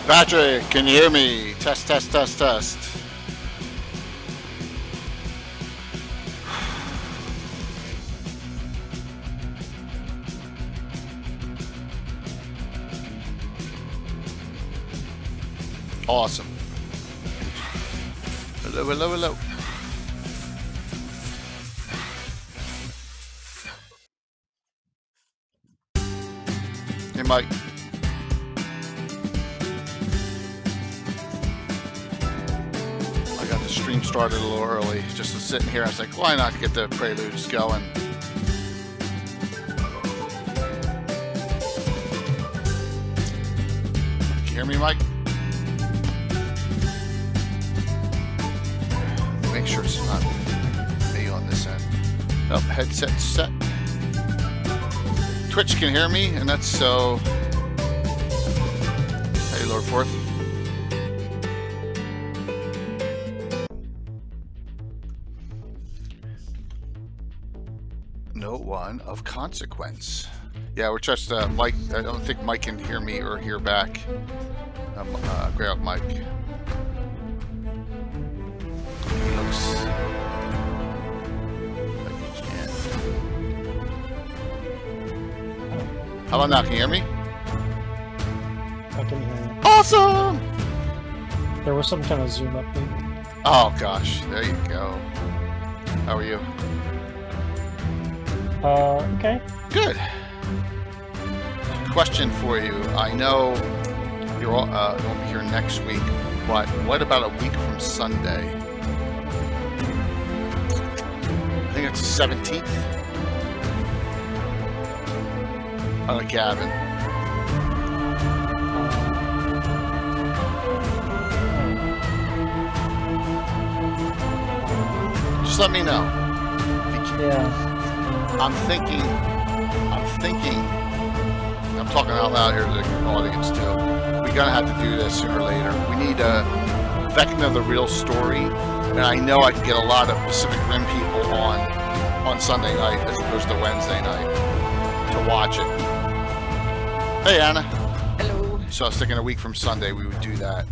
Patrick, can you hear me? Test, test, test, test. Awesome. Hello, hello, hello. Hey, Mike. I got the stream started a little early. Just was sitting here. I was like, why not get the preludes going? Can you hear me, Mike? Make sure it's not me on this end. Oh, headset set. Twitch can hear me, and that's so. Hey, Lord Forth. No one of consequence. Yeah, we're just Mike. I don't think Mike can hear me or hear back. Greyhawk Mike. He looks like he can. How about now? Can you hear me? I can hear you. Awesome! There was some kind of zoom update. Oh gosh, there you go. How are you? Okay. Good. Question for you. I know you won't be here next week, but what about a week from Sunday? I think it's the 17th. On a cabin. Just let me know. Yeah. I'm thinking, I'm talking out loud here to the audience too. We're gonna have to do this sooner or later. We need a Vecna the Real Story, and I know I can get a lot of Pacific Rim people on Sunday night as opposed to Wednesday night to watch it. Hey Anna. Hello. So I was thinking a week from Sunday we would do that.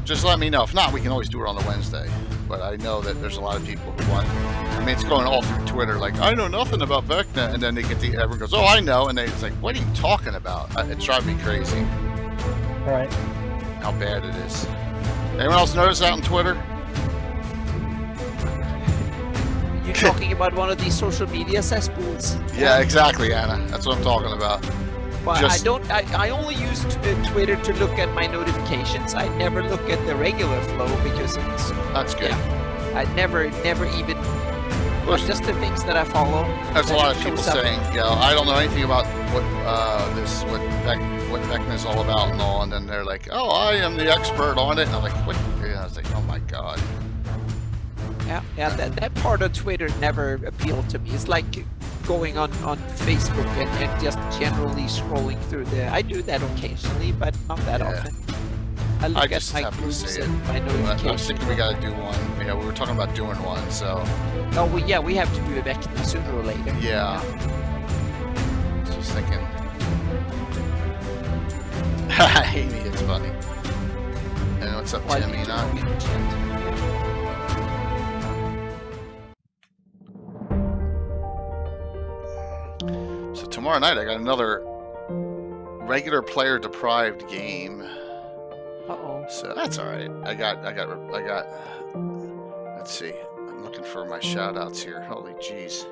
Just let me know. If not, we can always do it on a Wednesday. But I know that there's a lot of people who want. I mean, it's going all through Twitter, like, I know nothing about Vecna, and then they get everyone goes, oh, I know, and it's like, what are you talking about? It's driving me crazy. Right. How bad it is. Anyone else notice that on Twitter? You talking about one of these social media cesspools? Yeah, exactly, Anna. That's what I'm talking about. Well, I only use Twitter to look at my notifications. I never look at the regular flow because it's. That's good. Yeah, I never even. Well, just the things that I follow. There's a lot of people saying, you know, I don't know anything about what Vecna is all about and all, and then they're like, oh, I am the expert on it. And I'm like, what? Yeah, I was like, oh my god. Yeah. That part of Twitter never appealed to me. It's like going on Facebook and just generally scrolling through I do that occasionally, but not that often. I look at my groups and my notifications. I was thinking we gotta do one. Yeah, we were talking about doing one, so. Oh, well, yeah, we have to do a Vecna sooner or later. Yeah. Just thinking. Amy, it's funny. And what's up, Timmy? So tomorrow night I got another regular player deprived game. Uh-oh. So that's all right. I got. Let's see. I'm looking for my shout outs here. Holy jeez.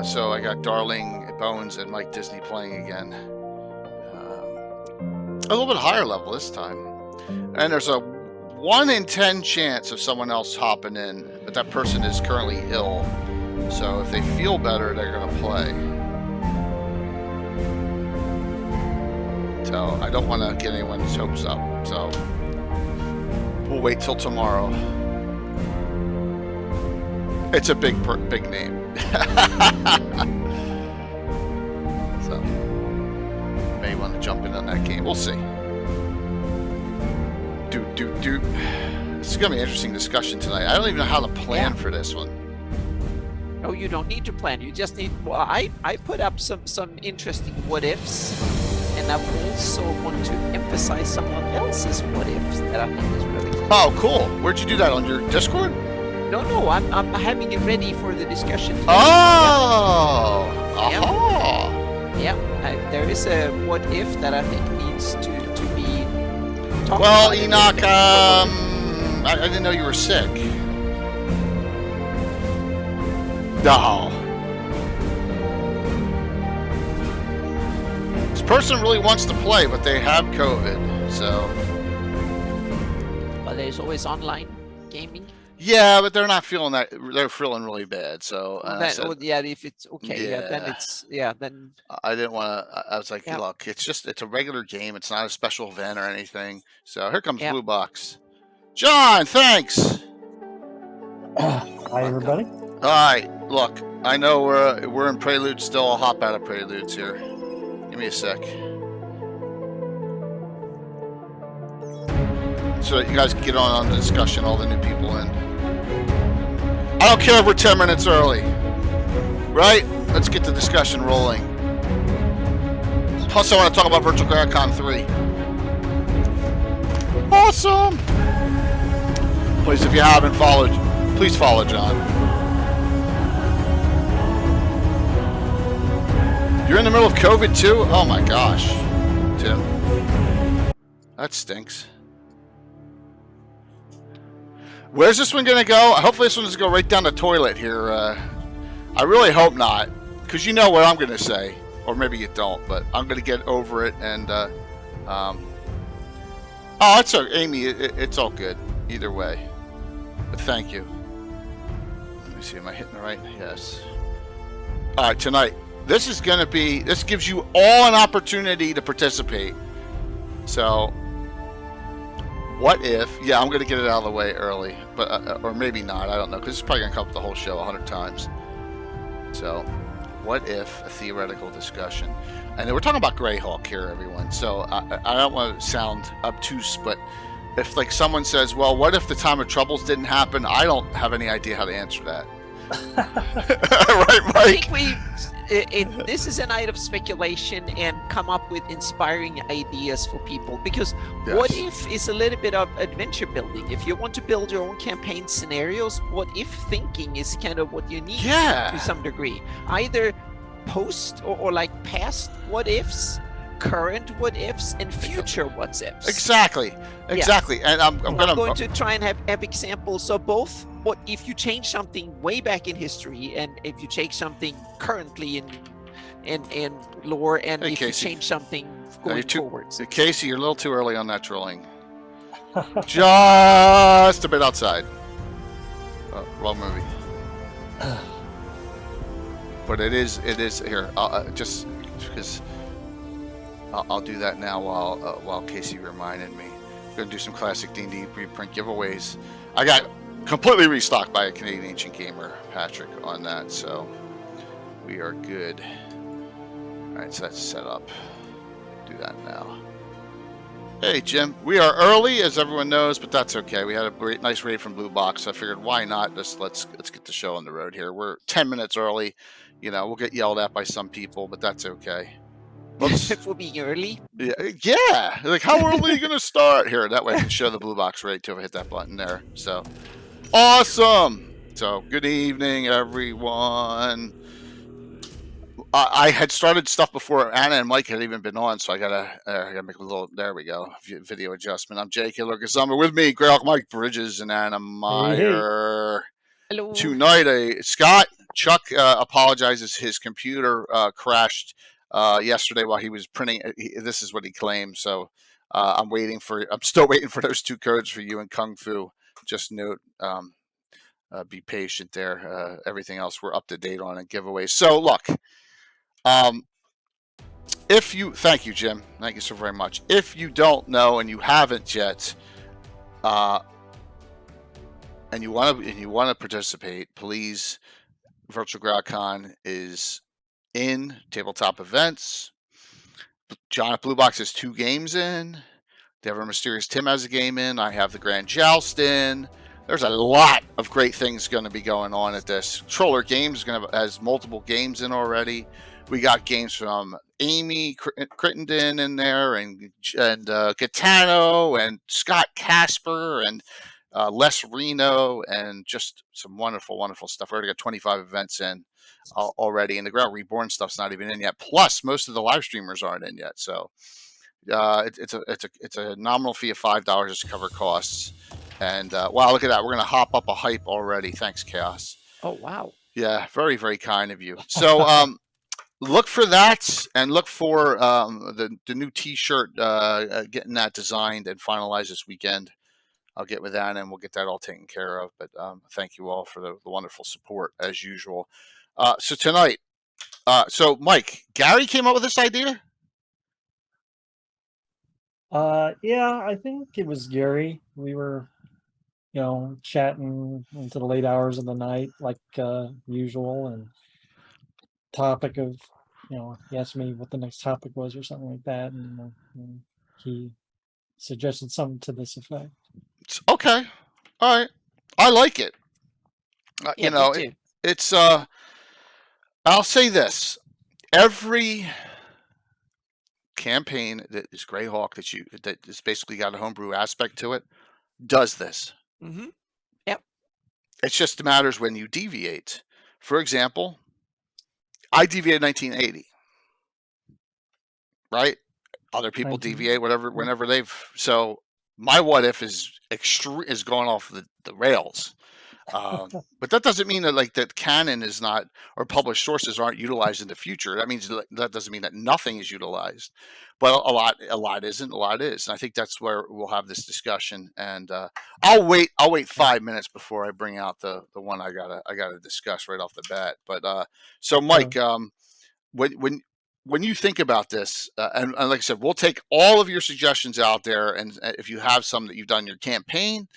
So I got Darling, Bones, and Mike Disney playing again. A little bit higher level this time. And there's a 1 in 10 chance of someone else hopping in, but that person is currently ill. So if they feel better, they're going to play. So I don't want to get anyone's hopes up. So we'll wait till tomorrow. It's a big name. So may want to jump in on that game. We'll see. This is going to be an interesting discussion tonight. I don't even know how to plan for this one. Oh, you don't need to plan. You just need. Well, I put up some interesting what ifs. and I also want to emphasize someone else's what ifs that I think is really cool. Oh, cool. Where'd you do that? On your Discord? No, I'm having it ready for the discussion today. Oh! Yeah. Aha! Yeah, there is a what if that I think needs to be talked Well, about. Enoch, I didn't know you were sick. No. This person really wants to play, but they have COVID, so... But there's always online gaming. Yeah, but they're not feeling that. They're feeling really bad, so... Yeah, if it's okay, then I didn't want to... I was like, Yeah. look, it's a regular game. It's not a special event or anything. So here comes Yeah. Blue Box. John, thanks! Hi, everybody. All right, look, I know we're in Prelude still. I'll hop out of Preludes here. Give me a sec. So that you guys can get on the discussion, all the new people in. I don't care if we're 10 minutes early. Right? Let's get the discussion rolling. Plus, I want to talk about Virtual Greyhawk 3. Awesome! Please, if you haven't followed, please follow John. You're in the middle of COVID too? Oh my gosh, Tim. That stinks. Where's this one gonna go? Hopefully this one's gonna go right down the toilet here. I really hope not, because you know what I'm gonna say. Or maybe you don't, but I'm gonna get over it and, oh, it's okay, Amy, it's all good, either way. But thank you. Let me see, am I hitting the right? Yes. Alright, tonight. This is going to be, this gives you all an opportunity to participate. So, what if, yeah, I'm going to get it out of the way early, but or maybe not, I don't know, because it's probably going to come up the whole show 100 times. So, what if a theoretical discussion? And we're talking about Greyhawk here, everyone, so I don't want to sound obtuse, but if like someone says, well, what if the time of troubles didn't happen? I don't have any idea how to answer that. Right, Mike? I think this is a night of speculation and come up with inspiring ideas for people, because what if is a little bit of adventure building. If you want to build your own campaign scenarios, what if thinking is kind of what you need to some degree. Either post or like past what ifs, current what ifs, and future what ifs. Exactly. And I'm going to try and have examples. So both what if you change something way back in history, and if you change something currently in lore, and if you change something going forwards. Casey, you're a little too early on that trolling. Just a bit outside. Wrong movie. But it is here. Just because I'll do that now while Casey reminded me. Gonna do some classic D&D preprint giveaways. I got completely restocked by a Canadian Ancient Gamer, Patrick, on that, so we are good. All right, so that's set up. Do that now. Hey, Jim. We are early, as everyone knows, but that's okay. We had a nice raid from Blue Box. So I figured, why not? Just let's get the show on the road here. We're 10 minutes early. You know, we'll get yelled at by some people, but that's okay. For being early? Yeah. Like, how early are you going to start? Here, that way I can show the Blue Box raid too if I hit that button there. So, awesome. So, good evening, everyone. I had started stuff before Anna and Mike had even been on, so I gotta make a little. There we go. Video adjustment. I'm Jay Killer Gazama. With me, Greyhawk, Mike Bridges, and Anna Meyer. Hello. Tonight, Scott Chuck apologizes. His computer crashed yesterday while he was printing. This is what he claims. So I'm still waiting for those 2 codes for you and Kung Fu. Just note. Be patient there. Everything else we're up to date on and giveaways. So look. Thank you, Jim. Thank you so very much. If you don't know and you haven't yet, and you want to participate, please. Virtual GrowCon is in tabletop events. John at Blue Box has 2 games in. Dever Mysterious Tim has a game in. I have the Grand Joust in. There's a lot of great things going to be going on at this. Troller Games has multiple games in already. We got games from Amy Crittenden in there, and Gaetano, and Scott Casper, and Les Reno, and just some wonderful, wonderful stuff. We already got 25 events in already, and the Ground Reborn stuff's not even in yet. Plus, most of the live streamers aren't in yet. So it's a nominal fee of $5 just to cover costs. And wow, look at that! We're gonna hop up a hype already. Thanks, Chaos. Oh wow! Yeah, very, very kind of you. So look for that, and look for the new T-shirt, getting that designed and finalized this weekend. I'll get with that, and we'll get that all taken care of. But thank you all for the wonderful support as usual. So tonight, so Mike, Gary came up with this idea. Yeah, I think it was Gary. We were, chatting into the late hours of the night, like usual, and topic of, he asked me what the next topic was or something like that, and he suggested something to this effect. Okay, all right, I like it. Yeah, it's I'll say this: every campaign that is Greyhawk that is basically got a homebrew aspect to it does this. Mm-hmm. Yep. It's just matters when you deviate. For example, I deviated 1980. Right? Other people deviate whenever they've. So my what if is going off the rails. But that doesn't mean that canon is not, or published sources aren't utilized in the future. That means that doesn't mean that nothing is utilized, but a lot isn't, a lot is. And I think that's where we'll have this discussion. And I'll wait 5 minutes before I bring out the one I gotta discuss right off the bat. But so Mike, when you think about this, and like I said, we'll take all of your suggestions out there, and if you have some that you've done in your campaign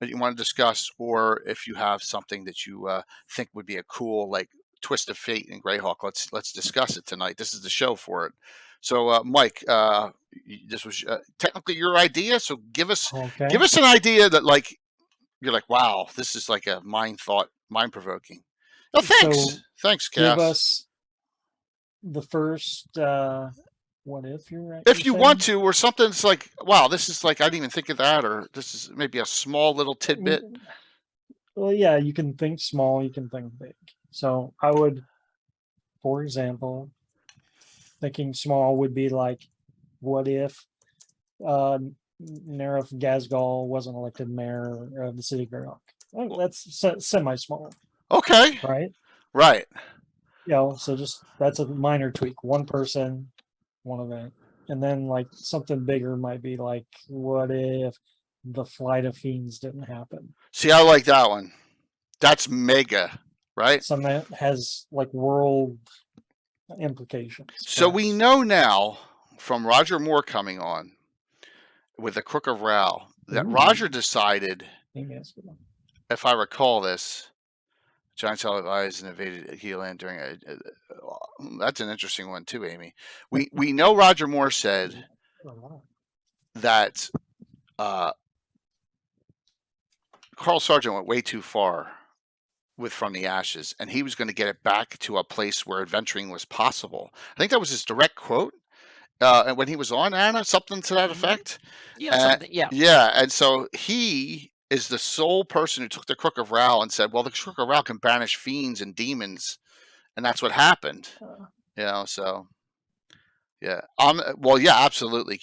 that you want to discuss, or if you have something that you think would be a cool twist of fate in Greyhawk, let's discuss it tonight. This is the show for it. So Mike, this was technically your idea, so give us an idea that you're like, wow, this is like a mind provoking. Oh, thanks. So thanks, Cass. Give us the first what if you're right, if you want to, or something that's like, wow, this is I didn't even think of that, or this is maybe a small little tidbit. Well, yeah, you can think small, you can think big. So I would, for example, thinking small would be what if Nerif Gazgal wasn't elected mayor of the city of Greyhawk? Well, that's semi-small. Okay. Right. So just that's a minor tweak. One person, one event. And then something bigger might be what if the Flight of Fiends didn't happen? See, I like that one. That's mega, right? Something that has world implications. So we know now from Roger Moore coming on with the Crook of Ral that Roger decided, if I recall this, Giants Allies invaded Shieldlands during that's an interesting one too, Amy. We know Roger Moore said that Carl Sargent went way too far with From the Ashes, and he was going to get it back to a place where adventuring was possible. I think that was his direct quote. And when he was on Anna, something to that effect. Yeah, Yeah, and so he is the sole person who took the Crook of Ral and said, well, the Crook of Ral can banish fiends and demons, and that's what happened. So yeah. Well, yeah, absolutely.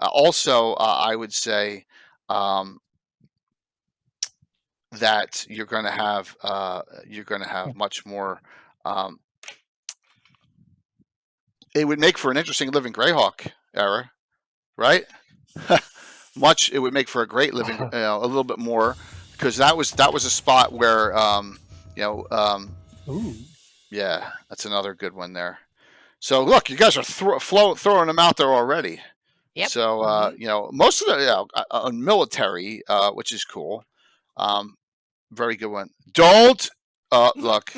Also, I would say that you're going to have much more. It would make for an interesting living Greyhawk era, right? It would make for a great living, a little bit more, because that was a spot where, yeah, that's another good one there. So look, you guys are throwing them out there already. Yep. So most of the military, which is cool, very good one. Don't look.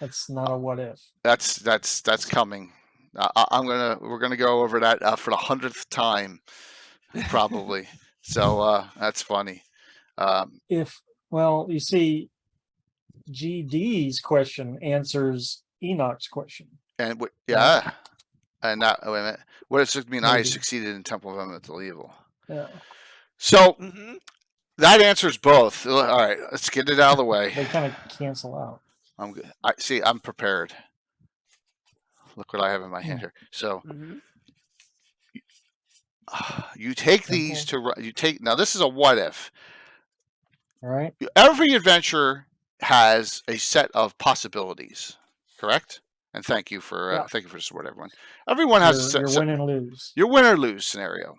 That's not a what if. That's coming. We're gonna go over that for the 100th time, probably. So that's funny. You see, GD's question answers Enoch's question. And yeah, and that. Wait a minute. What does it mean? I Maybe. succeeded in Temple of Elemental Evil. Yeah. So Mm-hmm. that answers both. All right, let's get it out of the way. They kind of cancel out. I'm good. See. I'm prepared. Look what I have in my hand here. So Mm-hmm. you take these to you take. Now this is a what if. All right. Every adventure has a set of possibilities, correct? And thank you for the support, everyone. Everyone has a set. Your win and lose. Your win or lose scenario.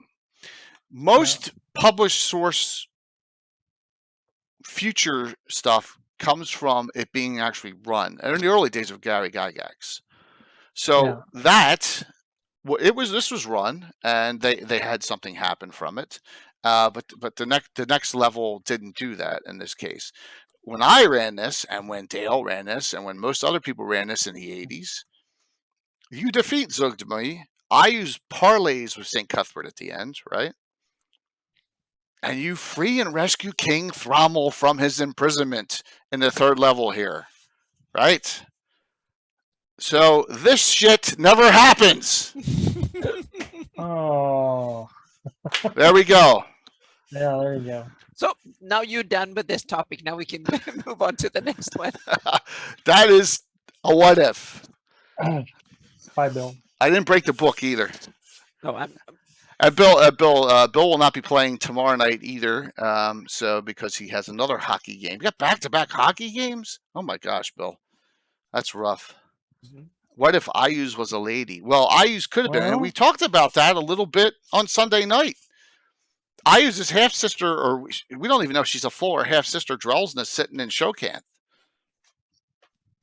Most published source future stuff comes from it being actually run. And in the early days of Gary Gygax. So this was run, and they had something happen from it. But the next level didn't do that in this case. When I ran this, and when Dale ran this, and when most other people ran this in the 80s, you defeat Zugdami. I use parlays with St. Cuthbert at the end, right? And you free and rescue King Thrommel from his imprisonment in the 3rd level here, right? So this shit never happens. Oh. There we go. Yeah, there you go. So now you're done with this topic. Now we can move on to the next one. That is a what if. Bye, Bill. I didn't break the book either. No, And Bill will not be playing tomorrow night either. So because he has another hockey game. You got back-to-back hockey games? Oh my gosh, Bill, that's rough. Mm-hmm. What if Ayuz was a lady? Well, Ayuz could have been, and we talked about that a little bit on Sunday night. Ayuz's half sister, or we don't even know if she's a full or half sister, Drelsna, sitting in Shokan.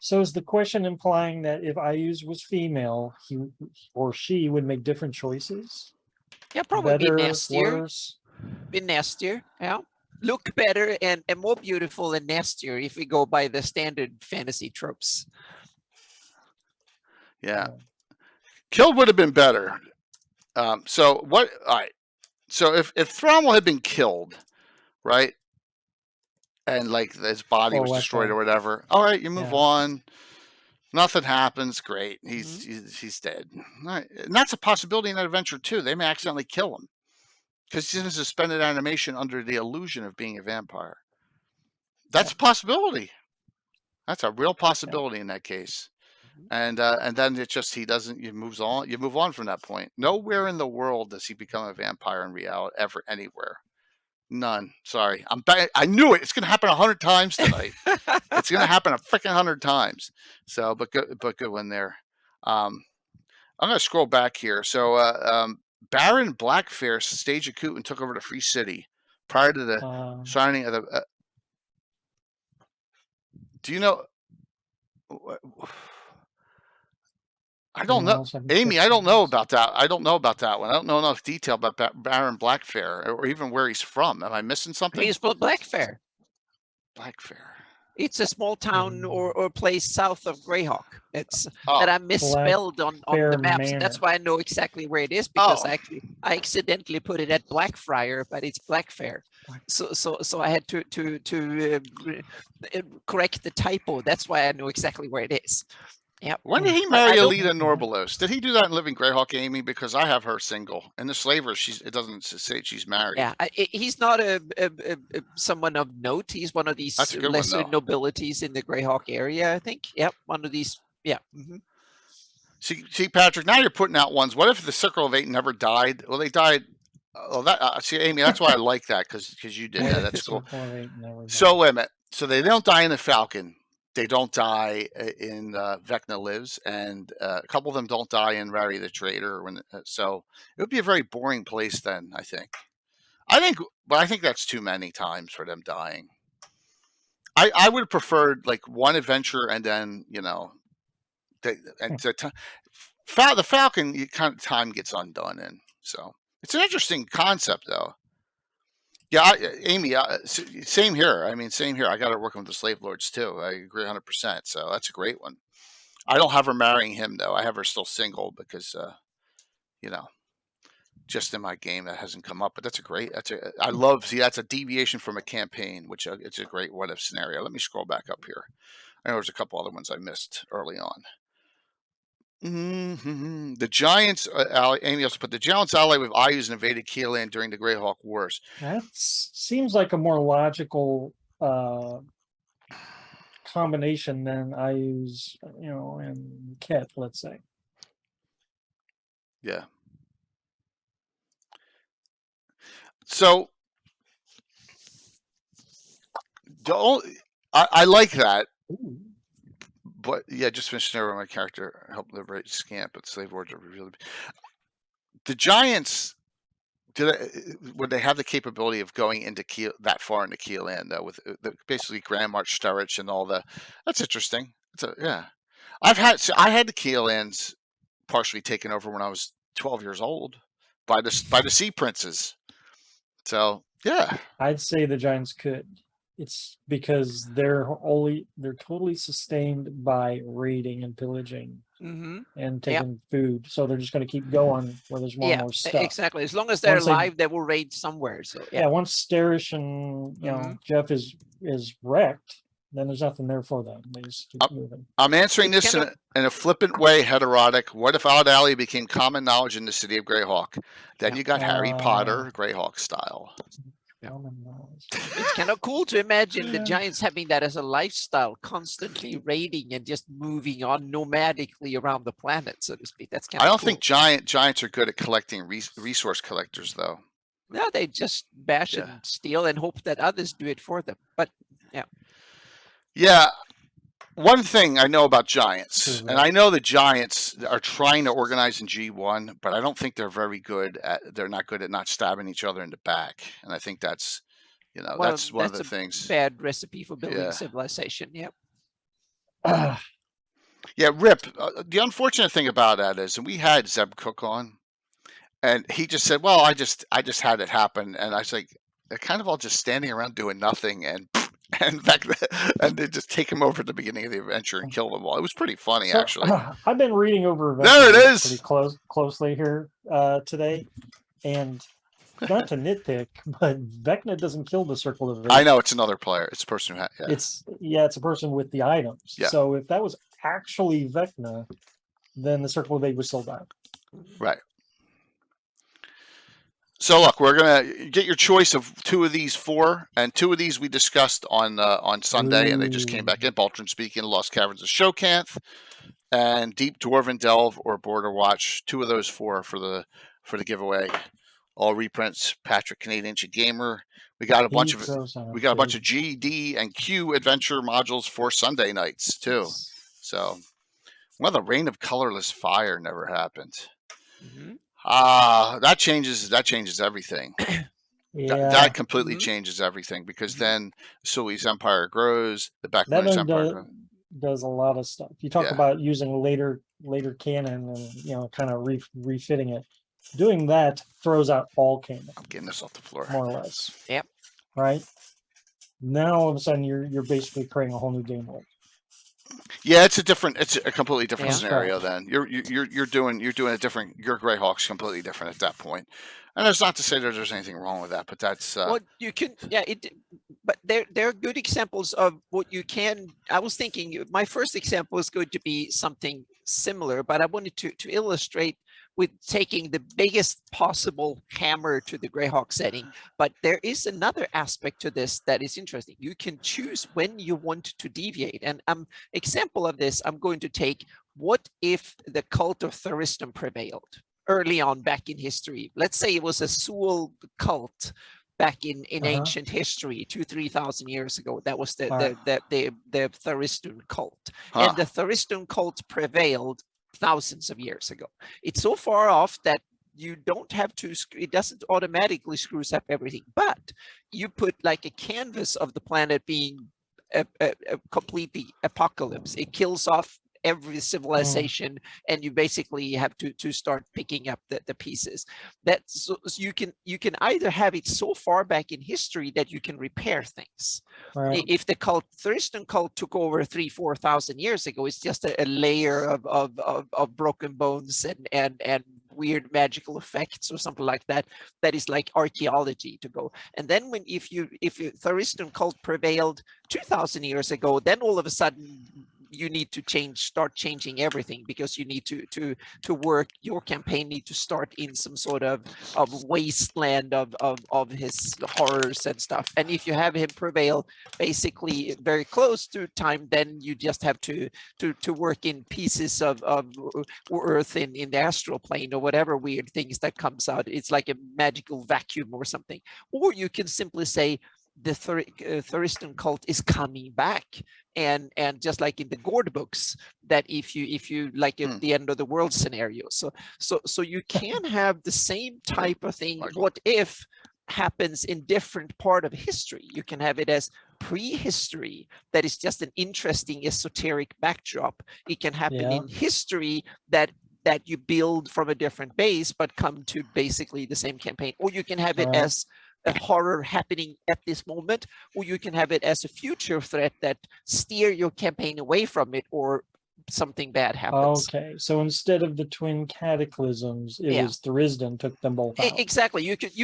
So is the question implying that if Ayuz was female, he or she would make different choices? Yeah, probably Better, be nastier. worse? Be nastier, yeah. Look better and more beautiful and nastier if we go by the standard fantasy tropes. Yeah. Killed would have been better. So what? All right. So if Thrommel had been killed, right, and like his body was destroyed or whatever, all right, you move on. Nothing happens. Great. He's dead. All right. And that's a possibility in that adventure too. They may accidentally kill him because he's in a suspended animation under the illusion of being a vampire. That's a possibility. That's a real possibility in that case. And then it's just he moves on. You move on from that point. Nowhere in the world does he become a vampire in reality ever anywhere. None. Sorry, I knew it. It's going to happen 100 times tonight. It's going to happen a freaking 100 times. So, but good one there. I'm going to scroll back here. So, Baron Blackfair staged a coup and took over the Free City prior to the signing of the. Do you know? I don't know, Amy. I don't know about that. I don't know about that one. I don't know enough detail about Baron Blackfair or even where he's from. Am I missing something? He's from Blackfair. Blackfair. It's a small town or place south of Greyhawk. It's that I misspelled on the maps. And that's why I know exactly where it is because I accidentally put it at Blackfriar, but it's Blackfair. So I had to correct the typo. That's why I know exactly where it is. Yeah. When did he marry Alita Norbalos? Did he do that in Living Greyhawk, Amy? Because I have her single. In the Slavers, it doesn't say she's married. Yeah, he's not someone of note. He's one of these lesser nobilities in the Greyhawk area, I think. Yep, one of these. Yeah. Mm-hmm. See, Patrick. Now you're putting out ones. What if the Circle of Eight never died? Well, they died. Oh, that. See, Amy. That's why I like that because you did that. That's cool. So wait a minute. So they don't die in the Falcon. They don't die in Vecna Lives, and a couple of them don't die in Rary the Trader. So it would be a very boring place then, I think. But I think that's too many times for them dying. I would have preferred like one adventure and then the Falcon kind of time gets undone in. So it's an interesting concept though. Yeah, Amy, same here. I mean, same here. I got her working with the Slave Lords, too. I agree 100%. So that's a great one. I don't have her marrying him, though. I have her still single because, just in my game that hasn't come up. But that's that's a deviation from a campaign, which it's a great what-if scenario. Let me scroll back up here. I know there's a couple other ones I missed early on. The Giants, Amy also put the Giants allied with Ayus and invaded Keelan during the Greyhawk Wars. That seems like a more logical combination than I use, and Ket, let's say. Yeah. So I like that. Ooh. But yeah, just finished over my character. Help liberate Scamp, but slave lords are revealed. The Giants, would they have the capability of going into that far into Keelan though, with basically Grand March, Sturridge, and all the? That's interesting. Yeah, I had the Keelans partially taken over when I was 12 years old by the Sea Princes. So yeah, I'd say the Giants could. It's because they're totally sustained by raiding and pillaging and taking food. So they're just going to keep going where there's more and more stuff. Exactly. As long as they're alive, they will raid somewhere. So once Sterish and Jeff is wrecked, then there's nothing there for them. They just keep moving. I'm answering this in a flippant way, heterotic. What if Odd Alley became common knowledge in the city of Greyhawk? Then you got Harry Potter, Greyhawk style. It's kind of cool to imagine the Giants having that as a lifestyle, constantly raiding and just moving on nomadically around the planet, so to speak. That's kind of I don't think giants are good at collecting resource collectors, though. No, they just bash and steal and hope that others do it for them. But yeah. One thing I know about Giants, and I know the Giants are trying to organize in G1, but I don't think they're very good at. They're not good at not stabbing each other in the back, and I think that's, that's one of the things. Bad recipe for building civilization. Yep. Yeah, Rip. The unfortunate thing about that is, and we had Zeb Cook on, and he just said, "Well, I just had it happen," and I was like, "They're kind of all just standing around doing nothing," and they just take him over at the beginning of the adventure and kill them all. It was pretty funny, actually. I've been reading over there it is pretty closely here today, and not to nitpick, but Vecna doesn't kill the Circle of Fate. I know, it's another player. It's a person who it's a person with the items. Yeah. So if that was actually Vecna, then the Circle of Fate would still die. Right. So look, we're gonna get your choice of 2 of these 4, and 2 of these we discussed on Sunday, and they just came back in. Baltron Speaking, Lost Caverns of Shokanth, and Deep Dwarven Delve or Border Watch. 2 of those 4 for the giveaway. All reprints. Patrick, Canadian Gamer. We got a bunch of G, D, and Q adventure modules for Sunday nights too. So, well, the Reign of Colorless Fire never happened. That changes everything. That completely changes everything, because then Sully's Empire grows, the Backbone Empire does a lot of stuff. You talk about using later canon and kind of refitting it. Doing that throws out all canon. I'm getting this off the floor. More or less. Yep. Right? Now all of a sudden you're basically creating a whole new game world. Yeah, it's a completely different scenario. Then you're doing a different. Your Greyhawk's completely different at that point. And that's not to say that there's anything wrong with that, but that's well, you can but there are good examples of what you can. I was thinking my first example is going to be something similar, but I wanted to illustrate with taking the biggest possible hammer to the Greyhawk setting. But there is another aspect to this that is interesting. You can choose when you want to deviate. And example of this, I'm going to take, what if the cult of Thuristan prevailed early on back in history? Let's say it was a Sual cult back in ancient history, 2,000-3,000 years ago. That was the Thuristan cult. And the Thuristan cult prevailed thousands of years ago. It's so far off that you don't have to, it doesn't automatically screws up everything, but you put like a canvas of the planet being a completely apocalypse. It kills off every civilization, and you basically have to start picking up the pieces. So you can either have it so far back in history that you can repair things. Right. If the Thuristan cult took over 3,000-4,000 years ago, it's just a layer of broken bones and weird magical effects or something like that. That is like archaeology to go. And then if Thuristan cult prevailed 2,000 years ago, then all of a sudden you need to start changing everything, because you need to work your campaign need to start in some sort of wasteland of his horrors and stuff. And if you have him prevail basically very close to time, then you just have to work in pieces of earth in the astral plane or whatever weird things that comes out. It's like a magical vacuum or something. Or you can simply say the Thuristan cult is coming back, and just like in the Gord books, that if you like the end of the world scenario, so you can have the same type of thing. What if happens in different part of history? You can have it as prehistory, that is just an interesting esoteric backdrop. It can happen in history that you build from a different base but come to basically the same campaign. Or you can have it as a horror happening at this moment, or you can have it as a future threat that steer your campaign away from it, or something bad happens. Okay, so instead of the twin cataclysms, it was Thuristan took them both out. Exactly. You can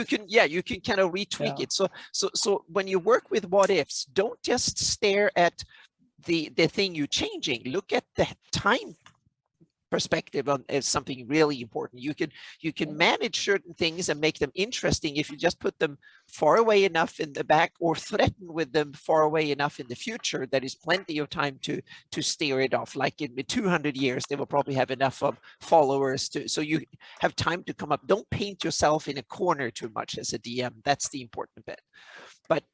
kind of retweak it. So when you work with what ifs, don't just stare at the thing you're changing. Look at the time perspective on as something really important. You can manage certain things and make them interesting if you just put them far away enough in the back, or threaten with them far away enough in the future. That is plenty of time to steer it off. Like in 200 years, they will probably have enough of followers so you have time to come up. Don't paint yourself in a corner too much as a DM. That's the important bit. But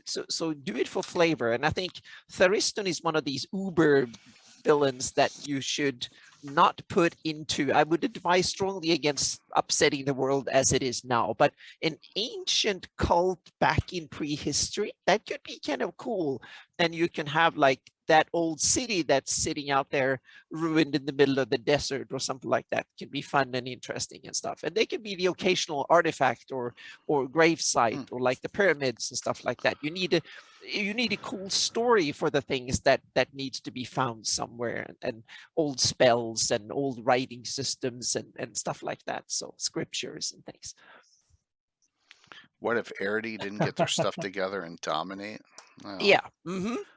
so do it for flavor. And I think Thuristan is one of these uber villains that you should not put into. I would advise strongly against upsetting the world as it is now, but an ancient cult back in prehistory, that could be kind of cool. And you can have like that old city that's sitting out there ruined in the middle of the desert or something like that. Can be fun and interesting and stuff. And they can be the occasional artifact or grave site or like the pyramids and stuff like that. You need a cool story for the things that needs to be found somewhere, and old spells and old writing systems and stuff like that. So scriptures and things. What if Arity didn't get their stuff together and dominate? Oh. Yeah.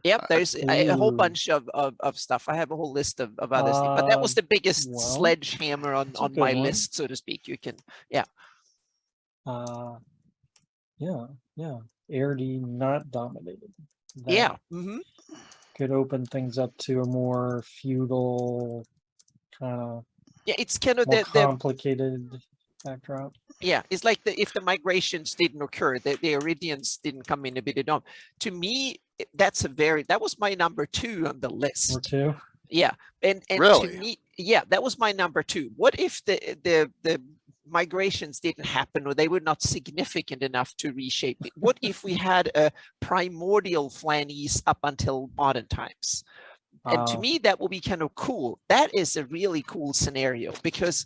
Yep. There's a whole bunch of stuff. I have a whole list of other things, but that was the biggest sledgehammer on my list, so to speak. You can, Arity not dominated. That could open things up to a more feudal kind of it's kind of more complicated backdrop. Yeah, it's like if the migrations didn't occur, the Iridians didn't come in a bit of to me, that was my number 2 on the list. Or 2? Yeah. And really? To me, that was my number 2. What if the migrations didn't happen, or they were not significant enough to reshape it? What if we had a primordial Flanese up until modern times? And to me, that will be kind of cool. That is a really cool scenario, because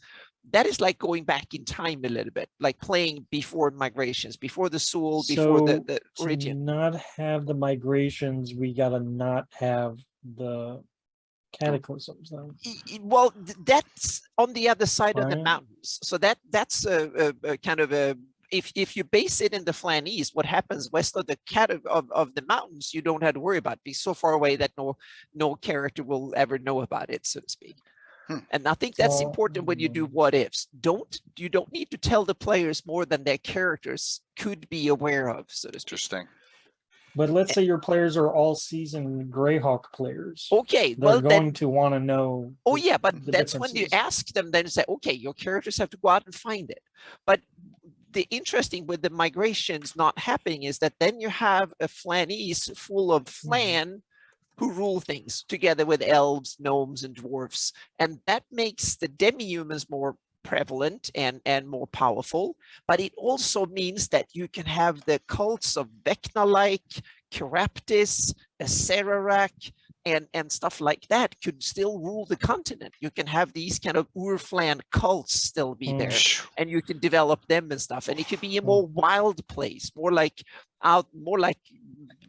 that is like going back in time a little bit, like playing before migrations, before the Soul, before the Origin. To not have the migrations, we gotta not have the cataclysms then. Well, that's on the other side of the mountains. So that's a kind of a, if you base it in the Flanese, what happens west of the of the mountains, you don't have to worry about it. Be so far away that no character will ever know about it, so to speak. And I think that's important when you do what ifs. You don't need to tell the players more than their characters could be aware of, so to speak. Interesting. But let's say your players are all seasoned Greyhawk players. Okay, they're going to want to know. Oh yeah, but that's when you ask them, then say, okay, your characters have to go out and find it. But the interesting with the migrations not happening is that then you have a Flanese full of Flan who rule things together with elves, gnomes, and dwarfs. And that makes the demi-humans more prevalent and more powerful. But it also means that you can have the cults of Vecna-like, Caraptis, Acerarak, and stuff like that could still rule the continent. You can have these kind of Urflan cults still be there, and you can develop them and stuff. And it could be a more wild place, more like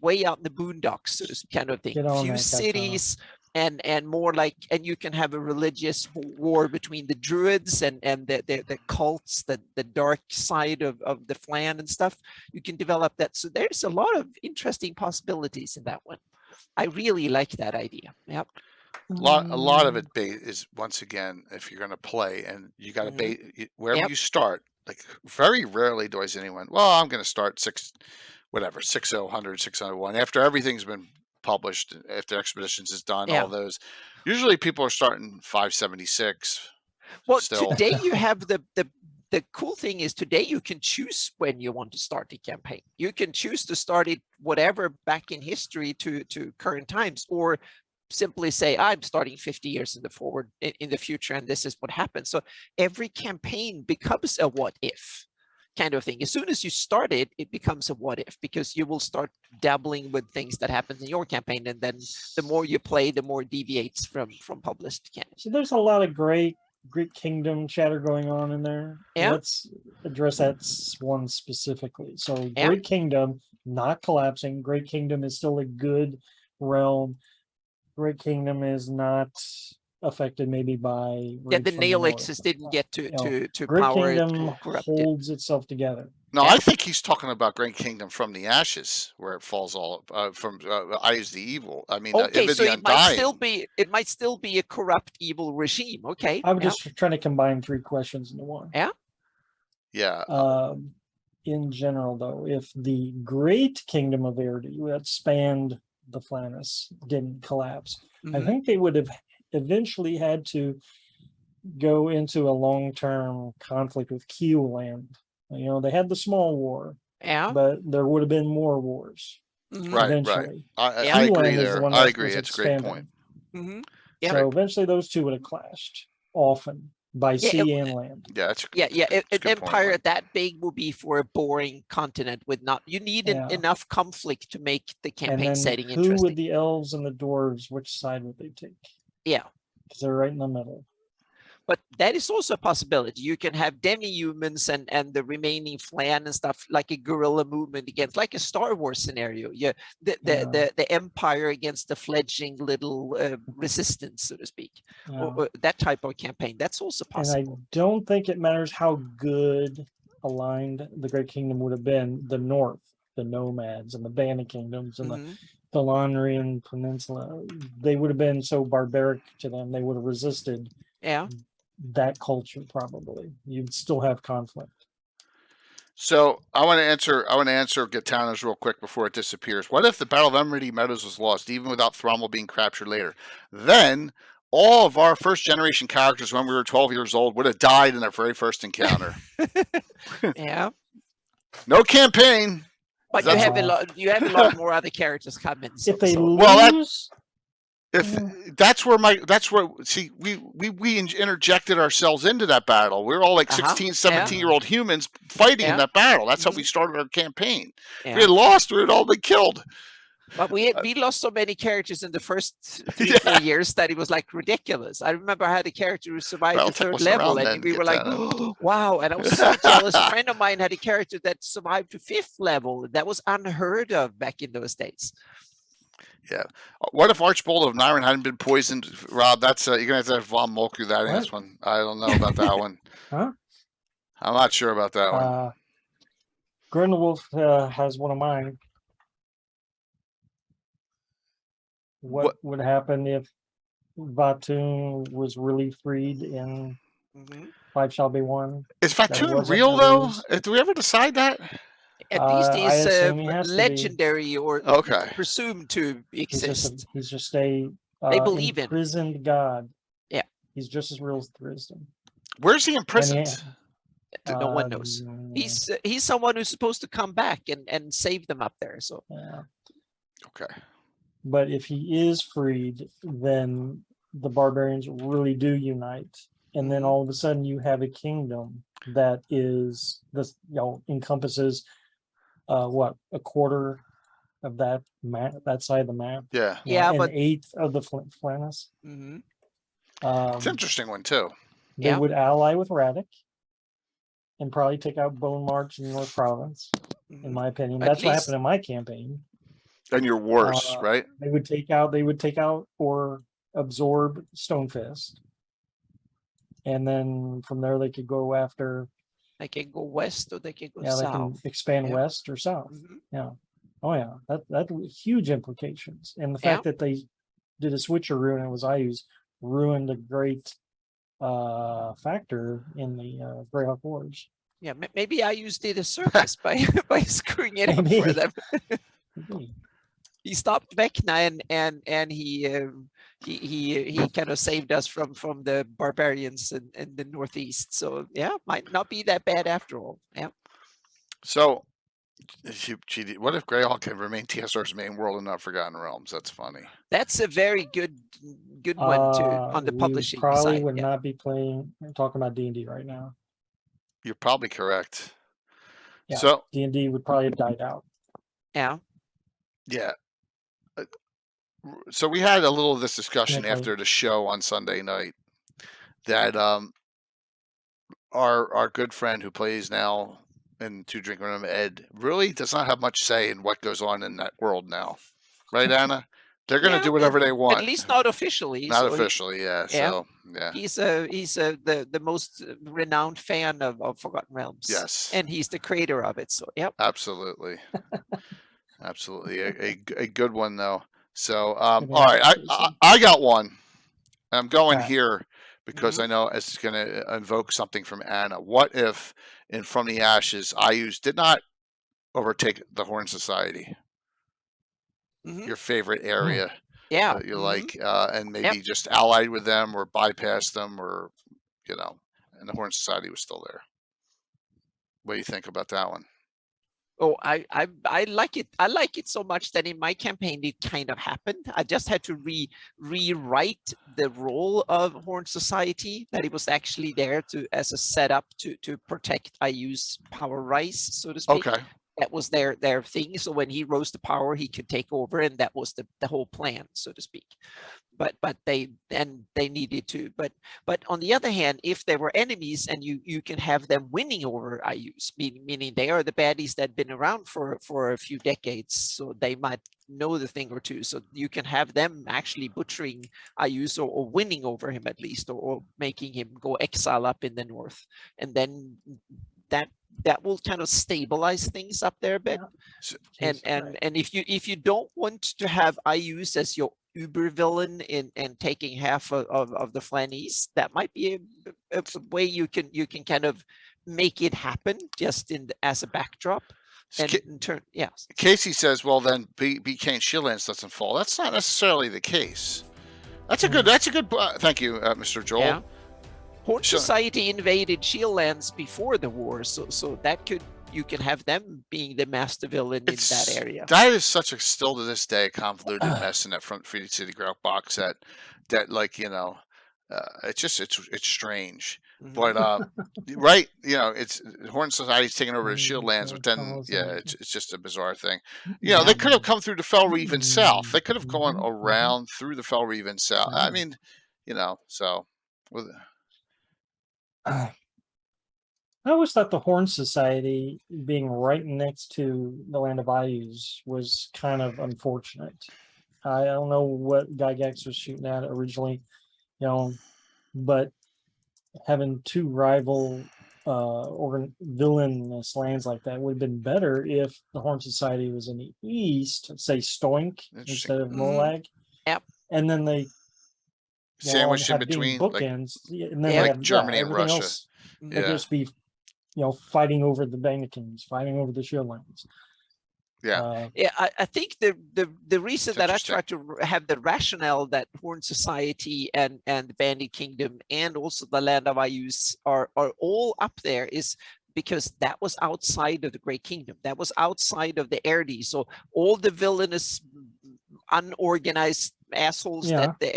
way out in the boondocks, kind of thing. Few cities and more like, and you can have a religious war between the druids and the cults, the dark side of the Flan and stuff. You can develop that. So there's a lot of interesting possibilities in that one. I really like that idea. Yep. A lot of it is, once again, if you're going to play and you got to bait wherever Yep. you start. Like very rarely do I see anyone. Well, I'm going to start 600, 601 after everything's been published. After Expeditions is done, Yeah. all those. Usually people are starting 576. Well, Still. today you have the cool thing is today you can choose when you want to start the campaign. You can choose to start it whatever back in history to current times, or simply say I'm starting 50 years in the future, and this is what happens. So every campaign becomes a what if kind of thing. As soon as you start it, it becomes a what if, because you will start dabbling with things that happen in your campaign, and then the more you play, the more it deviates from published canon. So there's a lot of Greek Kingdom chatter going on in there. Yeah. Let's address that one specifically. So Yeah. Great Kingdom not collapsing. Great Kingdom is still a good realm. Great Kingdom is not affected maybe by Yeah, the raids from nail north. X's didn't get to Great power it Kingdom or corrupt it. holds itself together. No, Yeah. I think he's talking about Great Kingdom from the Ashes, where it falls all from Eyes the Evil. I mean, Okay, even so the it might Undying. still be a corrupt evil regime. Okay. I was yeah. just trying to combine three questions into one. Yeah. In general, though, if the Great Kingdom of Verity that spanned the Flannis didn't collapse, I Mhm. think they would have eventually had to go into a long-term conflict with Shieldland. You know, they had the small war, Yeah. but there would have been more wars Mhm. Right, eventually. I Yeah. agree Shieldland is the there. one I that agree. was It's a great expanding. point. Mhm. Yeah. So eventually those two would have clashed often by Yeah, sea and land. Yeah, that's Yeah, that's a an good point, empire Mike. that big will be for a boring continent with not. You need Yeah. enough conflict to make the And campaign then setting who interesting. would the elves and the dwarves, which side would they take? Yeah, Because they're right in the middle. but that is also a possibility. You can have demi-humans and the remaining flan and stuff, like a guerrilla movement against, like a Star Wars scenario. Yeah, the empire against the fledgling little resistance, so to speak, or that type of campaign. That's also And I possible. don't think it matters how good aligned the Great Kingdom would have been. The North, the Nomads, and the Bandit Kingdoms, and Mhm. the Lonrian Peninsula, they would have been so barbaric to them. They would have resisted Yeah. that culture. Probably, you'd still have conflict. So I want to answer Gitana's real quick before it disappears. What if the Battle of Emerald Meadows was lost, even without Thrommel being captured later? Then all of our first generation characters, when we were 12 years old, would have died in their very first encounter. Yeah. No campaign. But That's you have a lot more other characters coming. If they Well, lose, that's where see we interjected ourselves into that battle. We were all like 16, 17-year-old humans fighting in that battle. That's how we started our campaign. If we had lost, we would all been killed. But we lost so many characters in the first 3-4 years that it was like ridiculous. I remember I had a character who survived the third level, and we were like, oh, wow. And I was so jealous. A friend of mine had a character that survived to 5th level. That was unheard of back in those days. Yeah. What if Archbold of Nyron hadn't been poisoned? Rob, that's you're gonna have to have Von Molku that in this one. I don't know about that one. Huh? I'm not sure about that one. Grindelwolf has one of mine. What would happen if Vatun was really freed in 5 Shall Be One? Is Vatun real though? Do we ever decide that? These days, he legendary or presumed to exist. He's just a they believe imprisoned god. Yeah, he's just as real as Drisden. Where's he imprisoned? No one knows. He's someone who's supposed to come back and save them up there. So okay. But if he is freed, then the barbarians really do unite, and then all of a sudden you have a kingdom that is this, encompasses what, a quarter of that map, that side of the map. Yeah. But 1/8 of the Flannis. It's an interesting one too. They would ally with Radek and probably take out Bone March in North Province. In my opinion, that's what happened in my campaign. And you're worse, right? They would take out or absorb Stonefist, and then from there they could go after. They can go west or they can go south. south. They can expand west or south. Yeah. Oh yeah, that huge implications, and the fact that they did a switcheroo and it was Ayus, ruined a great factor in the Greyhawk Wars. Yeah, maybe I used it a service by by screwing it up for Maybe. them. Maybe. He stopped Vecna and he kind of saved us from the barbarians in the northeast. So yeah, might not be that bad after all. Yeah. So, what if Greyhawk can remain TSR's main world and not Forgotten Realms? That's funny. That's a very good one too on the We publishing probably side. would Yeah. not be talking about D&D right now. You're probably correct. Yeah, So, D&D would probably have died out. Yeah. yeah. So we had a little of this discussion Okay. after the show on Sunday night that our good friend who plays now in Two Drink Room, Ed, really does not have much say in what goes on in that world now. Right, Anna? They're going to Yeah, do whatever they want. At least not officially. Not so officially, yeah. yeah. So, yeah. He's the most renowned fan of Forgotten Realms. Yes. And he's the creator of it. So yep. Absolutely. Absolutely. A good one, though. So, all right. I got one. I'm going here because I know it's going to invoke something from Anna. What if in From the Ashes, Ayus did not overtake the Horn Society? Your favorite area. Yeah. That you like, and maybe just allied with them or bypassed them, or, you know, and the Horn Society was still there. What do you think about that one? Oh, I like it. I like it so much that in my campaign it kind of happened. I just had to rewrite the role of Horn Society, that it was actually there as a setup to protect Ayu's power rise, so to speak. Okay. That was their thing. So when he rose to power, he could take over, and that was the whole plan, so to speak. But they needed to. But on the other hand, if there were enemies and you can have them winning over Ayus, meaning they are the baddies that have been around for a few decades, so they might know the thing or two. So you can have them actually butchering Ayus or winning over him at least, or making him go exile up in the north, and then that will kind of stabilize things up there a bit. Yeah. And if you don't want to have Ayus as your uber villain and taking half of the Flannies, that might be a way you can kind of make it happen just as a backdrop. And in turn, yes. Casey says, well, then BK and Shieldlands doesn't fall. That's not necessarily the case. That's a good. Thank you, Mr. Joel. Yeah. Horn Society invaded Shieldlands before the war, so that you can have them being the master villain in that area. That is such a still to this day a convoluted mess in that Front Free City Grok box set. That, like, you know, it's strange. But right, you know, it's Horn Society's taking over the Shieldlands, but then it's just a bizarre thing. You know, they could have come through the Fellreave and south. They could have gone around through the Fellreave and south. I mean, you know, so with. I always thought the Horn Society being right next to the Land of Ayus was kind of unfortunate. I don't know what Gygax was shooting at originally, you know, but having two rival villainous lands like that would have been better if the Horn Society was in the east, say Stoink instead of Molag. Yep. And then they sandwiched in between bookends, and then like Germany and Russia. Else, they'd just be, you know, fighting over the Bannikins, fighting over the Shieldlands. Yeah. I think the reason that I tried to have the rationale that Horn Society and the Bandit Kingdom and also the Land of Ayus are all up there is because that was outside of the Great Kingdom. That was outside of the Erdi. So all the villainous, unorganized assholes that the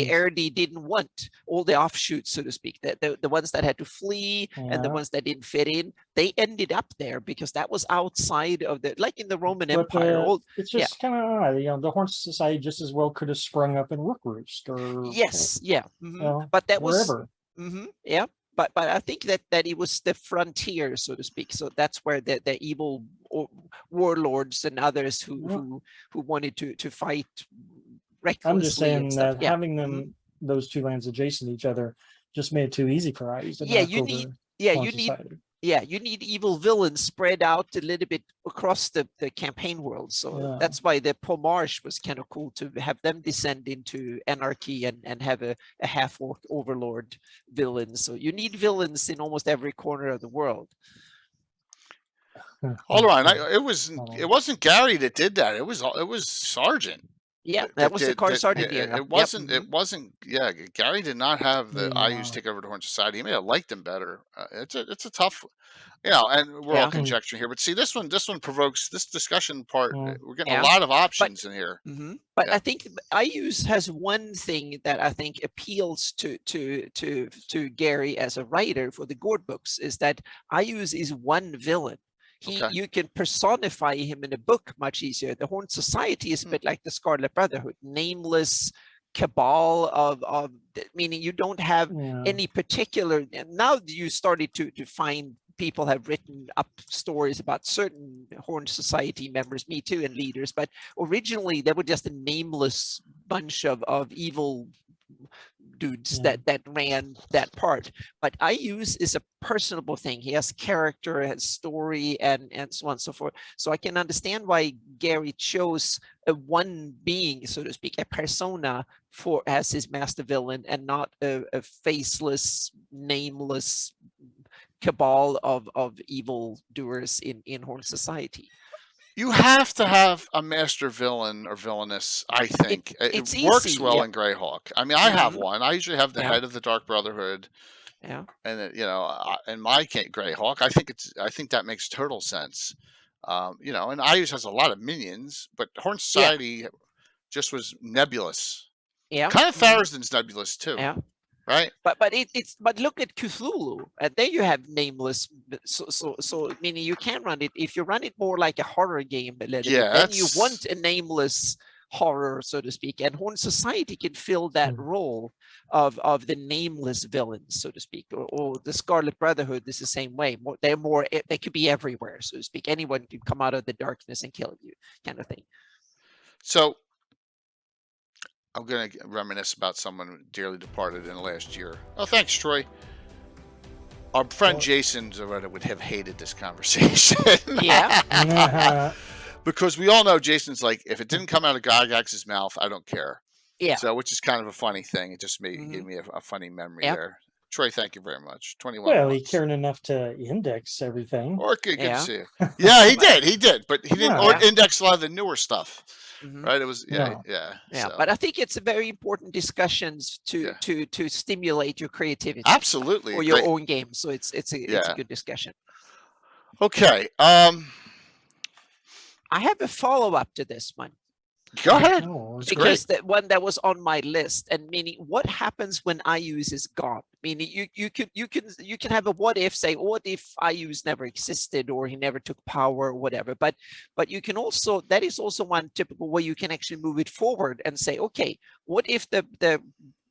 Erdi didn't want, all the offshoots, so to speak, the ones that had to flee and the ones that didn't fit in, they ended up there because that was outside of the, like in the Roman Empire. It's just kind of odd, you know, the Horn Society just as well could have sprung up in Rookroost or you know, but that wherever. Was But I think that it was the frontier, so to speak. So that's where the evil warlords and others who wanted to fight recklessly. I'm just saying that having them those two lands adjacent to each other just made it too easy for Ayus. You need Yeah, you need evil villains spread out a little bit across the campaign world. So Yeah. that's why the Pomarsh was kind of cool to have them descend into anarchy and have a half-orc overlord villain. So you need villains in almost every corner of the world. Hold on, it wasn't Gary that did that. It was Sergeant. Yeah, that was the Car Sergeant It, era. it wasn't. It wasn't. Yeah, Gary did not have the Yeah. IUs take over the Horn Society. He may have liked them better. It's a tough, and we're all Yeah. conjecturing here. But see, this one provokes this discussion part. Mm. We're getting Yeah. a lot of options in here. But Yeah. I think IUs has one thing that I think appeals to Gary as a writer for the Gord books is that IUs is one villain. Okay. You can personify him in a book much easier. The Horn Society is a bit like the Scarlet Brotherhood, nameless cabal of meaning you don't have Yeah. any particular. Now you started to find people have written up stories about certain Horn Society members, me too, and leaders. But originally they were just a nameless bunch of evil dudes Yeah. that ran that part. But IUs is a personable thing. He has character, has story, and so on and so forth. So I can understand why Gary chose a one being, so to speak, a persona as his master villain, and not a faceless, nameless cabal of evil doers in Horn Society. You have to have a master villain or villainess, I think. It's it works easy, well yeah. in Greyhawk. I mean, I have Mhm. one. I usually have the Yeah. head of the Dark Brotherhood, Yeah. and in my Greyhawk, I think that makes total sense. And IUs has a lot of minions, but Horn Society just was nebulous. Yeah. Kind of Farazan's nebulous too, Yeah. right? But look at Cthulhu, and there you have nameless. So meaning you can run it if you run it more like a horror game a little bit. Then you want a nameless horror, so to speak, and Horn Society can fill that role of the nameless villains, so to speak, or the Scarlet Brotherhood is the same way. They could be everywhere, so to speak. Anyone could come out of the darkness and kill you, kind of thing. So I'm going to reminisce about someone dearly departed in the last year. Oh, thanks, Troy. Our friend Jason Zaretta would have hated this conversation. Yeah. Because we all know Jason's like, if it didn't come out of Gygax's mouth, I don't care. Yeah. So, which is kind of a funny thing. It just gave me a funny memory there. Troy, thank you very much. 21 Well, months. he cared enough to index everything. Or good to see you. Yeah, he did. But he didn't index a lot of the newer stuff. Right? It was No. So. But I think it's a very important discussions to stimulate your creativity. Absolutely. For your own game. So it's a good discussion. Okay. I have a follow-up to this one. Go ahead. Because the one that was on my list, and meaning what happens when IUs is gone? Meaning you can have a what if, say, what if IUs never existed or he never took power or whatever. But you can also, that is also one typical way you can actually move it forward and say, okay, what if the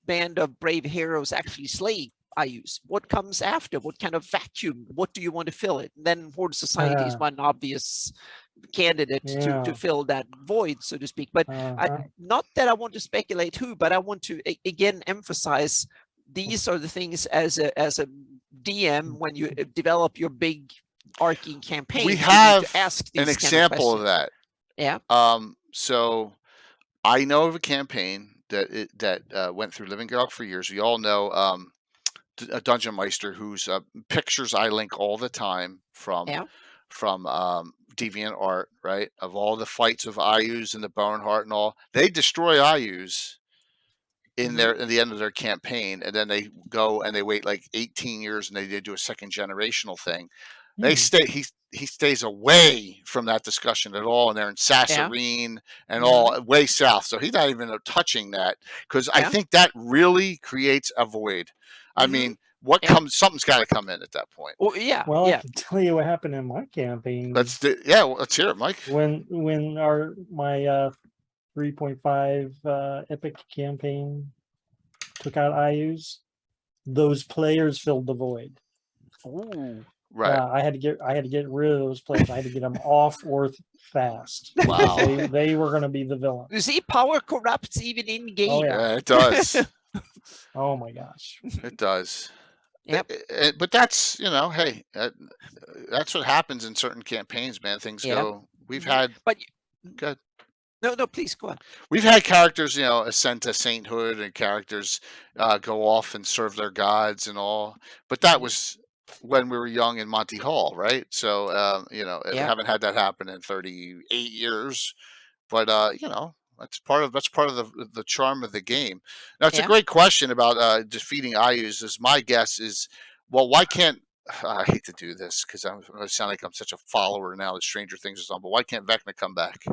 band of brave heroes actually slay IUs? What comes after? What kind of vacuum? What do you want to fill it? And then Horde Society is one obvious candidate to fill that void, so to speak. But not that I want to speculate who, but I want to again emphasize these are the things as a DM when you develop your big arcing campaign. We have to ask these an example of that. Yeah. So I know of a campaign that went through Living Greyhawk for years. We all know a Dungeon Meister whose pictures I link all the time from DeviantArt, right? Of all the fights of IUs and the Boneheart and all. They destroy IUs in the end of their campaign, and then they go and they wait like 18 years and they do a second generational thing. They stay. He stays away from that discussion at all, and they're in Sassarine and all way south. So he's not even touching that because I think that really creates a void. I mean, something's got to come in at that point. Well, yeah. Well, I can tell you what happened in my campaign. Let's hear it, Mike. When my 3.5 epic campaign took out IUs, those players filled the void. Ooh. Right. I had to get rid of those players. I had to get them off Earth fast. Wow. they were going to be the villain. You see, power corrupts even in game. Oh, yeah, it does. Oh my gosh. It does. Yep. But that's, you know, hey, that's what happens in certain campaigns, man. Things Yep. go. We've Mhm. had. But Good. no, please go on. We've had characters, you know, ascend to sainthood, and characters go off and serve their gods and all. But that was when we were young in Monty Hall, right? So, you know, we Yeah. haven't had that happen in 38 years. But you know, that's part of the charm of the game. Now, it's a Yeah. great question about defeating Ayus. Is my guess is, well, why can't I hate to do this because I sound like I'm such a follower now that Stranger Things is on, but why can't Vecna come back,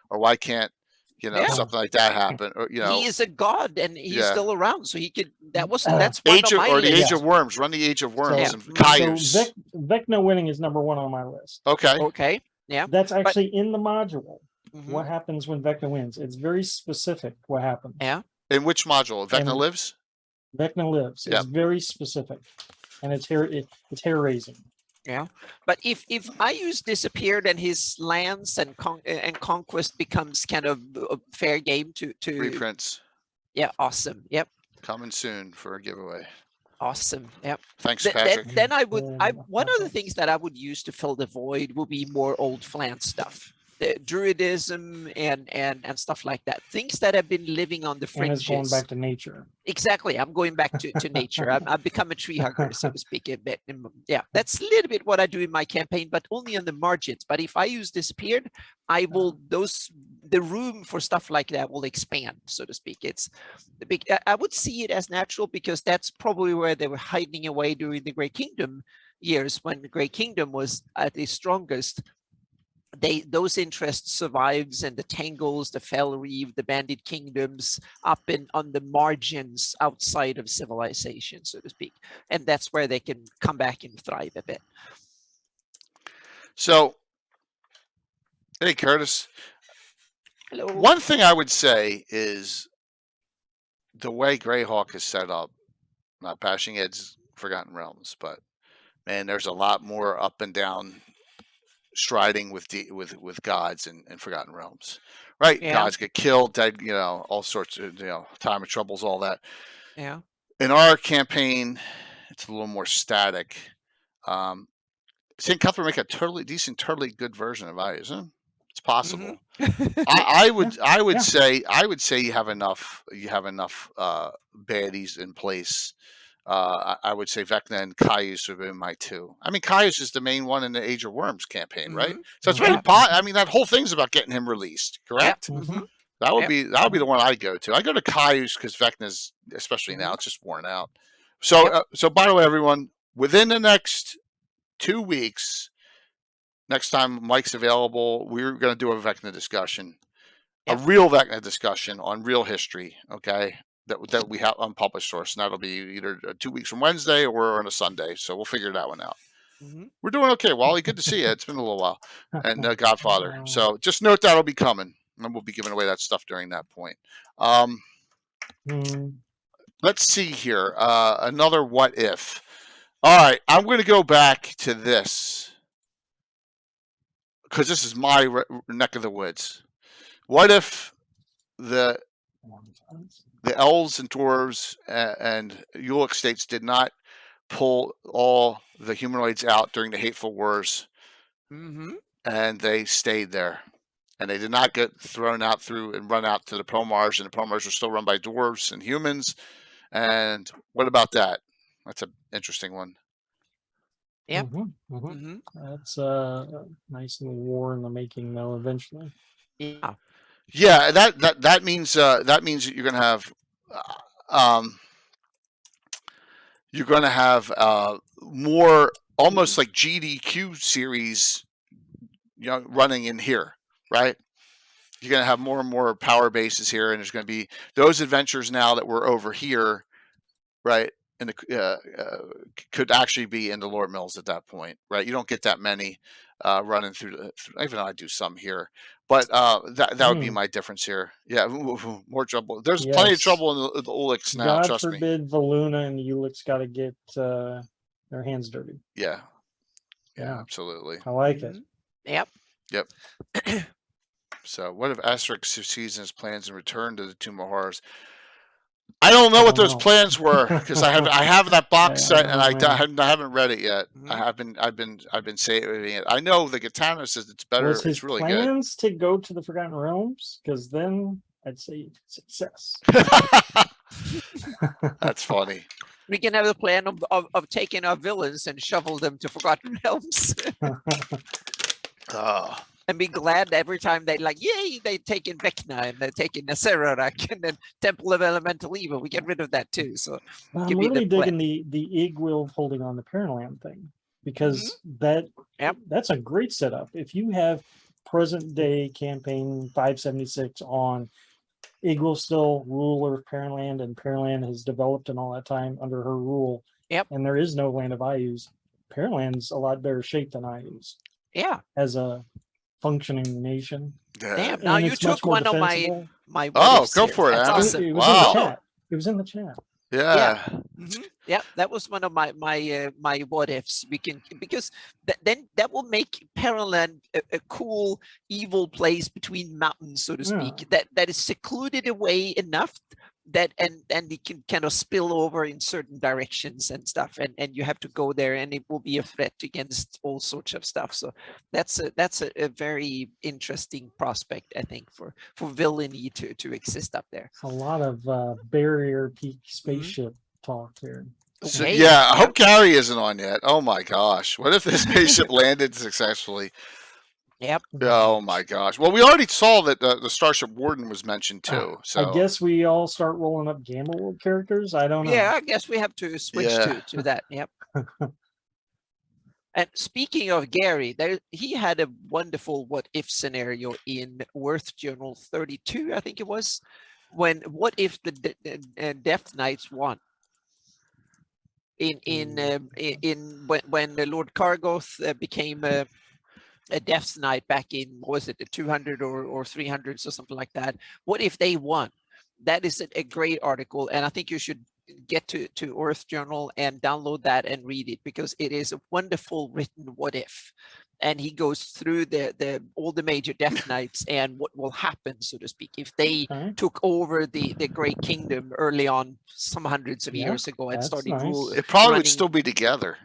or why can't, you know, Yeah. something like that happen, or you know, He is a god and he's yeah. still around, so he could. That's one Age of of, my or the lists. Age of Worms. Run the Age of Worms Yeah. and So Caius. So Vecna winning is number 1 on my list. Okay. Okay. Yeah. That's actually in the module. Mhm. What happens when Vecna wins? It's very specific what happens. Yeah. In which module? Vecna And- lives? Vecna lives. Yep. It's very specific. And it's hair raising. Yeah. But if Ayus disappeared and his lands and conquest becomes kind of a fair game to Reprints. Yeah. Awesome. Yep. Coming soon for a giveaway. Awesome. Yep. Thanks, Patrick. Then I would. One of the things that I would use to fill the void would be more old Flan stuff, the druidism and stuff like that. Things that have been living on the And fringes. it's going back to nature. Exactly. I'm going back to nature. I've become a tree hugger, so to speak, a bit. Yeah, that's a little bit what I do in my campaign, but only on the margins. But if Ayus disappeared, I will the room for stuff like that will expand, so to speak. It's the big. I would see it as natural because that's probably where they were hiding away during the Grey Kingdom years, when the Grey Kingdom was at its strongest. Those interests survives, and the Tangles, the Felreave, the Bandit Kingdoms up on the margins outside of civilization, so to speak, and that's where they can come back and thrive a bit. So, hey, Curtis. Hello. One thing I would say is the way Greyhawk is set up. Not bashing Ed's Forgotten Realms, but man, there's a lot more up and down striding with gods in Forgotten Realms, right? Yeah. Gods get killed, dead, you know, all sorts of, you know, time of troubles, all that. Yeah. In our campaign, it's a little more static. St. Cuthbert make a totally good version of Ayus, isn't it? It's possible. I would say you have enough baddies in place. I would say Vecna and Caius have been my 2. I mean, Caius is the main one in the Age of Worms campaign, right? So it's very I mean, that whole thing's about getting him released, correct? Mhm. That would be the one I go to. I go to Caius because Vecna's, especially now, it's just worn out. So so by the way, everyone, within the next 2 weeks, next time Mike's available, we're going to do a Vecna discussion, a real Vecna discussion on real history. Okay. That we have unpublished source, and that'll be either 2 weeks from Wednesday or on a Sunday. So we'll figure that one out. We're doing okay, Wally. Good to see you. It's been a little while. And Godfather. So just note that'll be coming, and we'll be giving away that stuff during that point. Let's see here. Another what if. All right, I'm going to go back to this because this is my neck of the woods. What if the Elves and Dwarves and Ulick states did not pull all the humanoids out during the Hateful Wars, and they stayed there, and they did not get thrown out through and run out to the Pomars, and the Pomars are still run by dwarves and humans? And what about that? That's an interesting one. Yep. That's a nice little war in the making, though. Eventually. Yeah. Yeah, that means that you're going to have more almost like GDQ series, you know, running in here, right? You're going to have more and more power bases here, and there's going to be those adventures now that were over here, right? And could actually be in the Lord Mills at that point, right? You don't get that many running through. Even though I do some here, but that would be my difference here. Yeah, more trouble. There's plenty of trouble in the Ulicks now. God trust me. forbid Valuna and the Ulicks got to get their hands dirty. Yeah, absolutely. I like it. Yep. So, what if Asterix succeeds in his plans and return to the Tomb of Horrors? I don't know I what don't those know. plans were because I have that box I set don't and know, man. I haven't read it yet. Mhm. I've been saving it. I know the Katana says it's better. Was his It's really good. plans to go to the Forgotten Realms? Because then I'd say success. That's funny. We can have the plan of taking our villains and shovel them to Forgotten Realms. And be glad every time they like, yay, they take in Vecna and they're taking Naserarak and then Temple of Elemental Evil. We get rid of that too. So I'm give me really the digging the Ig Will holding on the Paraland thing because Yep. that's a great setup. If you have present day campaign 576 on, Ig will still ruler of Paraland, and Paraland has developed in all that time under her rule. Yep. And there is no land of Ayus. Paraland's a lot better shape than Ayus Yeah. as a functioning nation. Damn. Now And you it's much took more one of defensible. my what Oh, ifs go here. for it, That's Anna. awesome. It was in the Wow. chat. It was in the chat. Yeah. Yeah, that was one of my what ifs. We can because then that will make Paraland a cool evil place between mountains, so to speak. That is secluded away enough that and it can kind of spill over in certain directions and stuff, and you have to go there, and it will be a threat against all sorts of stuff. So that's a very interesting prospect, I think, for villainy to exist up there. It's a lot of barrier peak spaceship talk here. So, Okay, yeah, I yep. hope Gary isn't on yet. Oh my gosh. What if this spaceship landed successfully? Yep. Oh my gosh. Well, we already saw that the Starship Warden was mentioned too. So I guess we all start rolling up Gamma World characters. I don't know. Yeah, I guess we have to switch Yeah. to that. Yep. And speaking of Gary, he had a wonderful what if scenario in Worth Journal 32, I think it was, when what if the Death Knights won? When Lord Kargoth became a Death Knight back in, what was it, the 200 or 300s or something like that? What if they won? That is a great article, and I think you should get to Earth Journal and download that and read it, because it is a wonderful written what if, and he goes through all the major Death Knights and what will happen, so to speak, if they took over the Great Kingdom early on, some hundreds of years ago, and started ruling. It probably would still be together.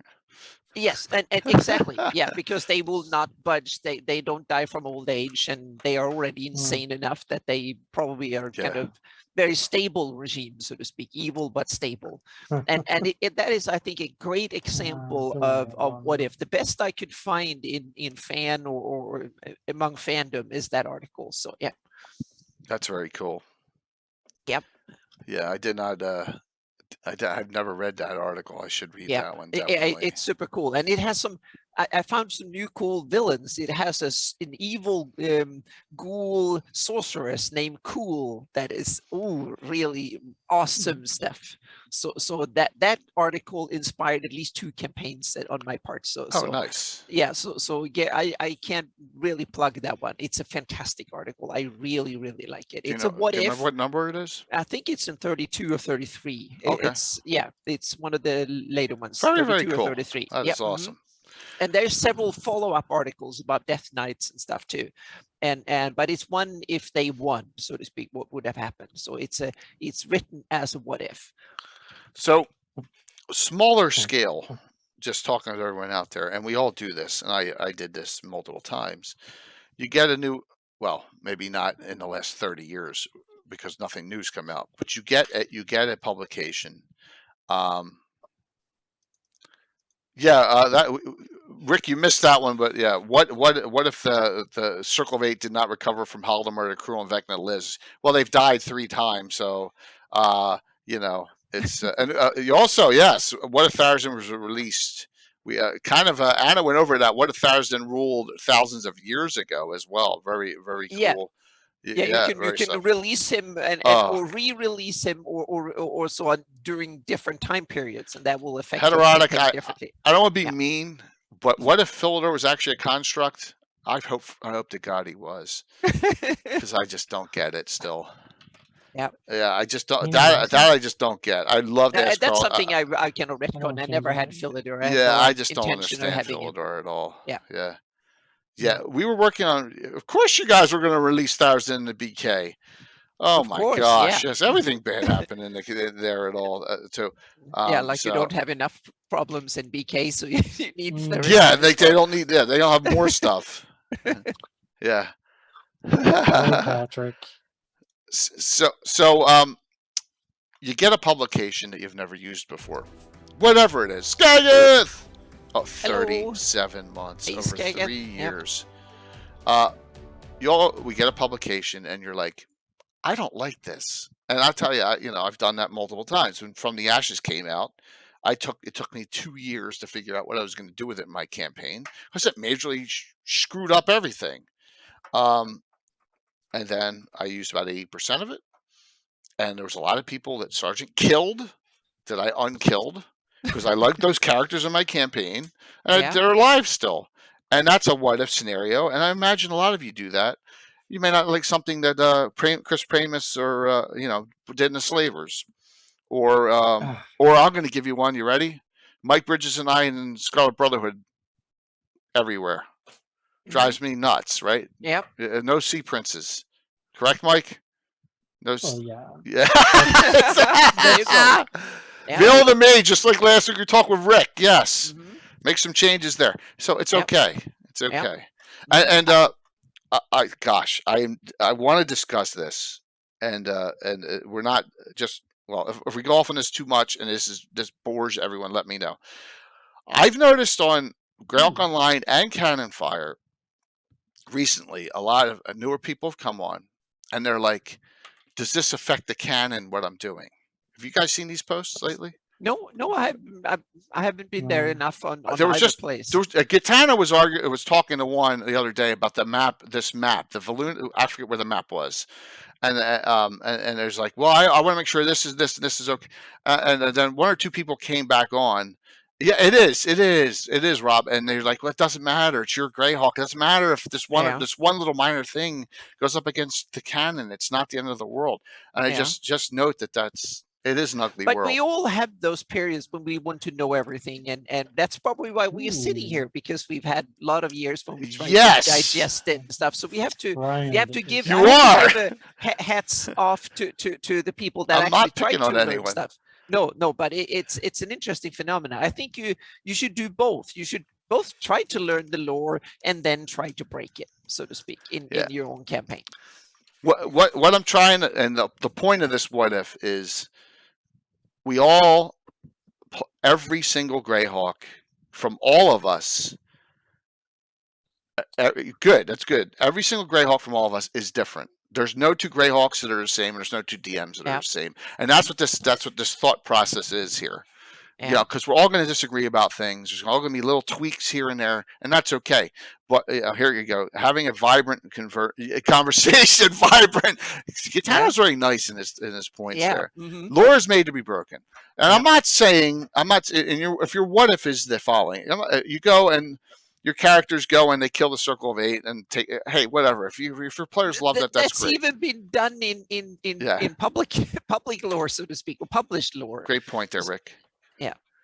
Yes, and exactly, yeah, because they will not budge. They don't die from old age, and they are already insane enough that they probably are kind of very stable regime, so to speak, evil but stable. And that is, I think, a great example of what if. The best I could find in fan or among fandom is that article. So yeah, that's very cool. Yep. Yeah, I did not. I've never read that article. I should read that one. Definitely. It's super cool, and it has some. I found some new cool villains. It has an evil ghoul sorceress named Cool that is really awesome stuff. So that article inspired at least 2 campaigns on my part. So nice. Yeah, so yeah, I can't really plug that one. It's a fantastic article. I really like it. It's a what if. Remember what number it is? I think it's in 32 or 33. Okay. It's one of the later ones. Very cool. Or 33. That's awesome. And there's several follow-up articles about Death Knights and stuff too, but it's one if they won, so to speak, what would have happened. So it's written as a what if. So smaller scale, just talking to everyone out there, and we all do this, and I did this multiple times. You get a new, well, maybe not in the last 30 years because nothing new's come out, but you get a publication. Rick, you missed that one, but yeah, what if the Circle of 8 did not recover from Haldimar, Cruel, and Vecna Liz? Well, they've died 3 times, so it's and you also, yes, what if Tharzan was released? We Anna went over that. What if Tharzan ruled thousands of years ago as well? Very cool. Yeah, you can release him or re-release him or so on during different time periods, and that will affect Heterotic. differently. I don't want to be mean, but what if Philidor was actually a construct? I hope to God he was, because I just don't get it still. Yeah, I just don't. That I just don't get. I love that. That's something I cannot retcon. I never had Philidor. I just don't understand Philidor at all. Yeah, we were working on. Of course, you guys were going to release Tharzan in the BK. Oh Of my course, gosh! yeah. Yes, everything bad happened in there at all too. Yeah, like you So don't have enough problems in BK, so you need the rest yeah, of your they stuff. don't need. Yeah, they don't have more stuff. Yeah. Oh, Patrick. So you get a publication that you've never used before, whatever it is. Skagith. Oh, Hello. 37 months Hey, over Skagith. 3 Yep. years. We get a publication, and you're like, I don't like this. And I'll tell you, I've done that multiple times. When From the Ashes came out, it took me 2 years to figure out what I was going to do with it in my campaign because it majorly screwed up everything. And then I used about 80% of it, and there was a lot of people that Sergeant killed that I unkilled because I liked those characters in my campaign, and Yeah. they're alive still. And that's a what if scenario, and I imagine a lot of you do that. You may not like something that Chris Pramus or did in the Slavers, or I'm going to give you one. You ready? Mike Bridges and I in Scarlet Brotherhood everywhere drives me nuts, right? Yep. No sea princes, correct, Mike? No. Oh yeah. Yeah. There you go. Yeah. Veil of the Mage, just like last week we talked with Rick. Yes. Mhm. Make some changes there. So it's Yep. okay. It's okay. Yep. And I want to discuss this, and we're not just if we go off on this too much and this bores everyone, let me know. I've noticed on Greyhawk Online and Cannon Fire recently, a lot of newer people have come on, and they're like, "Does this affect the canon? What I'm doing?" Have you guys seen these posts lately? No, I haven't been there enough on There was either just place. Gitana was talking to one the other day about the map. This map, the Valoon. I forget where the map was, and there's like, well, I want to make sure this is this and this is okay. And then one or two people came back on. Yeah, it is, Rob. And they're like, well, it doesn't matter. It's your Greyhawk. It doesn't matter if this one little minor thing goes up against the canon. It's not the end of the world. And I just note it is an ugly world. But we all have those periods when we want to know everything, and that's probably why we are sitting here, because we've had a lot of years when we try to digest it and stuff. So we have to give hats off to the people that actually try to learn stuff. No, but it's an interesting phenomenon. I think you should do both. You should both try to learn the lore and then try to break it, so to speak, in your own campaign. What I'm trying to, and the point of this what if is, we all, every single Greyhawk from all of us, good, that's good. Every single Greyhawk from all of us is different. There's no two Greyhawks that are the same, and there's no two DMs that are the same. And that's what this thought process is here. Yeah, because we're all going to disagree about things. There's all going to be little tweaks here and there, and that's okay. But here you go, having a vibrant conversation, vibrant. Gitana's very nice in his points there. Lore is made to be broken, and I'm not saying if your what if is the following, you go and your characters go and they kill the Circle of Eight and take. Hey, whatever. If your players love that's great. That's even been done in public lore, so to speak, or published lore. Great point there, Rick.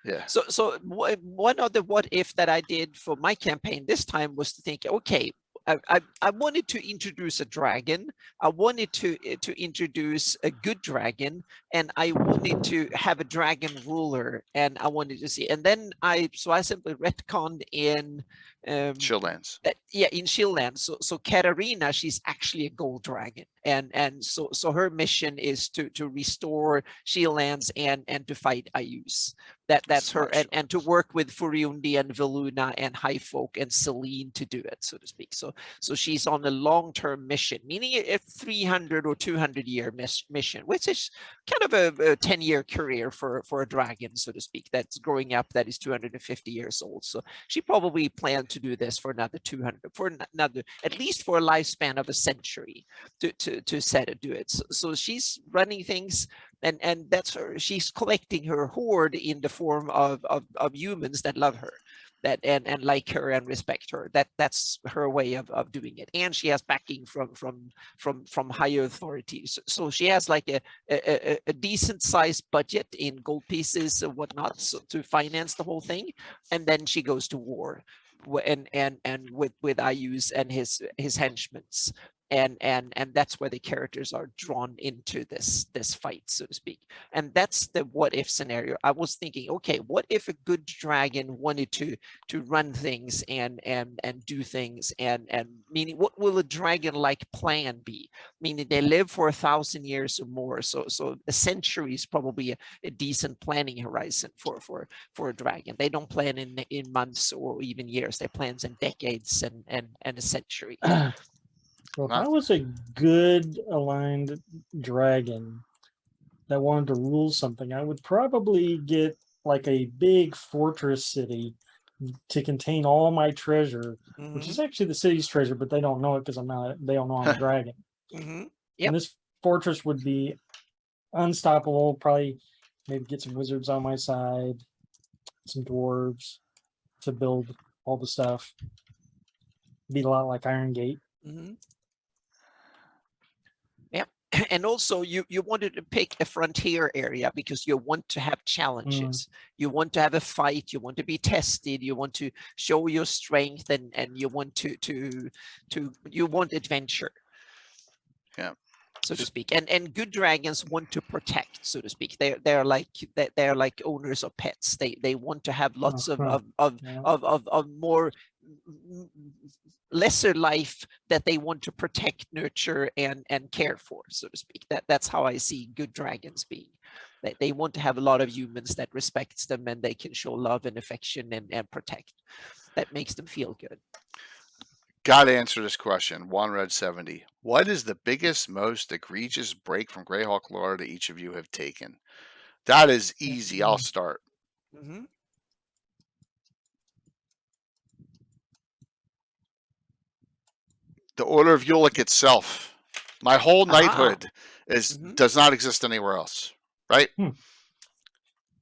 Yeah. So one of the what if that I did for my campaign this time was to think, okay, I wanted to introduce a dragon. I wanted to introduce a good dragon, and I wanted to have a dragon ruler, and I wanted to see. And then I simply retconned in Shieldlands. In Shieldlands. So Katarina, she's actually a gold dragon, and so her mission is to restore Shieldlands and to fight Ayus. That's her, and to work with Furiundi and Veluna and High Folk and Celine to do it, so to speak. So she's on a long-term mission, meaning a 300 or 200-year mission, which is kind of a 10-year career for a dragon, so to speak, that's growing up, that is 250 years old. So she probably planned to do this for another 200, at least for a lifespan of a century to set it, do it. So she's running things, and that's her. She's collecting her horde in the form of humans that love her, and like her and respect her. That's her way of doing it. And she has backing from higher authorities. So she has like a decent sized budget in gold pieces and whatnot, to finance the whole thing. And then she goes to war, and with Ayus and his henchmen. and that's where the characters are drawn into this fight, so to speak. And that's the what if scenario. I was thinking, okay, what if a good dragon wanted to run things and do things, and meaning what will a dragon like plan be, meaning they live for 1,000 years or more, so a century is probably a decent planning horizon for a dragon. They don't plan in months or even years. They plan in decades and a century. Well, if I was a good aligned dragon that wanted to rule something, I would probably get like a big fortress city to contain all my treasure, which is actually the city's treasure, but they don't know it because they don't know I'm a dragon. Yep. And this fortress would be unstoppable. Probably maybe get some wizards on my side, some dwarves to build all the stuff. Be a lot like Iron Gate. Yeah, and also you wanted to pick a frontier area because you want to have challenges. You want to have a fight. You want to be tested. You want to show your strength, and you want you want adventure. Yeah. So to speak, and good dragons want to protect, so to speak. They're like owners of pets. They want to have lots of more lesser life that they want to protect, nurture, and care for, so to speak. That's how I see good dragons being. They want to have a lot of humans that respects them, and they can show love and affection and protect. That makes them feel good. Got to answer this question. One Red 70. What is the biggest, most egregious break from Greyhawk lore that each of you have taken? That is easy. I'll start. The Order of Ulick itself. My whole knighthood does not exist anywhere else, right?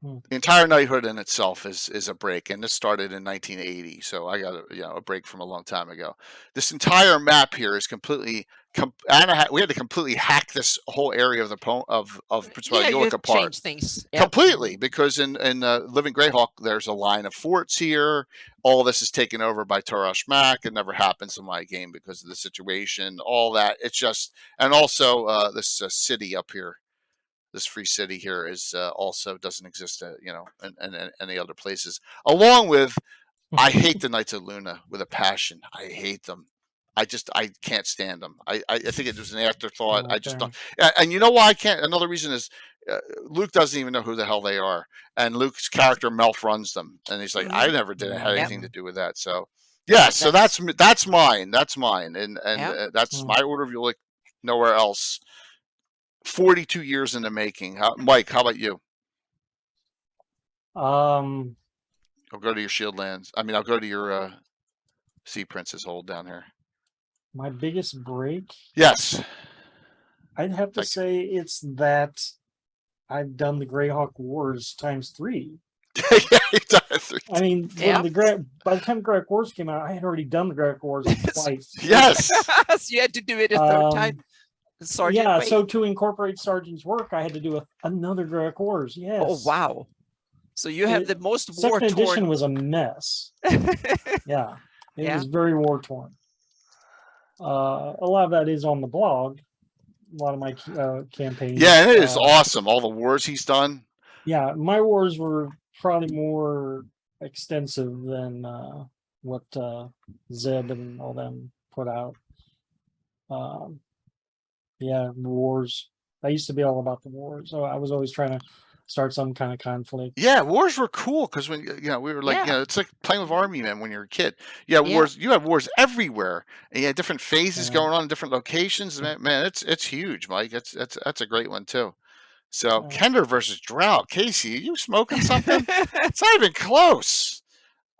The entire knighthood in itself is a break, and this started in 1980, so I got a break from a long time ago. This entire map here is completely. We had to completely hack this whole area of Principality Ulick apart. Change things. Yep. Completely, because in Living Greyhawk, there's a line of forts here. All this is taken over by Tarash Mak. It never happens in my game because of the situation. All that, it's just, and also this city up here. This free city here is also doesn't exist, in any other places. Along with, I hate the Knights of Luna with a passion. I hate them. I can't stand them. I think it was an afterthought. I just don't. And you know why I can't? Another reason is Luke doesn't even know who the hell they are, and Luke's character Melf runs them, and he's like, I never did have anything to do with that. So yeah, so that's mine. That's mine, and that's my Order of Ulick. Nowhere else. 42 years in the making. Mike, how about you? I'll go to your Shieldlands. I mean, I'll go to your Sea Princess hold down here. My biggest break? Yes. I'd have to say it's that I've done the Greyhawk Wars ×3. Yeah, you've done it 3 I mean, by the time Greyhawk Wars came out, I had already done the Greyhawk Wars twice. Yes. So you had to do it a third time. Sergeant, yeah, so to incorporate Sergeant's work, I had to do another Greyhawk Wars. Yes. Oh wow! So you have the most war-torn. Second edition was a mess. Yeah, it was very war-torn. A lot of that is on the blog. A lot of my campaigns. Yeah, and it is awesome. All the wars he's done. Yeah, my wars were probably more extensive than what Zed and all them put out. Yeah, wars. I used to be all about the wars, so I was always trying to start some kind of conflict. Yeah, wars were cool because when we were like, it's like playing with army men when you're a kid. Yeah, wars. You had wars everywhere, and you had different phases going on in different locations. Man, it's huge, Mike. That's a great one too. So Kender versus Drought. Casey, are you smoking something? It's not even close.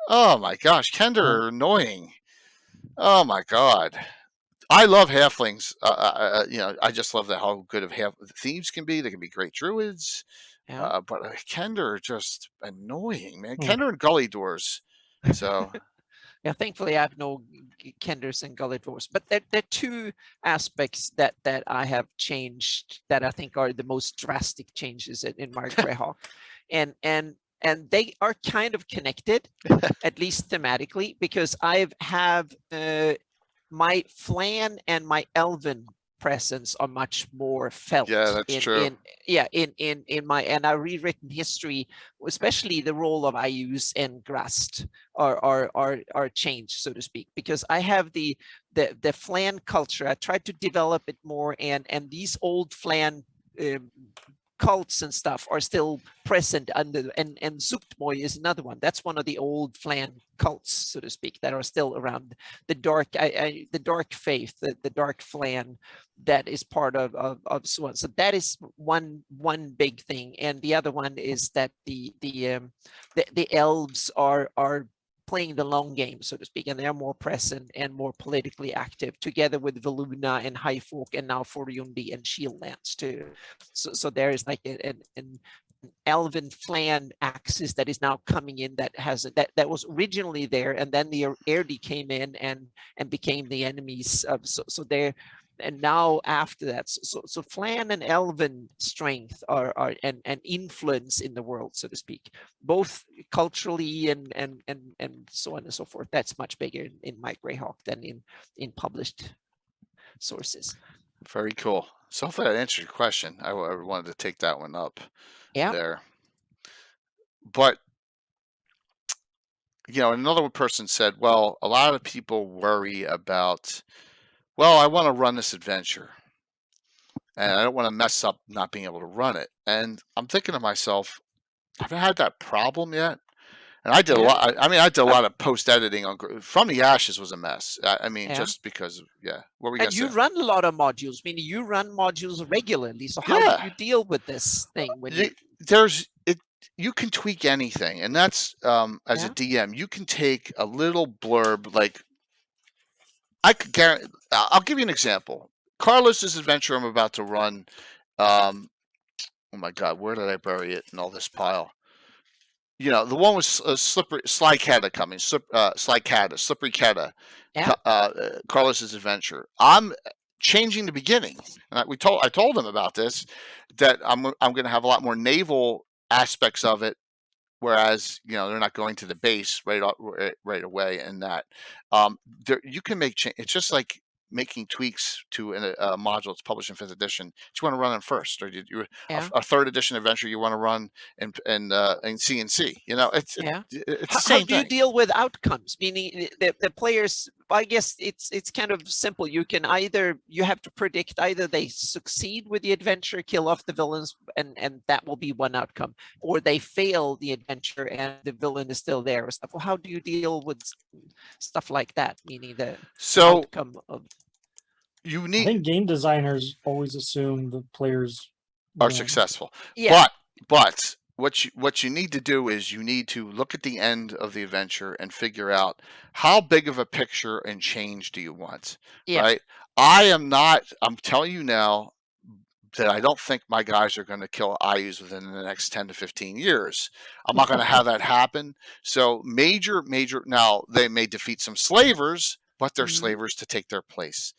Oh my gosh, Kender are annoying. Oh my god. I love halflings. I just love how good of thieves can be. They can be great druids. Yeah. But Kender are just annoying, man. Kender and Gully Doors. So yeah, thankfully I have no Kenders and Gully Doors. But there are two aspects that I have changed that I think are the most drastic changes in my Greyhawk. And they are kind of connected, at least thematically, because I have my Flan and my Elven presence are much more felt. Yeah, that's true. In my, and I've rewritten history, especially the role of Ayus and Grast are changed, so to speak, because I have the Flan culture. I tried to develop it more, and these old Flan cults and stuff are still present under, and Zuktmoy is another one. That's one of the old Flan cults, so to speak, that are still around. The dark, the dark faith, the dark Flan, that is part of Swan. So that is one big thing, and the other one is that the elves are playing the long game, so to speak, and they're more present and more politically active, together with Veluna and Highfolk, and now Foryundi and Shieldlands too. So there is like an Elven Flan axis that is now coming in, that has that was originally there, and then the Erdi came in and became the enemies of, so there. And now after that, so Flan and Elven strength are and influence in the world, so to speak, both culturally and so on and so forth. That's much bigger in my Greyhawk than in published sources. Very cool. So hopefully that answered your question. I wanted to take that one up there. But, you know, another person said, well, a lot of people worry about, well, I want to run this adventure, and I don't want to mess up not being able to run it. And I'm thinking to myself, I haven't had that problem yet. And I did a lot. I mean, I did a lot of post editing on From the Ashes was a mess. I mean, just because, what were you? And you run a lot of modules. Meaning you run modules regularly. So how do you deal with this thing? When you can tweak anything, and that's as a DM, you can take a little blurb like. I could guarantee. I'll give you an example. Carlos's adventure I'm about to run. Oh my God, where did I bury it in all this pile? You know, the one with slippery Sly Cata coming. Sly Cata, Slippery Cata. Carlos's adventure. I'm changing the beginning. I told him about this, that I'm going to have a lot more naval aspects of it. Whereas, you know, they're not going to the base right away, and that you can make change. It's just like making tweaks to a module that's published in 5th edition. You want to run in first, or a 3rd edition adventure you want to run in CNC. You know, it's the same thing. How do you deal with outcomes? Meaning the players. I guess it's kind of simple. You can you have to predict either they succeed with the adventure, kill off the villains, and that will be one outcome, or they fail the adventure and the villain is still there or stuff. Well, how do you deal with stuff like that? Meaning the outcome of. I think game designers always assume the players are successful. Yeah. But what you need to do is you need to look at the end of the adventure and figure out how big of a picture and change do you want. Right? I'm telling you now that I don't think my guys are going to kill Ayus within the next 10 to 15 years. I'm not going to have that happen. So major, now they may defeat some slavers, but they're slavers to take their place.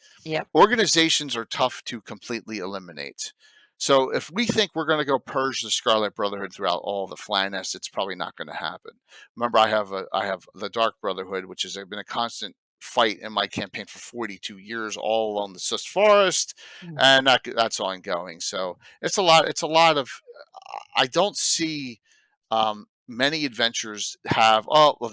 Organizations are tough to completely eliminate. So if we think we're going to go purge the Scarlet Brotherhood throughout all the Flanests, it's probably not going to happen. Remember, I have the Dark Brotherhood, which has been a constant fight in my campaign for 42 years, all along the Sus Forest, and that's ongoing. So it's a lot. It's a lot of. I don't see many adventures have,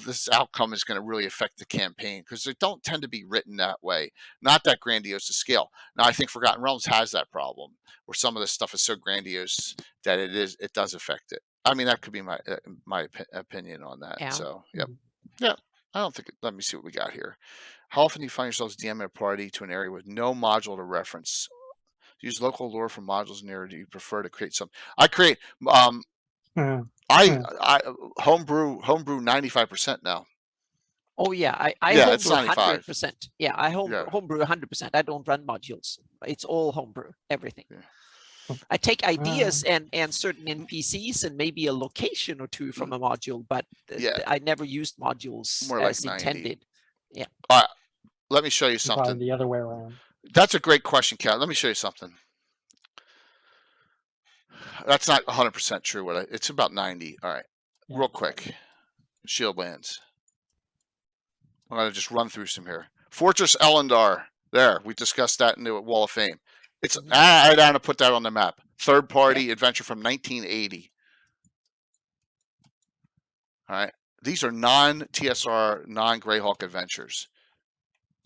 this outcome is going to really affect the campaign, because they don't tend to be written that way, not that grandiose a scale. Now, I think Forgotten Realms has that problem, where some of this stuff is so grandiose that it does affect it. I mean, that could be my opinion on that. So, I don't think. Let me see what we got here. How often do you find yourselves DMing a party to an area with no module to reference? Use local lore from modules in the area. Do you prefer to create some? I create. I homebrew 95% now. Oh yeah, I homebrew 100%. Yeah, I homebrew 100%. I don't run modules. It's all homebrew, everything. I take ideas and certain NPCs and maybe a location or two from a module, but I never used modules more as like intended. 90. Let me show you something. Probably the other way around. That's a great question, Kat. Let me show you something. That's not 100% true. It's about 90. All right, real quick. Shieldlands. I'm going to just run through some here. Fortress Elendar. There, we discussed that in the Wall of Fame. It's Mhm. I had to put that on the map. Third party adventure from 1980. All right, these are non-TSR, non-Greyhawk adventures.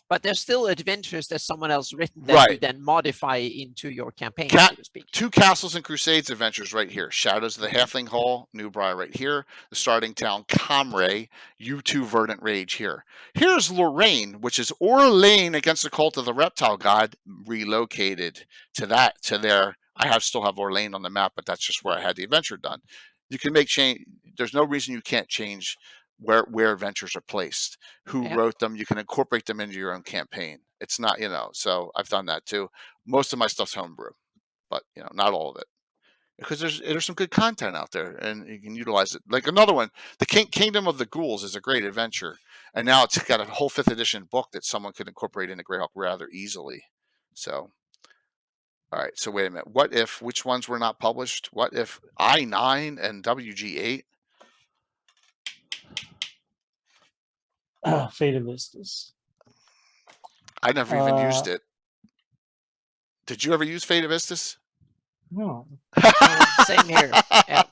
But there's still adventures that someone else written that you Right. then modify into your campaign, so to speak. 2 Castles and Crusades adventures right here. Shadows of the Halfling Hall, Newbriar right here. The starting town, Comray. U2 Verdant Rage here. Here's Lorraine, which is Orlane against the cult of the reptile god, relocated to there. I still have Orlane on the map, but that's just where I had the adventure done. You can make change. There's no reason you can't change where adventures are placed, who wrote them. You can incorporate them into your own campaign. It's not, so I've done that too. Most of my stuff's homebrew, but not all of it, because there's some good content out there and you can utilize it. Like another one, the Kingdom of the Ghouls is a great adventure, and now it's got a whole 5th edition book that someone could incorporate into Greyhawk rather easily. So all right, so wait a minute. Which ones were not published? What if I9 and WG8? Fate of Vistas. I never even used it. Did you ever use Fate of Vistas? No. Same here. Yeah.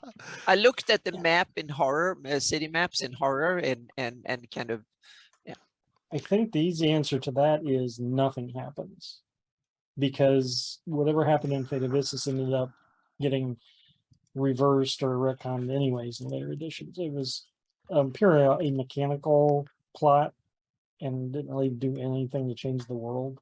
I looked at the map in horror, city maps in horror, and kind of, I think the easy answer to that is nothing happens, because whatever happened in Fate of Vistas ended up getting reversed or retconned anyways in later editions. It was purely a mechanical plot and didn't really do anything to change the world.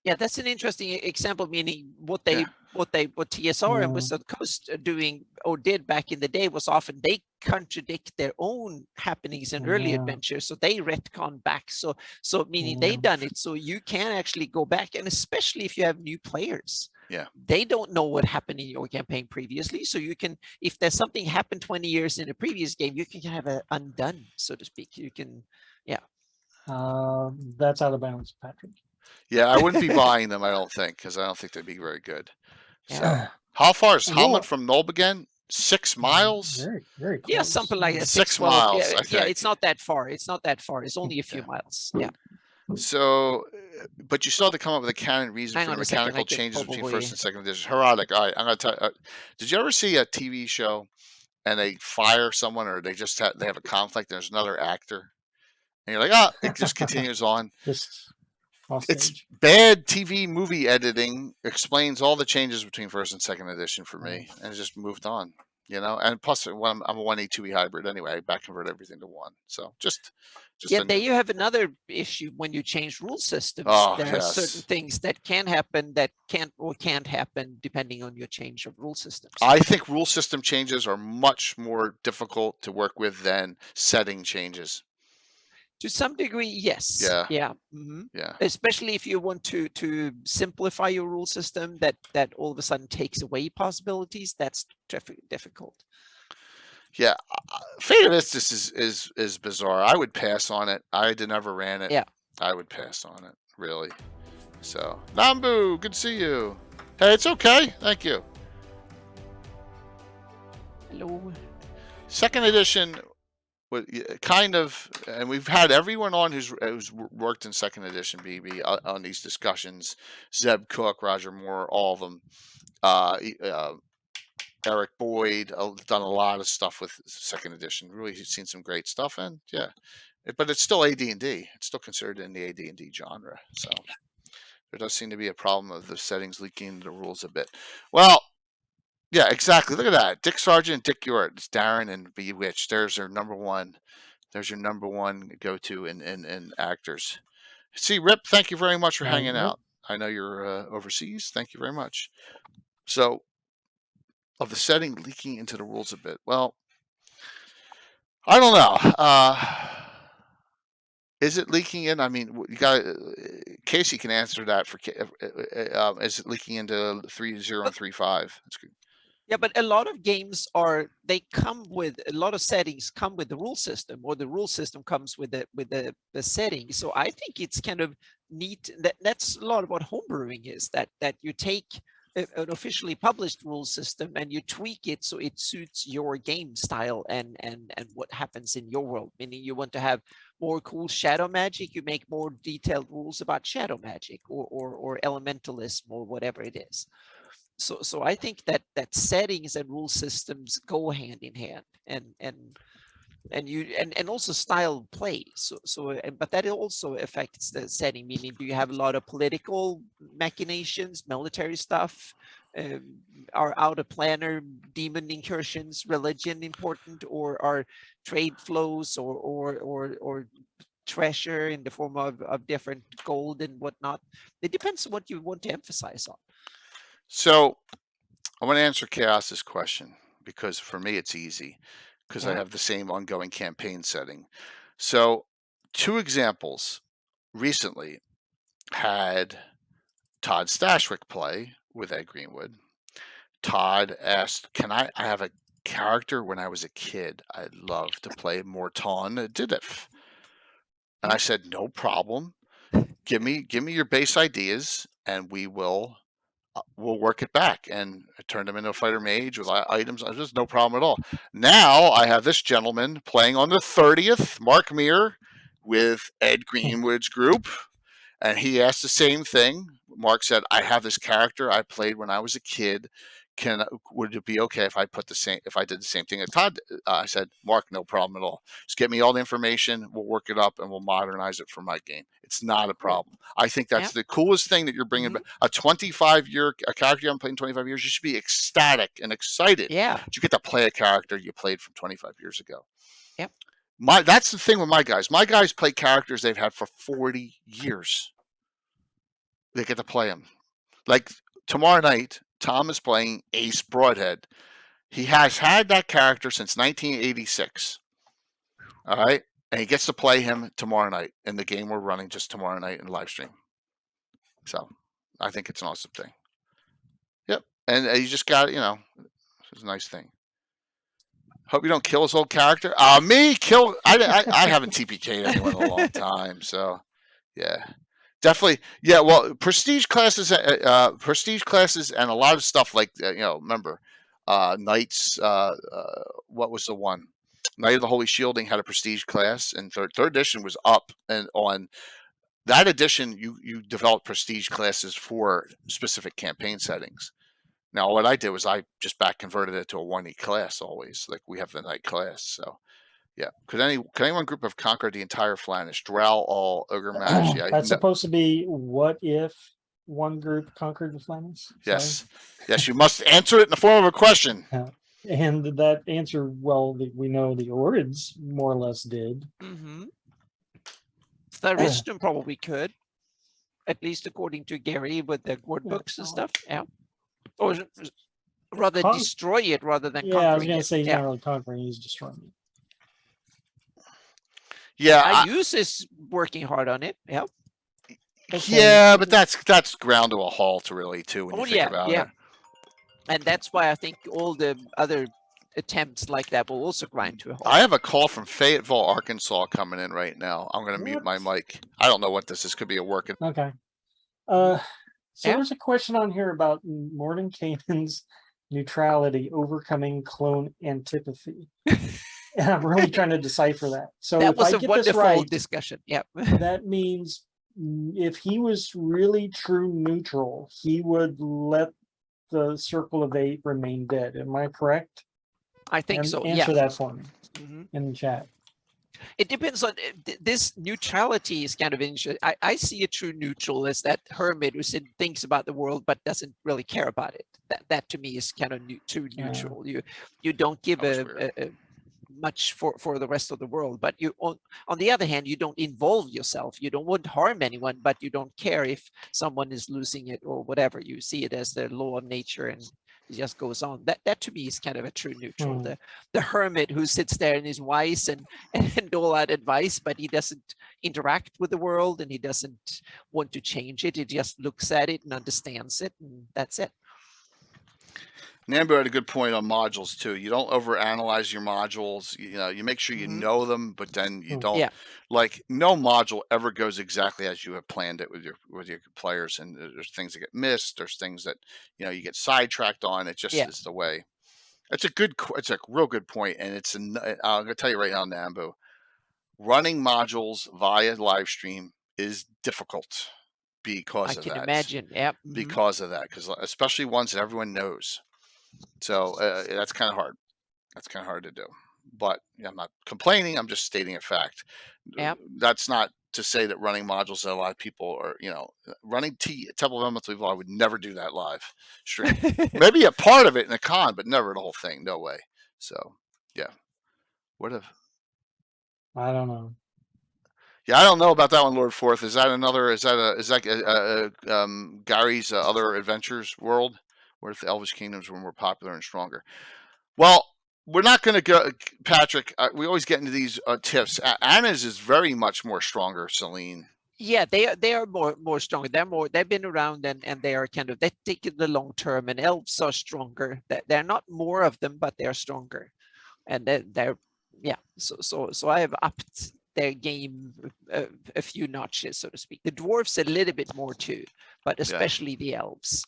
Yeah, that's an interesting example, meaning what TSR and Wizard Coast are doing or did back in the day was often they contradict their own happenings in early adventures, so they retcon back. So meaning they done it, so you can actually go back, and especially if you have new players. Yeah, they don't know what happened in your campaign previously, so you can, if there's something happened 20 years in a previous game, you can have it undone, so to speak. You can, that's out of bounds, Patrick. Yeah, I wouldn't be buying them, I don't think, because I don't think they'd be very good. So, Yeah. how far is Holland from Nulb again? 6 miles? Very, very close. Yeah, something like that. 6 miles, I think. Yeah, it's not that far. It's not that far. It's only a few miles. Yeah. So, but you still have to come up with a canon reason for the mechanical changes between first and second edition. Herodic. All right, I'm going to tell you. Did you ever see a TV show and they fire someone, or they have a conflict and there's another actor? And you're like, it just continues on. It's bad TV movie editing explains all the changes between first and second edition for me, and it just moved on, And plus, I'm a 1E2E hybrid anyway. I back convert everything to 1. So just there you have another issue when you change rule systems. There are certain things that can happen that can't happen depending on your change of rule systems. I think rule system changes are much more difficult to work with than setting changes. To some degree, yes. Yeah. Yeah. Mm-hmm. Yeah. Especially if you want to simplify your rule system that all of a sudden takes away possibilities, that's difficult. Yeah. Fate of Vistas is bizarre. I would pass on it. I never ran it. Yeah. I would pass on it, really. So, Nambu, good to see you. Hey, it's okay. Thank you. Hello. Second edition. Kind of, and we've had everyone on who's worked in second edition BB on these discussions. Zeb Cook, Roger Moore, all of them. Eric Boyd done a lot of stuff with second edition. Really seen some great stuff, and but it's still AD&D. It's still considered in the AD&D genre. So there does seem to be a problem of the settings leaking into the rules a bit. Well. Yeah, exactly. Look at that. Dick Sargent, Dick Ewart. It's Darren and Bewitched. There's your number one. There's your number one go-to in actors. See, Rip, thank you very much for hanging out. I know you're overseas. Thank you very much. So, of the setting leaking into the rules a bit. Well, I don't know. Is it leaking in? I mean, you got Casey can answer that. Is it leaking into 3.0 and 3.5? That's good. Yeah, but a lot of games come with a lot of settings come with the rule system, or the rule system comes with the setting. So I think it's kind of neat. That's a lot of what homebrewing is. That you take an officially published rule system and you tweak it so it suits your game style and what happens in your world. Meaning you want to have more cool shadow magic, you make more detailed rules about shadow magic or elementalism or whatever it is. So I think that settings and rule systems go hand in hand, and also style of play. But that also affects the setting. Meaning, do you have a lot of political machinations, military stuff? Are out of planner demon incursions, religion important, or are trade flows or treasure in the form of different gold and whatnot? It depends on what you want to emphasize on. So I want to answer Chaos's question because for me it's easy because I have the same ongoing campaign setting. So 2 examples recently had Todd Stashwick play with Ed Greenwood. Todd asked, "Can I have a character when I was a kid? I'd love to play Morton Didif." And I said, "No problem. Give me your base ideas, and we'll work it back." And I turned him into a fighter mage with items. There's no problem at all. Now I have this gentleman playing on the 30th, Mark Meir, with Ed Greenwood's group. And he asked the same thing. Mark said, "I have this character I played when I was a kid. Would it be okay if I did the same thing that Todd did?" I said, "Mark, no problem at all. Just get me all the information. We'll work it up and we'll modernize it for my game. It's not a problem." I think that's the coolest thing that you're bringing back. A 25-year character you haven't played in 25 years. You should be ecstatic and excited. Yeah. You get to play a character you played from 25 years ago. Yep. That's the thing with my guys. My guys play characters they've had for 40 years. They get to play them. Like tomorrow night, Tom is playing Ace Broadhead. He has had that character since 1986. All right? And he gets to play him tomorrow night in the game we're running just tomorrow night in live stream. So I think it's an awesome thing. Yep. And you just got, it's a nice thing. Hope you don't kill his old character. Me kill. I haven't TPK'd anyone in a long time, so yeah, definitely. Yeah, well, prestige classes, and a lot of stuff like remember, knights. What was the one? Knight of the Holy Shielding had a prestige class, and third edition was up, and on that edition, you developed prestige classes for specific campaign settings. Now, what I did was I just back converted it to a 1E class always, like we have the knight class. So, yeah. Could anyone group have conquered the entire Flanish? Drow, all Ogre Mage? Yeah. That's supposed to be what if one group conquered the Flanish? Yes. Yes, you must answer it in the form of a question. And that answer, well, we know the Orids more or less did. Mm-hmm. Tharistan probably could, at least according to Gary with the word books and stuff. Yeah. Or rather destroy it rather than conquering it. I was going to say he's not really conquering, he's destroying it. Yeah. Ayus is working hard on it. Yeah. Okay. Yeah, but that's ground to a halt really too when you think about it. And that's why I think all the other attempts like that will also grind to a halt. I have a call from Fayetteville, Arkansas coming in right now. I'm going to mute my mic. I don't know what this is. Could be a working. Okay. So there's a question on here about Mordenkainen's neutrality overcoming clone antipathy. And I'm really trying to decipher that. So that if was I a get wonderful this right, discussion. Yep. That means if he was really true neutral, he would let the Circle of 8 remain dead. Am I correct? I think so. Answer that for me in the chat. It depends on this neutrality is kind of interesting. I see a true neutral as that hermit who thinks about the world but doesn't really care about it. That to me is kind of true neutral. You don't give a much for the rest of the world, but you on the other hand, you don't involve yourself. You don't want to harm anyone, but you don't care if someone is losing it or whatever. You see it as the law of nature and it just goes on. That to me is kind of a true neutral. The hermit who sits there and is wise and all that advice, but he doesn't interact with the world and he doesn't want to change it. He just looks at it and understands it, and that's it. Nambu had a good point on modules too. You don't overanalyze your modules. You make sure you know them, but then you don't. Yeah. Like no module ever goes exactly as you have planned it with your players, and there's things that get missed. There's things that you get sidetracked on. It just is the way. It's a real good point, and I'm gonna tell you right now, Nambu. running modules via live stream is difficult because I of can that. imagine. Yep. Because of that, because especially ones that everyone knows. So that's kind of hard. That's kind of hard to do. But I'm not complaining. I'm just stating a fact. Yep. That's not to say that running modules that a lot of people are, running Temple of Elemental Evil. I would never do that live stream. Maybe a part of it in a con, but never the whole thing. No way. So yeah. What if? I don't know. Yeah, I don't know about that one, Lord Forth. Is that another? Is that Gary's other adventures world, where the Elvish kingdoms were more popular and stronger? Well, we're not going to go, Patrick. We always get into these tips. Anna's is very much more stronger, Celine. Yeah, they are more stronger. They've been around and they are they take it the long term. And elves are stronger. They're not more of them, but they are stronger. And they're yeah. So I have upped their game a few notches, so to speak. The dwarfs a little bit more too, but especially the elves.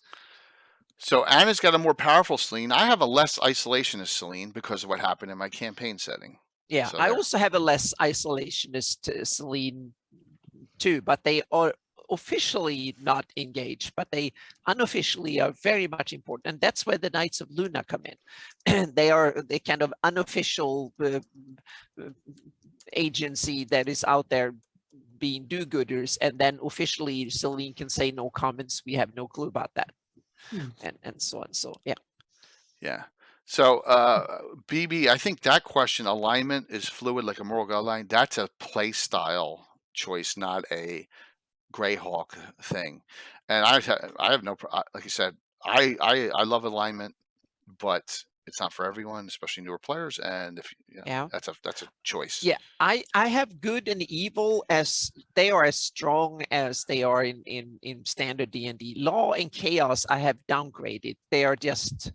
So Anna's got a more powerful Celine. I have a less isolationist Celine because of what happened in my campaign setting. Yeah, so I also have a less isolationist Celine too, but they are officially not engaged, but they unofficially are very much important. And that's where the Knights of Luna come in. And they kind of unofficial agency that is out there being do-gooders, and then officially Celine can say no comments. We have no clue about that. And so on. So yeah. So BB, I think that question, alignment is fluid like a moral guideline. That's a play style choice, not a Greyhawk thing. And I have no, like I said, I love alignment, but it's not for everyone, especially newer players. And if that's a choice. Yeah, I have good and evil as they are as strong as they are in standard D&D. Law and chaos I have downgraded. They are just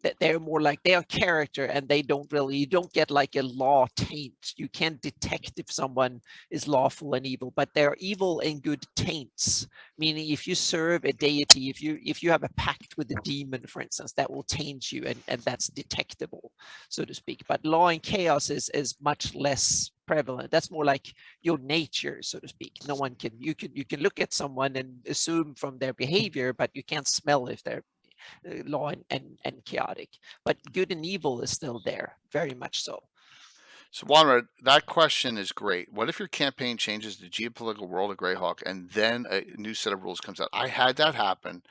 that they're more like they are character, and they don't really, you don't get like a law taint. You can't detect if someone is lawful and evil, but they're evil and good taints. Meaning if you serve a deity, if you have a pact with a demon, for instance, that will taint you, and that's detectable, so to speak. But law and chaos is much less prevalent. That's more like your nature, so to speak. No one can, you can look at someone and assume from their behavior, but you can't smell if they're law and chaotic. But good and evil is still there, very much so. So Wanred, that question is great. What if your campaign changes the geopolitical world of Greyhawk and then a new set of rules comes out? I had that happen,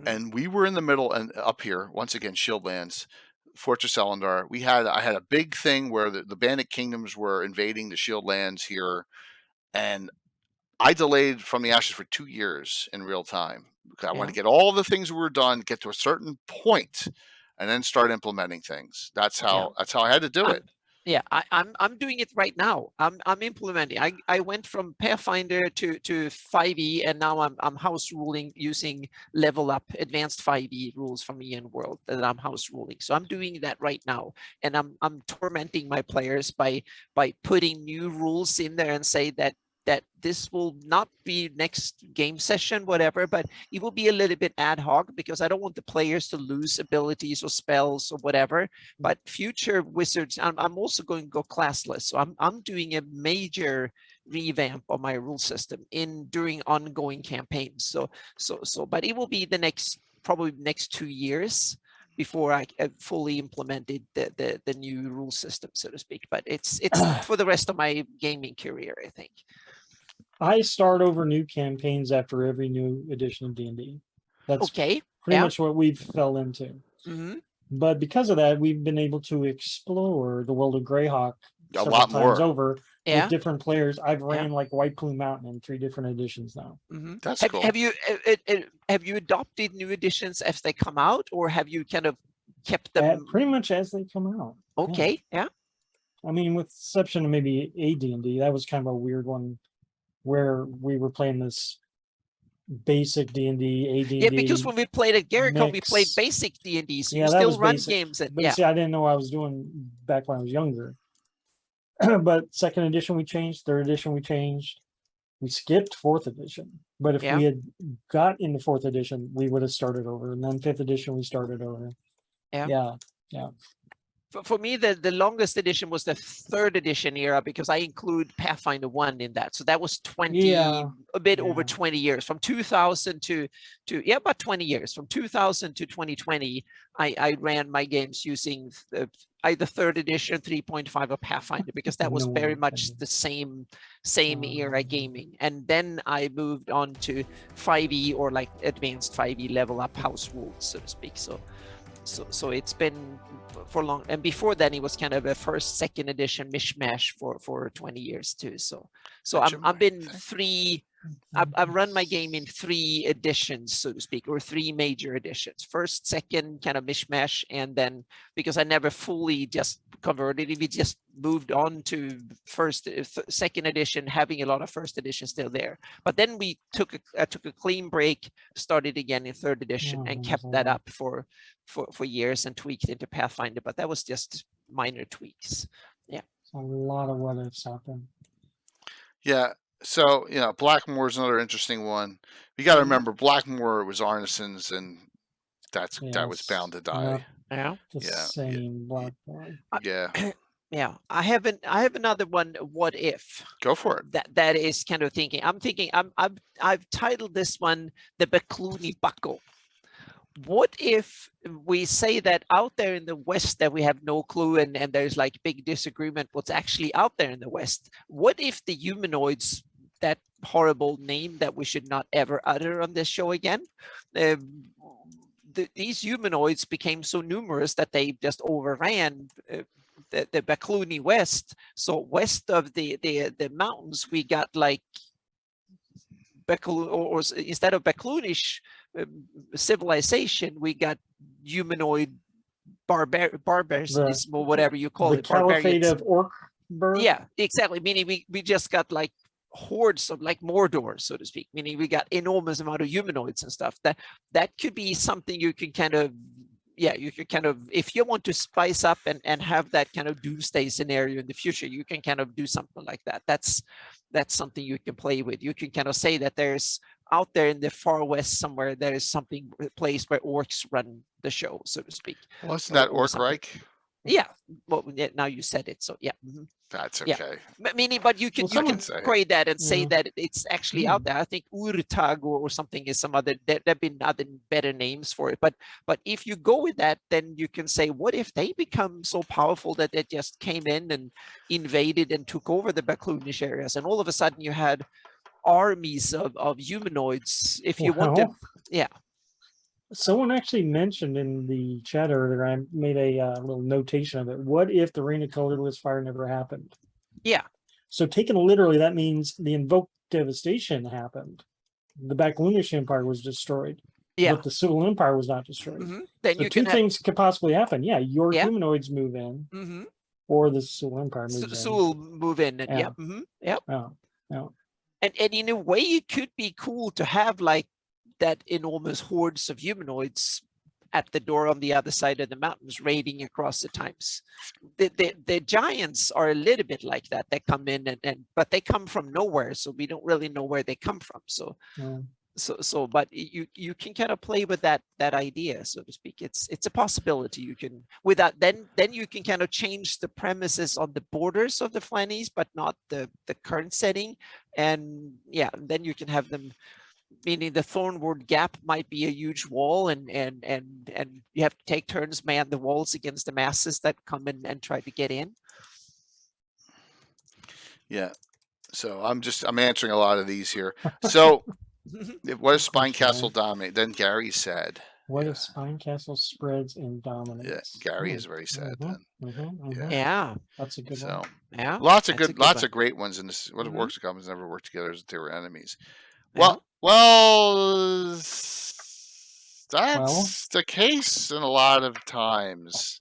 and we were in the middle, and up here once again, Shieldlands, Fortress Elendar. I had a big thing where the Bandit kingdoms were invading the Shieldlands here, and I delayed From the Ashes for 2 years in real time. I wanted to get all the things we were done, get to a certain point, and then start implementing things. That's how I had to do it. Yeah, I'm doing it right now. I'm implementing. I went from Pathfinder to 5e, and now I'm house ruling using level up advanced 5e rules from Ian World that I'm house ruling. So I'm doing that right now, and I'm tormenting my players by putting new rules in there and say that this will not be next game session, whatever, but it will be a little bit ad hoc, because I don't want the players to lose abilities or spells or whatever. But future wizards, I'm also going to go classless. So I'm doing a major revamp of my rule system during ongoing campaigns. So but it will be probably next 2 years before I fully implemented the new rule system, so to speak. But it's for the rest of my gaming career, I think. I start over new campaigns after every new edition of D&D. That's okay. pretty much what we've fell into. But because of that, we've been able to explore the world of Greyhawk a lot more over with different players. I've ran like White Plume Mountain in 3 different editions now. That's cool. Have you adopted new editions as they come out, or have you kind of kept them pretty much as they come out? Okay, yeah. I mean, with exception of maybe AD&D, that was kind of a weird one, where we were playing this basic D&D, AD&D. Yeah, because when we played at Greyhawk, we played basic D&D, so you still run games. But see, I didn't know what I was doing back when I was younger. But 2nd edition we changed, 3rd edition we changed. We skipped 4th edition. But if we had got into 4th edition, we would have started over. And then 5th edition we started over. Yeah. For me, the longest edition was the 3rd edition era because I include Pathfinder 1 in that. So that was 20, Yeah. a bit over Yeah. 20 years, from 2000 to about 20 years. From 2000 to 2020, I ran my games using either 3rd edition, 3.5, or Pathfinder because that was No very way. much the same era gaming. And then I moved on to 5e or like advanced 5e level up house rules, so to speak. So it's been for long, and before then it was kind of a 1st, 2nd edition mishmash for 20 years too. So I've been 3. I've run my game in 3 editions, so to speak, or 3 major editions. 1st, 2nd kind of mishmash, and then because I never fully just converted it, we just moved on to 2nd edition, having a lot of 1st edition still there. But then I took a clean break, started again in 3rd edition, and kept that up for years and tweaked into Pathfinder. But that was just minor tweaks. Yeah, A lot of what ifs happen. Yeah. So, Blackmoor is another interesting one. You got to remember, Blackmoor was Arneson's, and that was Yes. bound to die. yeah. The same Blackboard. Yeah. Yeah, I have another one. What if? Go for it. That is kind of thinking. I've titled this one the Becluni Buckle. What if we say that out there in the West that we have no clue and there's like big disagreement what's actually out there in the West? What if the humanoids, that horrible name that we should not ever utter on this show again, these humanoids became so numerous that they just overran the Becluni West. So west of the mountains, we got like or instead of Beclunish civilization, we got humanoid barbarism or whatever you call The it. Caliphate of Orkburg. Yeah, exactly. Meaning we just got like hordes of like Mordor, so to speak. Meaning we got enormous amount of humanoids and stuff. That could be something you can kind of, you can kind of, if you want to spice up and have that kind of doomsday scenario in the future, you can kind of do something like that. That's something you can play with. You can kind of say that there's out there in the far west somewhere, there is something, a place where orcs run the show, so to speak. Wasn't that Orc-Reich? Yeah. Well, now you said it, so yeah. That's Yeah. okay. Meaning, but you can say it. grade that and say Yeah. that it's actually out there. I think Urtag or something is some other. There've been other better names for it. But if you go with that, then you can say, what if they become so powerful that they just came in and invaded and took over the Beclunish areas, and all of a sudden you had armies of humanoids. If you want to, Well, yeah. Someone actually mentioned in the chat earlier, I made a little notation of it. What if the Reign of Colorless Fire never happened? Yeah. So taken literally, that means the invoked devastation happened. The Beclunish Empire was destroyed. Yeah. But the Civil Empire was not destroyed. Then So you two can things could possibly happen. Yeah, your Yeah. humanoids move in, have, or the Civil Empire moves in. Sewell move in and Yeah. yeah. Oh. And in a way, it could be cool to have like that enormous hordes of humanoids at the door on the other side of the mountains, raiding across the times. The giants are a little bit like that. They come in but they come from nowhere, so we don't really know where they come from. So Yeah. but you can kind of play with that idea, so to speak. It's a possibility. You can without then you can kind of change the premises on the borders of the Flannies, but not the current setting. And yeah, then you can have them, meaning the Thornwood Gap might be a huge wall, and you have to take turns man the walls against the masses that come in and try to get in. Yeah. So I'm answering a lot of these here. So what if Spine Castle dominate? Then Gary said. What if Spine Castle spreads and dominates? Yeah, Gary is very sad then. Yeah, That's a good So one. yeah, lots of that's a good, lots one. of great ones in this. What if orcs and goblins never worked together as if they were enemies? Yeah. Well, that's the case in a lot of times.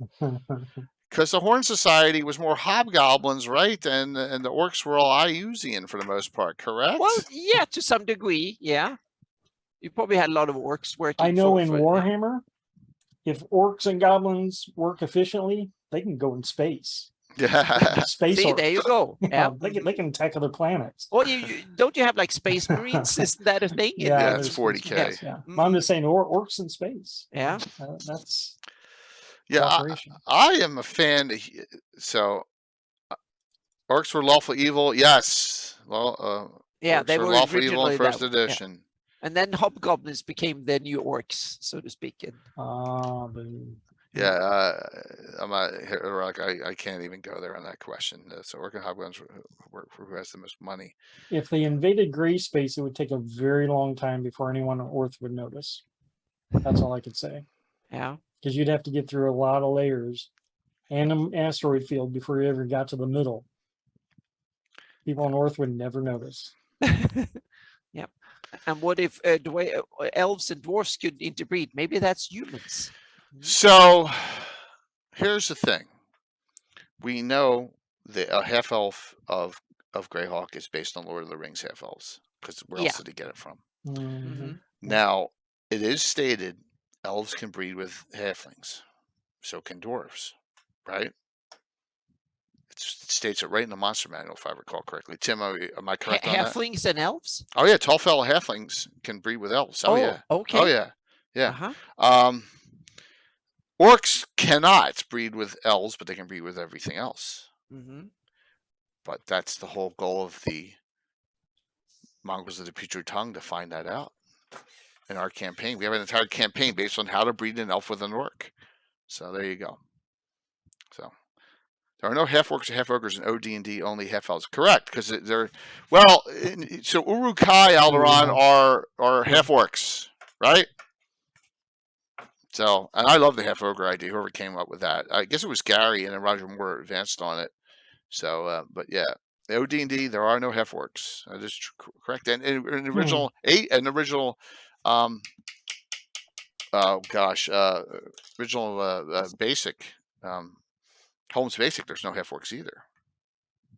Because the Horn Society was more hobgoblins, right? And the orcs were all Iusian for the most part, correct? Well, yeah, to some degree, yeah. You probably had a lot of orcs working. I know in for Warhammer, if orcs and goblins work efficiently, they can go in space. Yeah. Space See, orcs. there you go. Yeah. They can attack other planets. Well, don't you have like space marines? Isn't that a thing? Yeah, it's there's 40K. space, yeah. But I'm just saying orcs in space. Yeah. That's Yeah, cooperation. I am a fan. So, orcs were lawful evil. Yes. Well, Yeah, orcs they were were lawful evil in originally first that way, yeah. edition. And then hobgoblins became the new orcs, so to speak. And Yeah, I'm not like I can't even go there on that question. So orc and hobgoblins were who has the most money. if they invaded gray space, it would take a very long time before anyone on Earth would notice. That's all I could say. yeah. Because you'd have to get through a lot of layers and an asteroid field before you ever got to the middle. People on Earth would never notice. Yep. And what if the way elves and dwarfs could interbreed? Maybe that's humans. So here's the thing. We know the half elf of Greyhawk is based on Lord of the Rings half elves, because where else did he get it from? Mhm. Now, it is stated elves can breed with halflings. So can dwarves, right? It states it right in the monster manual, if I recall correctly. Tim, am I correct on that? Halflings and elves? Oh yeah, tall fellow halflings can breed with elves. Oh yeah. Okay. Oh yeah. Yeah. Uh-huh. Orcs cannot breed with elves, but they can breed with everything else. But that's the whole goal of the Mongrels of the Putrid Tongue, to find that out. In our campaign, we have an entire campaign based on how to breed an elf with an orc. So there you go. So there are no half orcs or half ogres in OD&D, only half elves. Correct, because they're so Uruk-hai Alderaan are half orcs, right? So, and I love the half ogre idea. Whoever came up with that, I guess it was Gary, and then Roger Moore advanced on it. So, but yeah, OD&D, there are no half orcs. That is correct. And in original original basic Holmes Basic, there's no half orcs either.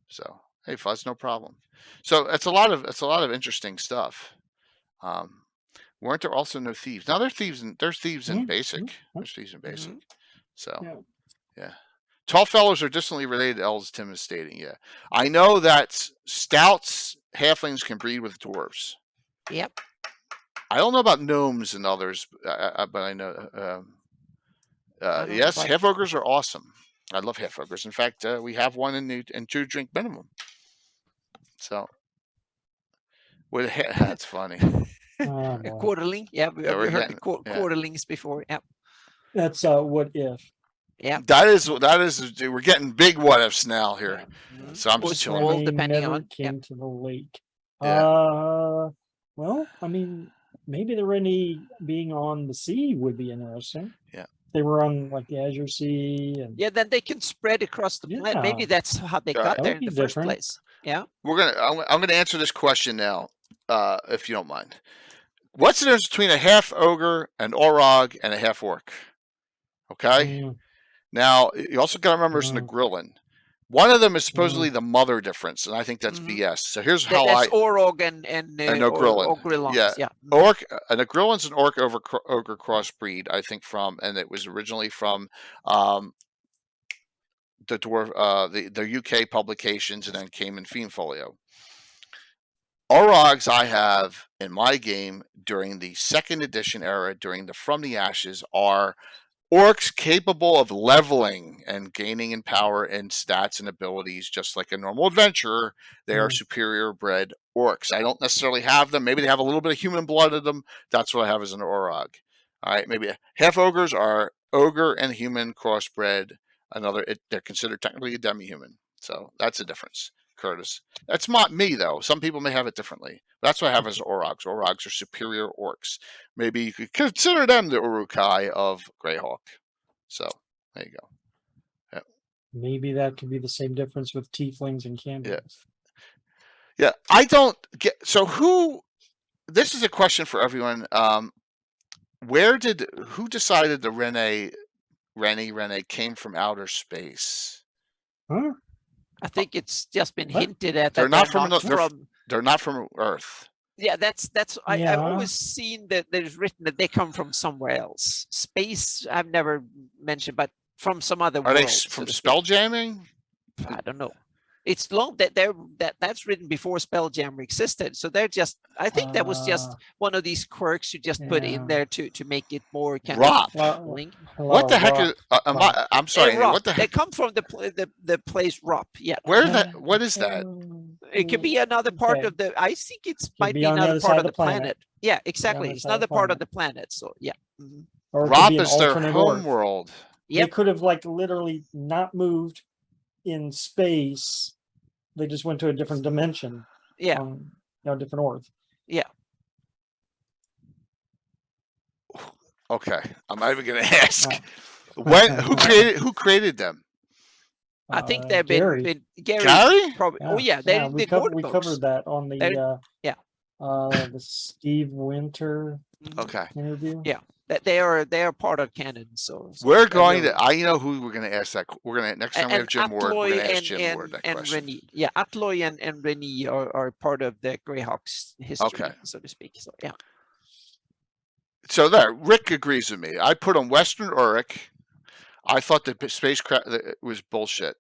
So hey, Fuzz, no problem. So it's a lot of interesting stuff. Weren't there also no thieves? Now there's thieves in basic. There's thieves in basic. So yeah. Tall fellows are distantly related to elves, Tim is stating. Yeah. I know that stouts, halflings can breed with dwarves. Yep. I don't know about gnomes and others, but I know. Yes, half ogres are awesome. I love half ogres. In fact, we have one in 2 drink minimum. So, that's funny. A quarterling, yeah, we heard the quarterlings before. Yep. That's what if. Yeah. That is. We're getting big what ifs now here. Yeah. So I'm just chilling. Depending on came to the lake. Yeah. Well, I mean, maybe the Rennie being on the sea would be interesting. Yeah. They were on like the Azure Sea, and then they can spread across the planet. Maybe that's how they got there in the first place. Yeah. I'm gonna answer this question now, if you don't mind. What's the difference between a half ogre, an orog, and a half orc? Okay. Now you also got to remember there's an Agrillin. One of them is supposedly the mother difference, and I think that's BS. So here's how that's Orog and Agrillin. Yeah. An Agrillin's an orc over ogre crossbreed, I think and it was originally from the dwarf, the UK publications, and then came in Fiend Folio. Orogs I have in my game during the 2nd edition era, during the From the Ashes, are orcs capable of leveling and gaining in power and stats and abilities just like a normal adventurer. They are superior bred orcs. I don't necessarily have them. Maybe they have a little bit of human blood in them. That's what I have as an Orog. All right, maybe half ogres are ogre and human crossbred. They're considered technically a demi-human. So that's a difference, Curtis. That's not me, though. Some people may have it differently. That's what I have as Orogs. Orogs are superior orcs. Maybe you could consider them the Uruk-hai of Greyhawk. So there you go. Yeah. Maybe that could be the same difference with tieflings and candles. Yeah. I don't get. So who? This is a question for everyone. Who decided the Rennie came from outer space? Huh? I think it's just been hinted at. They're not from they're not from Earth. Yeah, that's. I've always seen that there's written that they come from somewhere else. Space, I've never mentioned, but from some other world. Are they from spell jamming? I don't know. It's long that's written before Spelljammer existed. So they're just, I think that was just one of these quirks you just put in there to make it more kind Rop. of link. What the heck is? I'm sorry. Andy, what the They heck? come from the place Rop. Yeah. Where that? What is that? It could be another part Okay. of the. I think it's might be be on the another other part side of the planet. Yeah, exactly. other It's side of another the part of planet. the planet. So yeah. Mhm. Or it could Rop be an is their alternate home Earth. world. Yep. They could have like literally not moved in space. They just went to a different dimension. Yeah. Different Earth. Yeah. Okay, I'm not even gonna ask. Who created them? I think they've Gary. been Gary. Gary? Probably. Oh yeah, they we covered that on the the Steve Winter Okay. interview. Yeah, that they are part of canon. So We're going to. I know who we're going to ask that. We're going to next time we and have Jim Ward. We're Atloy going to ask and Jim Ward that question. Rennie. Yeah, Atloy and Rennie are part of the Greyhawks history, so to speak. So yeah. So there, Rick agrees with me. I put on Western Orog. I thought the spacecraft was bullshit.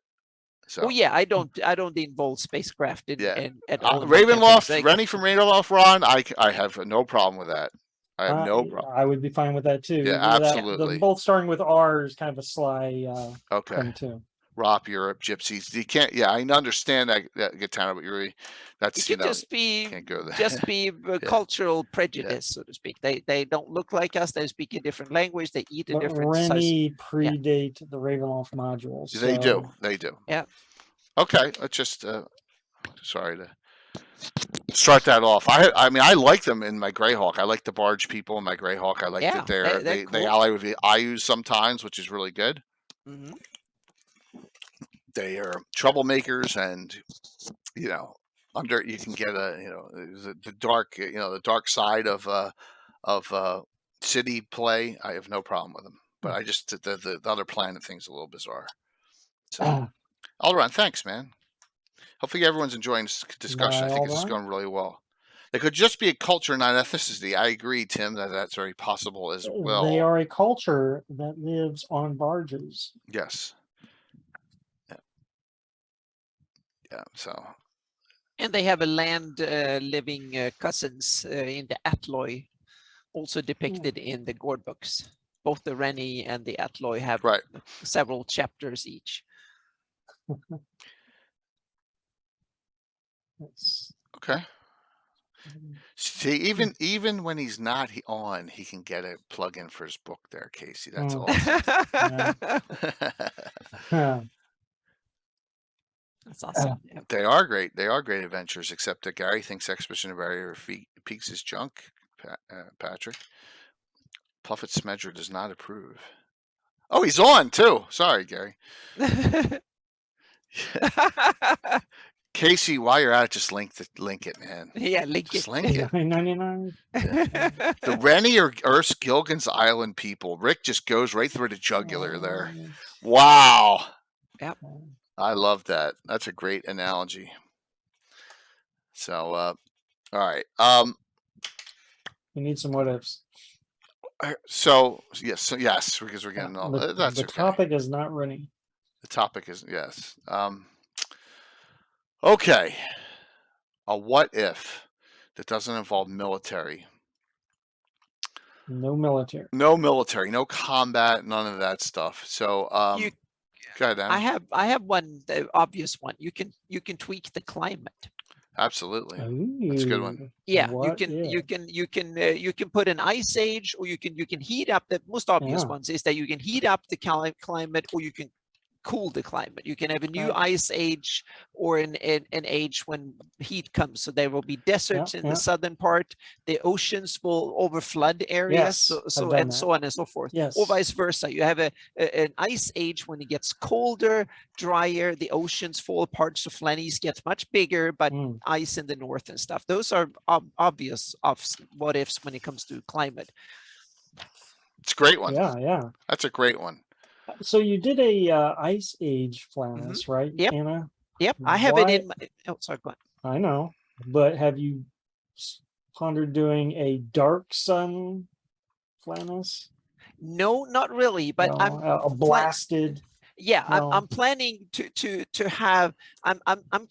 So. Oh yeah, I don't involve spacecraft in at all. Ravenloft, Rennie from Ravenloft, Ron. I have no problem with that. I have no problem. I would be fine with that too. Yeah, absolutely. Both starting with R is kind of a sly thing too. Rop, Europe, Gypsies. You can't. Yeah, I understand that Gitana, but you're that's it could just be cultural prejudice, so to speak. They don't look like us. They speak a different language. They eat a different. Rennie predate the Ravenloft modules. So. They do. They do. Yeah. Okay. Let's just. Sorry to start that off. I mean, I like them in my Greyhawk. I like the barge people in my Greyhawk. I like that they cool. Ally with the IUs sometimes, which is really good. Mm-hmm. They are troublemakers, and you can get the dark side of city play. I have no problem with them, but I just the other planet thing's a little bizarre. So, Alderon, thanks, man. Hopefully everyone's enjoying this discussion. I think it's going really well. It could just be a culture, not ethnicity. I agree, Tim, that's very possible as well. They are a culture that lives on barges. Yes. Yeah. So. And they have a land living cousins in the Atloy, also depicted in the Gord books. Both the Rennie and the Atloy have several chapters each. Okay. See, even when he's not on, he can get a plug-in for his book there, Casey. That's awesome. That's awesome. They are great. They are great adventures, except that Gary thinks Expedition Barrier Peaks is junk, Patrick. Puffet Smedger does not approve. Oh, he's on, too. Sorry, Gary. Casey, while you're at it, just link it, man. Yeah, link it. Link it. 99. The Rennie or Urs Gilgan's Island people. Rick just goes right through the jugular there. Wow. Yep. I love that. That's a great analogy. So, all right. We need some what ifs. So yes, because we're getting all the topic is not running. The topic is yes. Okay. A what if that doesn't involve military. No military. No military. No combat. None of that stuff. So go ahead, Anna. I have one, the obvious one. You can tweak the climate. Absolutely. Ooh, that's a good one. Yeah, you can put an ice age, or you can heat up. The most obvious ones is that you can heat up the climate, or you can cool the climate. You can have a new ice age or an age when heat comes. So there will be deserts in the southern part. The oceans will overflood areas, so on and so forth. Yes. Or vice versa. You have an ice age when it gets colder, drier. The oceans fall apart, so Flannies gets much bigger, but ice in the north and stuff. Those are obvious what ifs when it comes to climate. It's a great one. Yeah. That's a great one. So you did a Ice Age Flannis, right, Anna? Yep, I have it in my... Oh, sorry, go on. I know, but have you pondered doing a Dark Sun Flannis? No, not really, but I'm... a blasted... Yeah, Well- I'm planning to have. I'm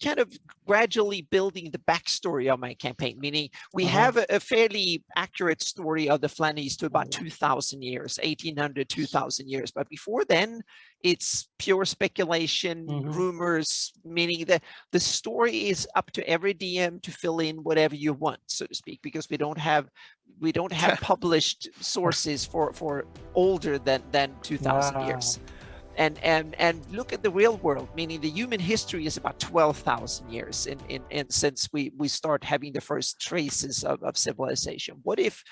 kind of gradually building the backstory of my campaign, meaning we have a fairly accurate story of the Flannies to about 2,000 years, 1,800, 2,000 years. But before then, it's pure speculation, rumors, meaning that the story is up to every DM to fill in whatever you want, so to speak, because we don't have published sources for older than 2,000 years. And look at the real world, meaning the human history is about 12,000 years in since we start having the first traces of civilization. What if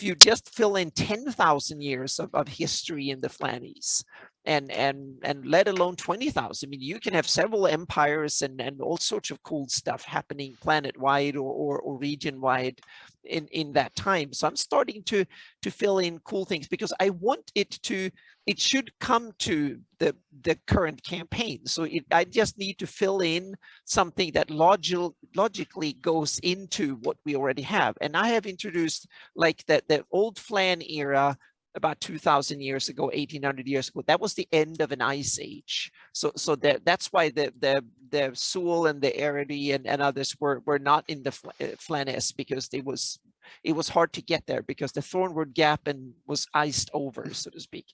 you just fill in 10,000 years of history in the Flannies, and let alone 20,000? I mean, you can have several empires and all sorts of cool stuff happening planet-wide or region-wide in that time. So I'm starting to fill in cool things because I want it should come to the current campaign. So I just need to fill in something that logically goes into what we already have. And I have introduced like the old Flan era about 2,000 years ago, 1,800 years ago. That was the end of an ice age. So that's why the Sul and the Eredy and others were not in the Flannes, because it was hard to get there because the Thornwood Gap was iced over, so to speak.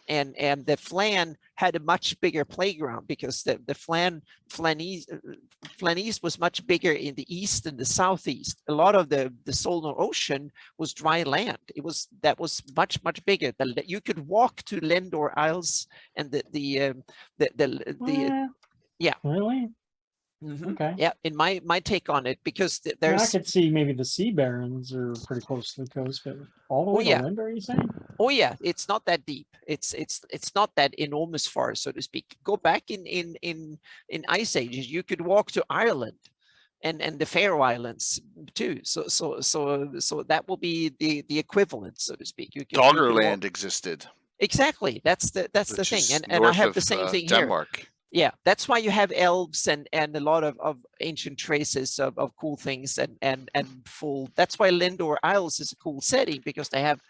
And the Flan had a much bigger playground because the Flanese was much bigger in the east and the southeast. A lot of the Solnar Ocean was dry land. That was much bigger. You could walk to Lendor Isles and yeah. Really? Okay. Yeah, in my take on it, because there's I could see maybe the Sea Barons are pretty close to the coast, but all the way to Lindor, are you saying? Oh yeah, it's not that deep. It's not that enormous far, so to speak. Go back in ice ages, you could walk to Ireland and the Faroe Islands too. So that will be the equivalent, so to speak. Doggerland existed. Exactly. That's the thing. And I have the same thing Denmark. here. Yeah, that's why you have elves and a lot of ancient traces of cool things and full. That's why Lindor Isles is a cool setting, because they have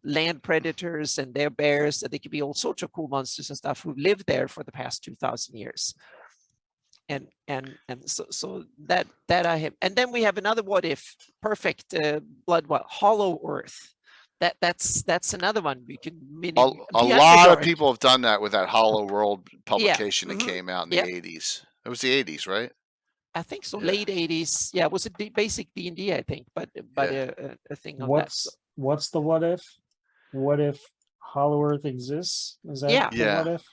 land predators and they're bears, and they could be all sorts of cool monsters and stuff who lived there for the past 2,000 years. And so that I have. And then we have another what if, perfect Hollow Earth. That's another one we can. A lot of people have done that with that Hollow World publication that came out in the 80s. It was the 80s, right? I think so. Late 80s. Yeah, it was a basic D&D, I think, but a thing on what's the what if? What if Hollow Earth exists? Is that the what if?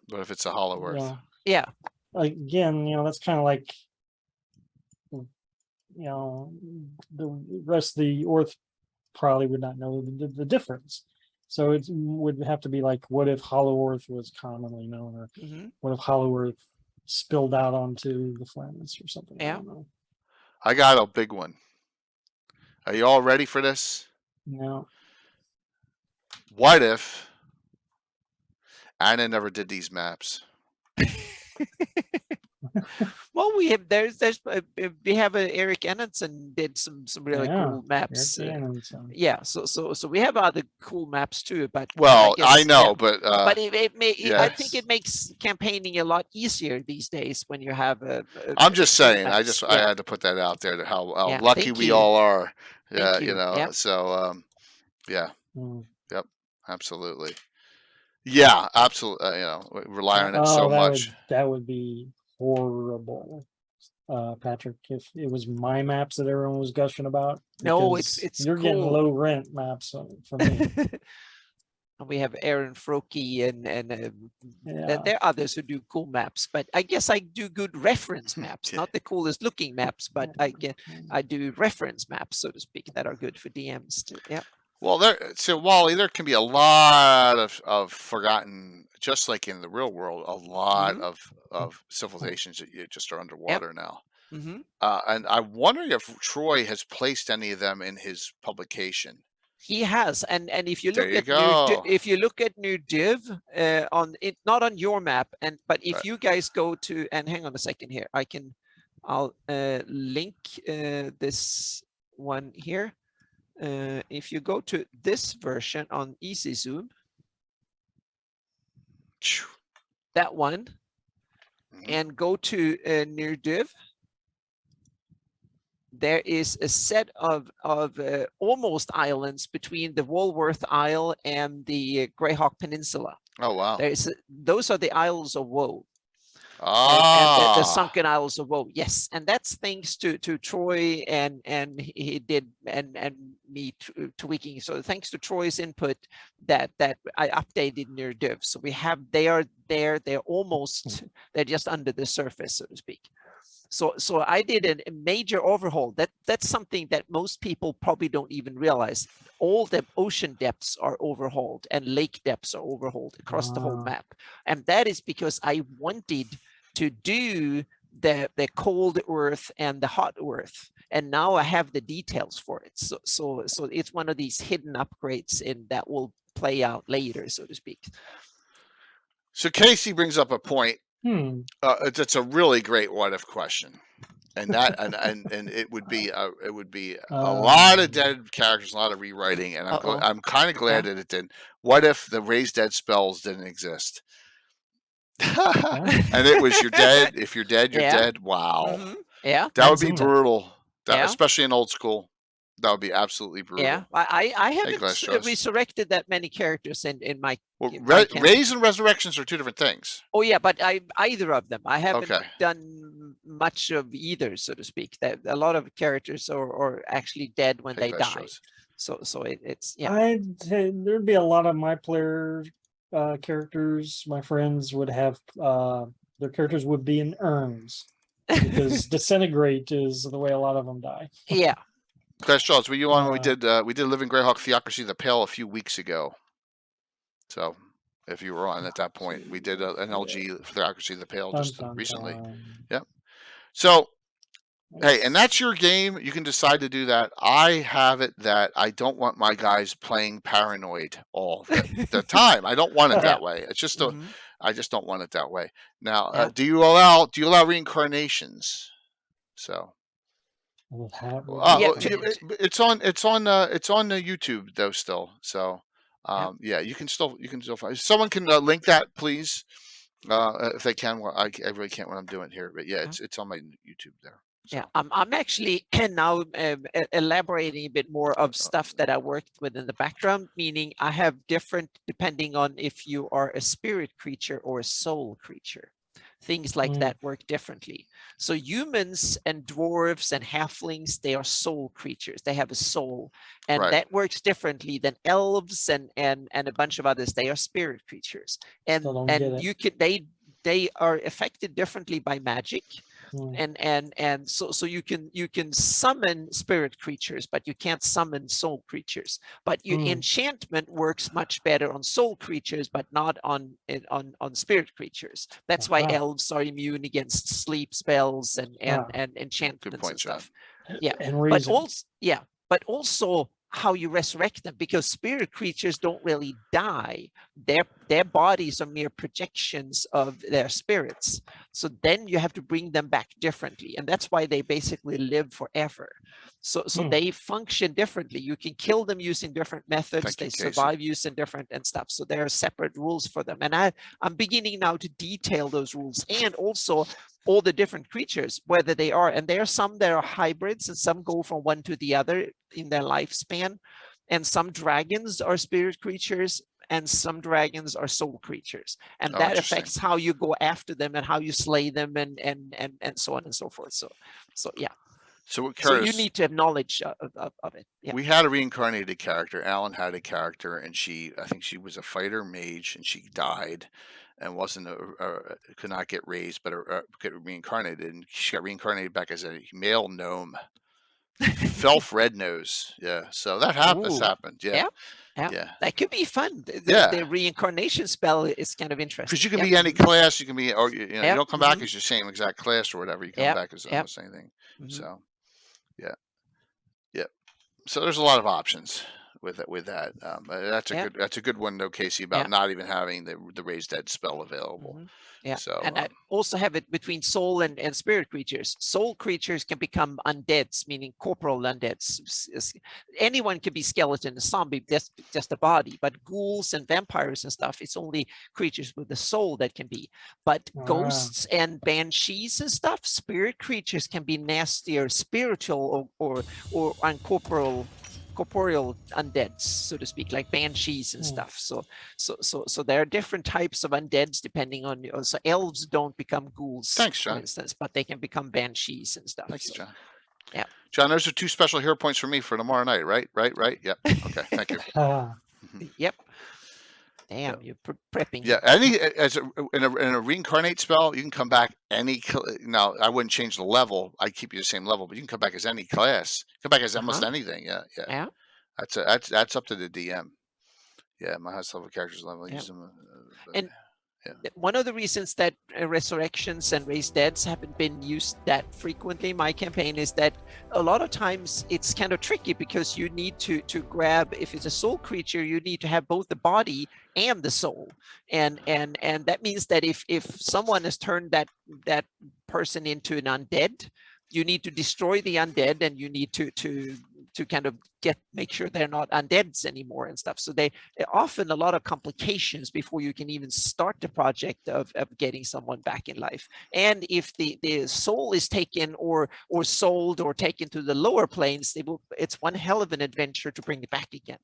What if it's a Hollow Earth? Yeah. Again, that's kind of like, the rest of the Earth probably would not know the difference. So it would have to be like, what if Hollow Earth was commonly known, or what if Hollow Earth spilled out onto the Flannes or something? Yeah. I don't know. I got a big one. Are you all ready for this? No. What if Anna never did these maps? Well, we have we have Eric Ennenson did some really cool maps. Yeah, so we have other cool maps too. But I know, but I think it makes campaigning a lot easier these days when you have. I'm just saying. I had to put that out there. How lucky we all are. Yeah, So yeah, yep, absolutely. Yeah, absolutely. Rely on it so much. That would be horrible, Patrick, if it was my maps that everyone was gushing about. No, it's you're cool. getting low rent maps for me. And we have Aaron Froki and there are others who do cool maps, but I guess I do good reference maps, not the coolest looking maps, but I do reference maps, so to speak, that are good for DMs too. Yeah. Well, Wally, there can be a lot of forgotten, just like in the real world, a lot of civilizations that just are underwater now. And I'm wondering if Troy has placed any of them in his publication. He has, and if you look at New Div on it, not on your map, but if you guys go to, and hang on a second here, I'll link this one here. If you go to this version on Easy Zoom, that one, Mhm. and go to near div. There is a set of almost islands between the Walworth Isle and the Greyhawk Peninsula. Oh wow. Those are the Isles of Woe. Ah. And the Sunken Isles of Woe, yes, and that's thanks to Troy and he did and me tweaking. So thanks to Troy's input that I updated near div. So we have they're almost they're just under the surface, so to speak. So I did a major overhaul. That's something that most people probably don't even realize. All the ocean depths are overhauled and lake depths are overhauled across the whole map. And that is because I wanted to do the cold earth and the hot earth. And now I have the details for it. So it's one of these hidden upgrades that will play out later, so to speak. So Casey brings up a point. Hmm. That's a really great what if question, and that and it would be a lot of dead characters, a lot of rewriting, and I'm kind of glad that it didn't. What if the raise dead spells didn't exist? And it was you're dead. If you're dead, you're dead. Wow. Mm-hmm. Yeah. That would be brutal. Yeah. Especially in old school. That would be absolutely brutal. Yeah, I haven't resurrected that many characters in my. Well, my raise and resurrections are two different things. Oh yeah, but either of them. I haven't done much of either, so to speak. That a lot of characters are actually dead when they die. So it's yeah. There'd be a lot of my player characters. My friends would have their characters would be in urns because disintegrate is the way a lot of them die. Yeah. Clash Charles, were you on when we did Living Greyhawk Theocracy of the Pale a few weeks ago? So if you were on at that point, we did an LG Theocracy of the Pale just recently. Yep. So hey, and that's your game. You can decide to do that. I have it that I don't want my guys playing paranoid all the time. I don't want it that way. It's just I just don't want it that way. Now, do you allow reincarnations? So. It's on the YouTube though still. So yeah, you can still find. Someone can link that, please, if they can. Well, I really can't when I'm doing it here, but yeah, it's on my YouTube there. So. Yeah, I'm actually now elaborating a bit more of stuff that I worked with in the background, meaning I have different depending on if you are a spirit creature or a soul creature. Things like that work differently. So humans and dwarves and halflings, they are soul creatures. They have a soul, and that works differently than elves and a bunch of others. They are spirit creatures, and you can they are affected differently by magic. And so you can summon spirit creatures, but you can't summon soul creatures. But enchantment works much better on soul creatures, but not on spirit creatures. That's why elves are immune against sleep spells and enchantments and stuff. Yeah, but also how you resurrect them, because spirit creatures don't really die. Their bodies are mere projections of their spirits. So then you have to bring them back differently, and that's why they basically live forever. So they function differently. You can kill them using different methods. They survive using different and stuff. So there are separate rules for them, and I'm beginning now to detail those rules, and also all the different creatures, whether they are, and there are some that are hybrids and some go from one to the other in their lifespan, and some dragons are spirit creatures and some dragons are soul creatures, and that affects how you go after them and how you slay them and so on and so forth. So yeah. So you need to have knowledge of it. Yeah. We had a reincarnated character. Alan had a character, and I think she was a fighter mage, and she died and could not get raised, but get reincarnated, and she got reincarnated back as a male gnome. Felf Rednose. Yeah. So that has happened. Yeah. That could be fun. The reincarnation spell is kind of interesting. Because you can be any class. You can be, or you don't come back as your same exact class or whatever. You come back as the same thing. So, yeah. So there's a lot of options. with that. That's a good one though, Casey, about not even having the raised dead spell available. Yeah, So and I also have it between soul and spirit creatures. Soul creatures can become undeads, meaning corporal undeads. Anyone can be skeleton, a zombie, just a body. But ghouls and vampires and stuff, it's only creatures with a soul that can be. But ghosts and banshees and stuff, spirit creatures can be nastier, spiritual or uncorporeal undeads, so to speak, like banshees and stuff. So there are different types of undeads depending on. So elves don't become ghouls, thanks, John, for instance, but they can become banshees and stuff. Thank you, John. Yeah, John, those are 2 special hero points for me for tomorrow night, right? Yep. Okay, thank you. Yep. Damn, you're prepping. Yeah, in a reincarnate spell, you can come back now, I wouldn't change the level. I'd keep you the same level, but you can come back as any class. Come back as almost anything. Yeah. That's up to the DM. Yeah, my highest level characters level. Use them. And one of the reasons that resurrections and raised deads haven't been used that frequently in my campaign is that a lot of times it's kind of tricky because you need to grab, if it's a soul creature, you need to have both the body and the soul, and that means that if someone has turned that person into an undead, you need to destroy the undead, and you need to kind of make sure they're not undeads anymore and stuff. So they often a lot of complications before you can even start the project of getting someone back in life. And if the soul is taken or sold or taken to the lower planes, it's one hell of an adventure to bring it back again.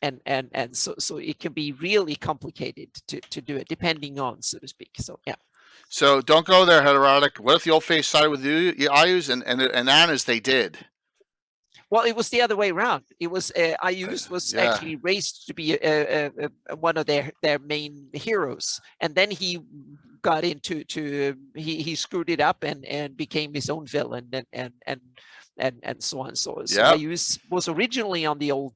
And so it can be really complicated to do it, depending on, so to speak. So yeah. So don't go there, Heterotic. What if the old face sided with you, Ayus, and Anna's they did? Well, it was the other way around. It was Ayus was actually raised to be one of their main heroes, and then he got into he screwed it up and became his own villain and so on. So Ayus was originally on the old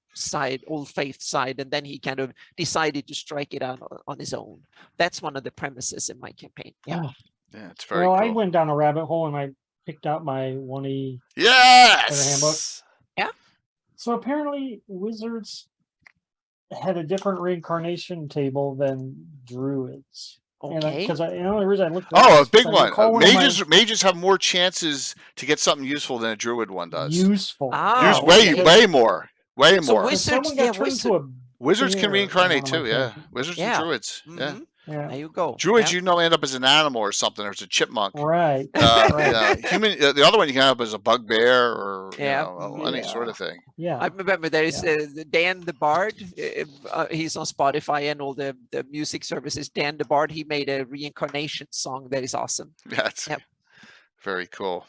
faith side, and then he kind of decided to strike it out on his own. That's one of the premises in my campaign. Yeah, it's very cool. I went down a rabbit hole and I picked out my 1E handbook. Yeah. So apparently wizards had a different reincarnation table than druids. Okay. Because the only reason I looked at a big one. Mages have more chances to get something useful than a druid one does. Useful. Way more. So Wizards can reincarnate too. Yeah. Wizards and druids. Yeah. There you go. Druids, end up as an animal or something, or as a chipmunk. Right. Human. The other one you can end up as a bugbear or any sort of thing. Yeah. I remember there is Dan the Bard. He's on Spotify and all the music services. Dan the Bard. He made a reincarnation song that is awesome. That's very cool.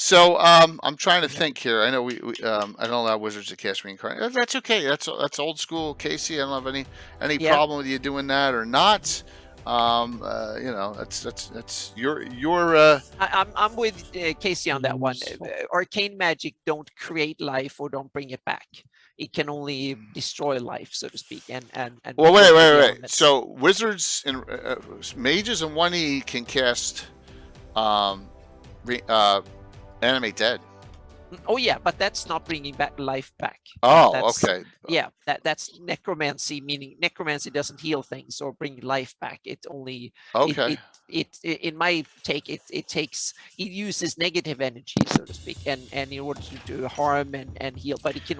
So I'm trying to think here. I know we I don't allow wizards to cast reincarnate. That's okay. That's old school, Casey. I don't have any problem with you doing that or not. That's your. I'm with Casey on that one. Arcane magic don't create life or don't bring it back. It can only destroy life, so to speak. And well, wait. So wizards and mages and 1E can cast animate dead. Oh yeah, but that's not bringing life back. Okay. Yeah, that's necromancy, meaning necromancy doesn't heal things or bring life back. It only it in my take it uses negative energy, so to speak, and in order to do harm and heal. But it can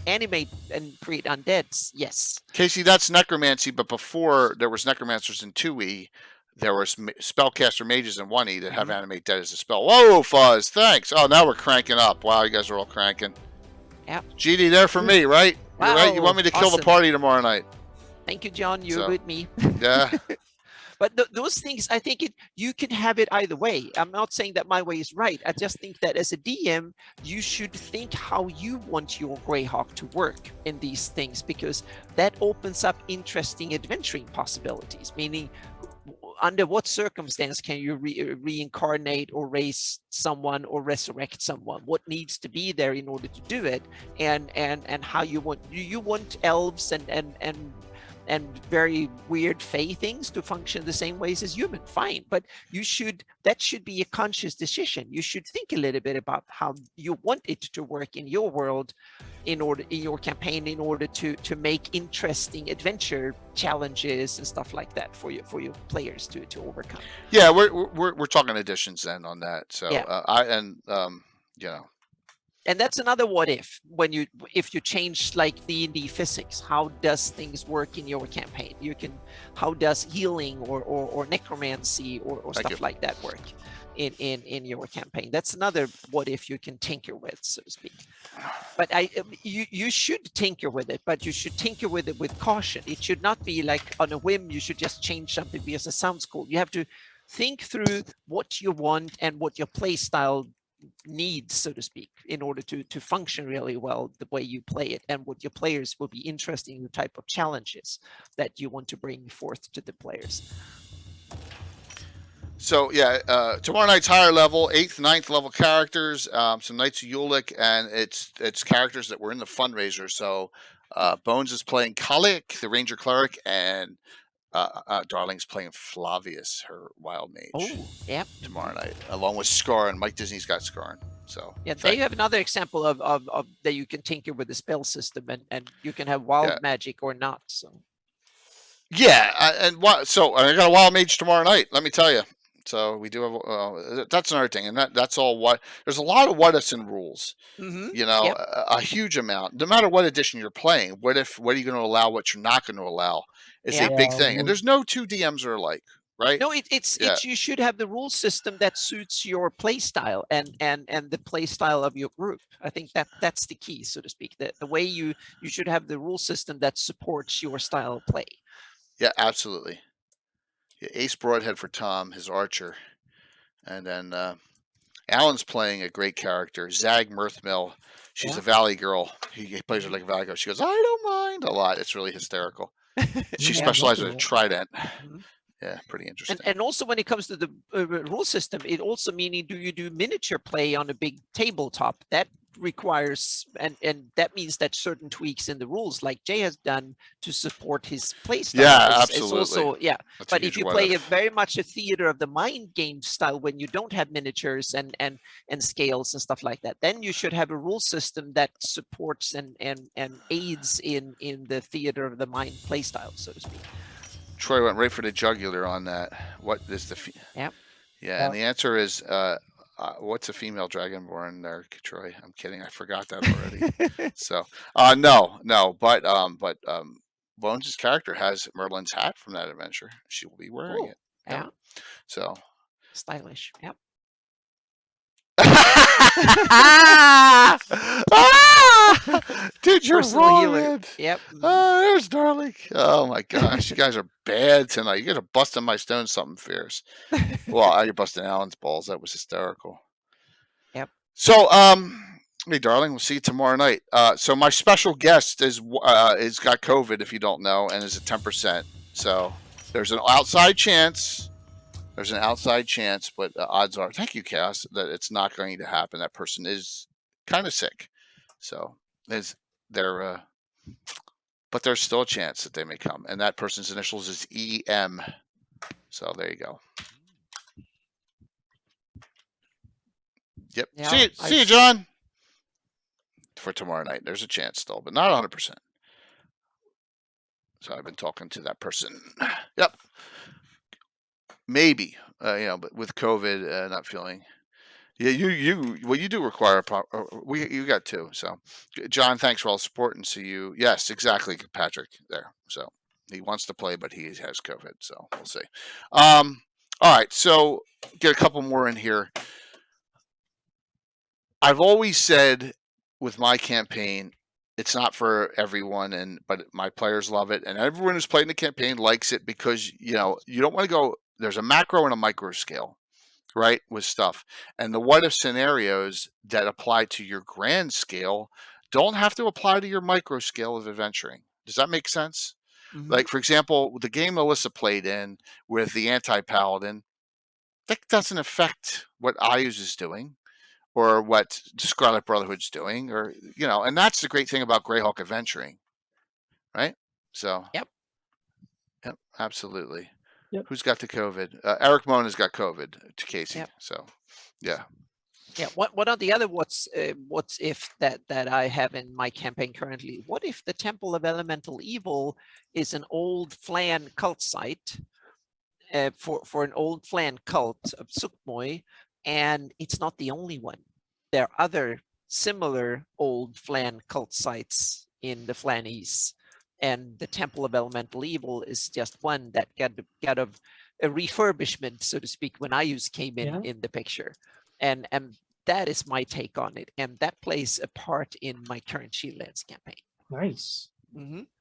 animate and create undeads. Yes. Casey, that's necromancy. But before there was necromancers in 2E. There were spellcaster mages in 1E that have animate dead as a spell. Whoa, Fuzz, thanks. Oh, now we're cranking up. Wow, you guys are all cranking. Yeah. GD there for me, right? Wow, you're right. You want me to kill the party tomorrow night? Thank you, John. You're with me. Yeah. But those things, I think you can have it either way. I'm not saying that my way is right. I just think that as a DM, you should think how you want your Greyhawk to work in these things, because that opens up interesting adventuring possibilities, meaning under what circumstance can you reincarnate or raise someone or resurrect someone? What needs to be there in order to do it? And how you want elves and and very weird fey things to function the same ways as human. Fine, but that should be a conscious decision. You should think a little bit about how you want it to work in your world, in your campaign, in order to make interesting adventure challenges and stuff like that for your players to overcome. Yeah, we're talking additions then on that. So you know. And that's another what if, if you change like D&D physics, how does things work in your campaign? How does healing or necromancy or stuff like that work in your campaign? That's another what if you can tinker with, so to speak. But you should tinker with it, but you should tinker with it with caution. It should not be like on a whim, you should just change something because it sounds cool. You have to think through what you want and what your play style needs, so to speak, in order to function really well the way you play it, and what your players will be interested in, the type of challenges that you want to bring forth to the players. So yeah, tomorrow night's higher level, 8th, 9th level characters, some Knights of Ulick, and it's characters that were in the fundraiser. So Bones is playing Kalik, the Ranger Cleric, and Darling's playing Flavius, her Wild Mage. Oh, yep. Tomorrow night, along with Scar, and Mike Disney's got Scar. So yeah, they have another example of that you can tinker with the spell system, and you can have wild magic or not. So yeah, so I got a Wild Mage tomorrow night. Let me tell you. So we do have that's another thing, and that's all. There's a lot of what ifs in rules. Mm-hmm. You know, a huge amount. No matter what edition you're playing, what are you going to allow? What you're not going to allow is a big thing. And there's no two DMs are alike, right? No, it's you should have the rule system that suits your play style and the play style of your group. I think that's the key, so to speak. The way you should have the rule system that supports your style of play. Yeah, absolutely. Yeah, Ace Broadhead for Tom, his archer, and then Alan's playing a great character, Zag Mirthmill. She's a Valley girl. He plays her like a Valley girl. She goes, I don't mind a lot. It's really hysterical. She specializes with a trident. Mm-hmm. Yeah, pretty interesting. And also when it comes to the rule system, it also meaning, do you do miniature play on a big tabletop? That requires, and that means that certain tweaks in the rules, like Jay has done, to support his play style. Yeah, absolutely. It's also, That's but if you play very much a theater of the mind game style, when you don't have miniatures and scales and stuff like that, then you should have a rule system that supports and aids in the theater of the mind play style, so to speak. Troy went right for the jugular on that. What is the and the answer is what's a female dragonborn there, Troy? I'm kidding. I forgot that already. So no, but Bones' character has Merlin's hat from that adventure. She will be wearing it. Yeah. So stylish. Yep. Dude, you're wrong. Yep. There's Darling. Oh my gosh, you guys are bad tonight. You guys are busting my stone something fierce. Well, you're busting Alan's balls. That was hysterical. Yep. So, hey, Darling, we'll see you tomorrow night. So my special guest is got COVID, if you don't know, and is at 10%. So there's an outside chance. But odds are, thank you, Cass, that it's not going to happen. That person is kind of sick. So but there's still a chance that they may come. And that person's initials is EM. So there you go. Yep. Yeah, see you, John. For tomorrow night. There's a chance still, but not 100%. So I've been talking to that person. Yep. Maybe, but with COVID, not feeling. Yeah, you do require you got two. So, John, thanks for all the support, and see you. Yes, exactly, Patrick. There. So he wants to play, but he has COVID. So we'll see. All right. So get a couple more in here. I've always said with my campaign, it's not for everyone, but my players love it, and everyone who's playing the campaign likes it because you don't want to go. There's a macro and a micro scale, right, with stuff. And the what if scenarios that apply to your grand scale don't have to apply to your micro scale of adventuring. Does that make sense? Mm-hmm. Like, for example, the game Melissa played in with the anti-paladin, that doesn't affect what Ayuz is doing or what Scarlet Brotherhood's doing, and that's the great thing about Greyhawk adventuring, right? So, yep. Yep, absolutely. Yep. Who's got the COVID? Eric Mona's got COVID to Casey. Yep. So, yeah. Yeah. What are the other what's if that I have in my campaign currently? What if the Temple of Elemental Evil is an old Flan cult site for an old Flan cult of Sukmoy, and it's not the only one. There are other similar old Flan cult sites in the Flanese, and the Temple of Elemental Evil is just one that got a refurbishment, so to speak, when I came in the picture, and that is my take on it, and that plays a part in my current Shieldlands campaign. Nice.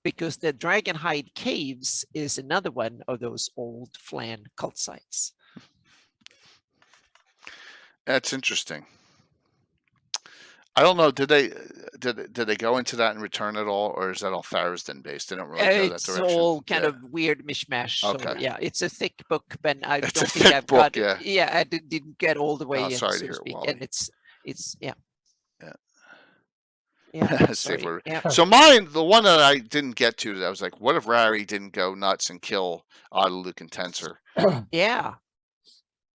Because the Dragonhide Caves is another one of those old Flan cult sites. That's interesting. I don't know. Did they go into that and return at all, or is that all Farazden based? They don't really go that It's direction. all kind of weird mishmash. Okay. So, yeah, it's a thick book, but I It's don't a think thick I've book, got. yeah. I didn't get all the way Oh, in, sorry to so to hear it, speak. Wally. And it's yeah. Yeah. Yeah. Safe sorry. word. Yeah. So mine, the one that I didn't get to, that I was like, what if Rary didn't go nuts and kill Luke and Tensor? Yeah.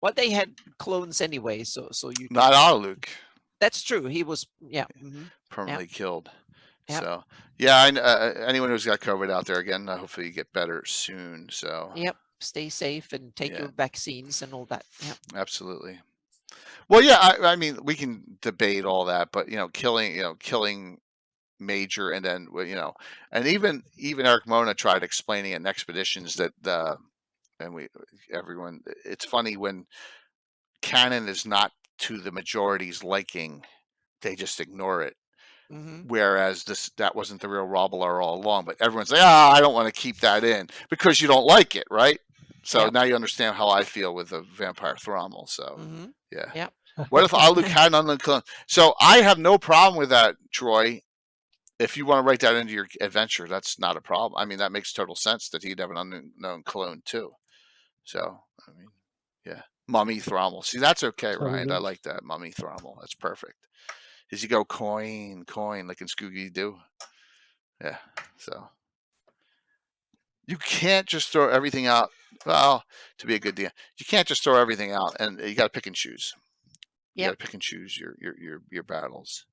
Well, they had clones anyway, so you. Not Luke. That's true. He was Permanently killed. Yep. So yeah, anyone who's got COVID out there, again, hopefully you get better soon. So Yep. Stay safe and take your vaccines and all that. Yeah. Absolutely. Well, yeah, I mean, we can debate all that, but killing Major, and then and even Eric Mona tried explaining it in Expeditions that everyone. It's funny when canon is not to the majority's liking, they just ignore it. Whereas that wasn't the real Robbler all along, but everyone's like, I don't want to keep that in because you don't like it, right? So now you understand how I feel with the Vampire Thrommel. So yeah. What if Aluk had an unknown clone? So I have no problem with that, Troy. If you want to write that into your adventure, that's not a problem. I mean, that makes total sense that he'd have an unknown clone too. So I mean, yeah, Mummy Thrommel. See, that's okay, Ryan. I like that Mummy Thrommel. That's perfect. As you go coin like in Scooby Doo. Yeah. So you can't just throw everything out. Well, to be a good deal, you can't just throw everything out, and you got to pick and choose. You got to pick and choose your battles.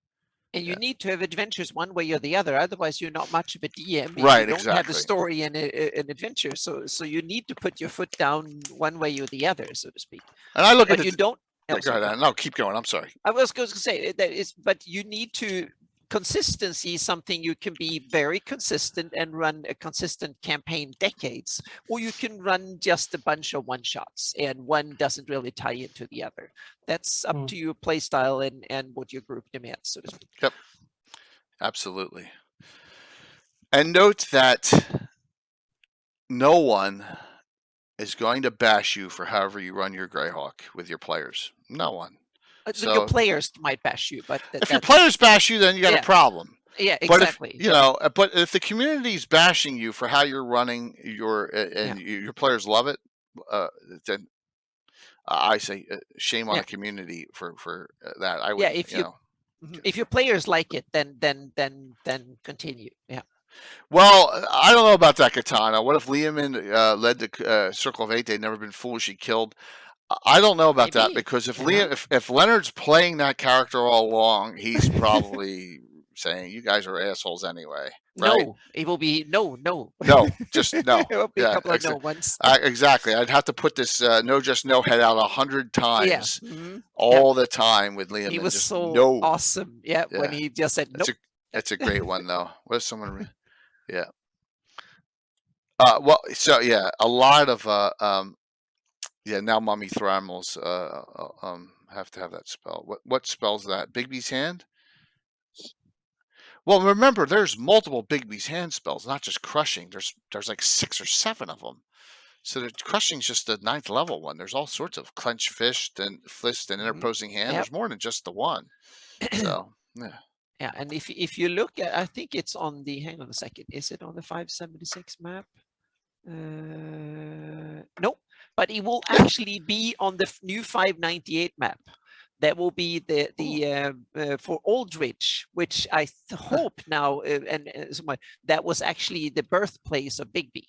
And you need to have adventures one way or the other. Otherwise, you're not much of a DM. Right, you don't have a story and an adventure. So you need to put your foot down one way or the other, so to speak. And I look but at you don't. Yeah, go ahead. No, keep going. I'm sorry. I was going to say that is, but you need to. Consistency is something you can be very consistent and run a consistent campaign decades, or you can run just a bunch of one shots and one doesn't really tie into the other. That's up to your play style and what your group demands, so to speak. Yep, absolutely. And note that no one is going to bash you for however you run your Greyhawk with your players. No one. So, your players might bash you, but if your players bash you, then you got a problem. Yeah, exactly. But but if the community's bashing you for how you're running your your players love it, then I say shame on the community for that. I would, if your players like it, then continue. Yeah. Well, I don't know about that, Katana. What if Liam led the Circle of Eight? They'd never been foolishly killed. I don't know about that, because if if Leonard's playing that character all along, he's probably saying you guys are assholes anyway. Right? No, it will be no, just no. It will be a couple of no ones. Exactly. I'd have to put this no head out 100 times all the time with Liam. He was just, so awesome. Yeah, when he just said no. That's a great one though. What if someone? Yeah. Well, so yeah, a lot of now Mummy Thrommels have to have that spell. What spells that? Bigby's Hand? Well, remember, there's multiple Bigby's Hand spells, not just Crushing. There's like 6 or 7 of them. So Crushing's just the 9th level one. There's all sorts of Clench Fist and Interposing Hand. There's more than just the one. So yeah. Yeah, and if you look at, I think it's on the. Hang on a second. Is it on the 576 map? No, but it will actually be on the new 598 map. That will be the for Aldridge, which I hope now, that was actually the birthplace of Bigby.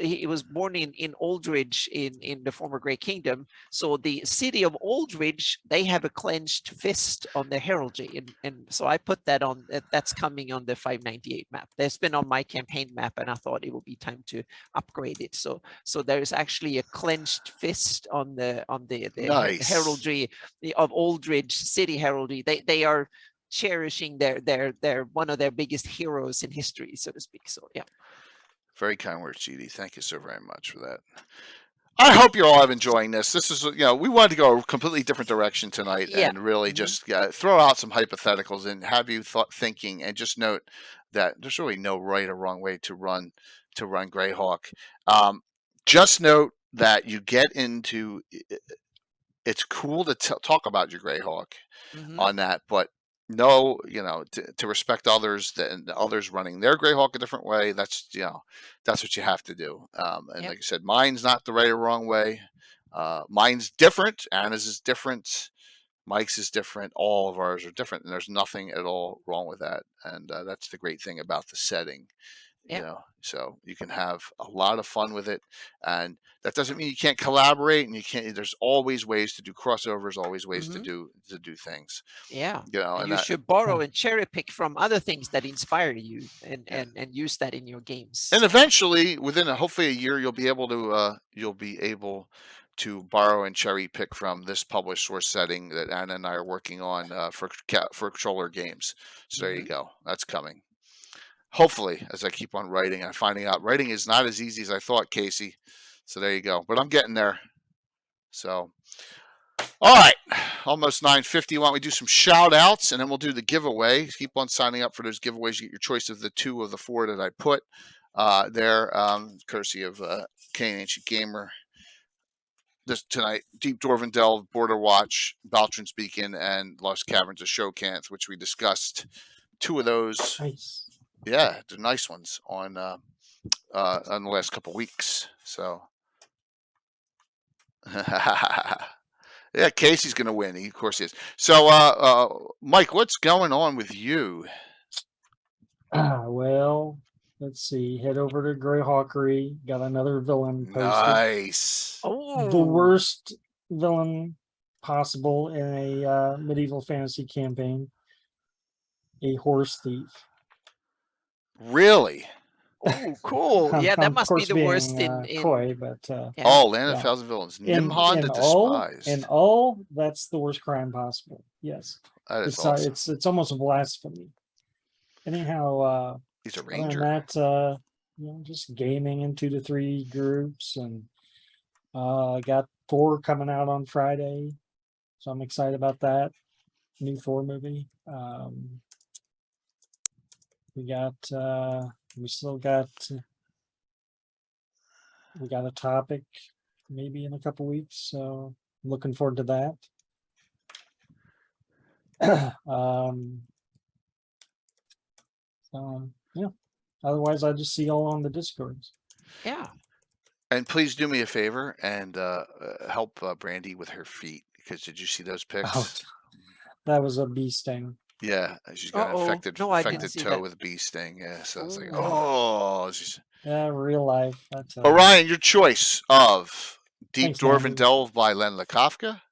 He was born in Aldridge in the former Grey Kingdom. So the city of Aldridge, they have a clenched fist on their heraldry, and so I put that on. That's coming on the 598 map. That's been on my campaign map, and I thought it would be time to upgrade it. So there is actually a clenched fist on the Nice. heraldry of Aldridge city heraldry. They are cherishing their one of their biggest heroes in history, so to speak. So yeah. Very kind words, GD. Thank you so very much for that. I hope you're all enjoying this. This is, we wanted to go a completely different direction tonight and really just throw out some hypotheticals and have you thinking, and just note that there's really no right or wrong way to run Greyhawk. Just note that you get into, it's cool to talk about your Greyhawk on that, but no, to respect others and others running their Greyhawk a different way. That's that's what you have to do. And like I said, mine's not the right or wrong way. Mine's different. Anna's is different. Mike's is different. All of ours are different, and there's nothing at all wrong with that. And that's the great thing about the setting. So you can have a lot of fun with it, and that doesn't mean you can't collaborate, and you can't. There's always ways to do crossovers, always ways to do things. Yeah, and you should borrow and cherry pick from other things that inspire you, and use that in your games. And eventually, within hopefully a year, you'll be able to borrow and cherry pick from this published source setting that Anna and I are working on for controller games. So there you go. That's coming. Hopefully, as I keep on writing, I'm finding out writing is not as easy as I thought, Casey. So there you go. But I'm getting there. So, all right. Almost 9:50. Why don't we do some shout outs, and then we'll do the giveaway. Keep on signing up for those giveaways. You get your choice of the 2 of the 4 that I put there, courtesy of Kane Ancient Gamer. This tonight, Deep Dwarven Delve, Border Watch, Baltron's Beacon, and Lost Caverns of Shokanth, which we discussed. 2 of those. Nice. Yeah, they're nice ones on the last couple weeks. So, yeah, Casey's going to win. Of course he is. So, Mike, what's going on with you? Well, let's see. Head over to Greyhawkery. Got another villain posted. Nice. The worst villain possible in a medieval fantasy campaign. A horse thief. Really? Oh, cool. Yeah, that must be the worst in Coy, but Land of 1,000 Villains. Nimhan the Despised. And all, that's the worst crime possible. Yes. That is awesome. awesome. It's almost a blasphemy. Anyhow, he's a ranger. That, just gaming in 2 to 3 groups, and got Thor coming out on Friday, so I'm excited about that new Thor movie. We still got a topic maybe in a couple weeks, so looking forward to that. Yeah. Otherwise, I just see y'all on the Discords. Yeah. And please do me a favor and help Brandy with her feet, because did you see those pics? Oh, that was a bee sting. Yeah, she's got an infected toe with a bee sting. Yeah, so it's like, yeah, real life. Orion, your choice of Deep Dwarven Delve by Len Lekafka,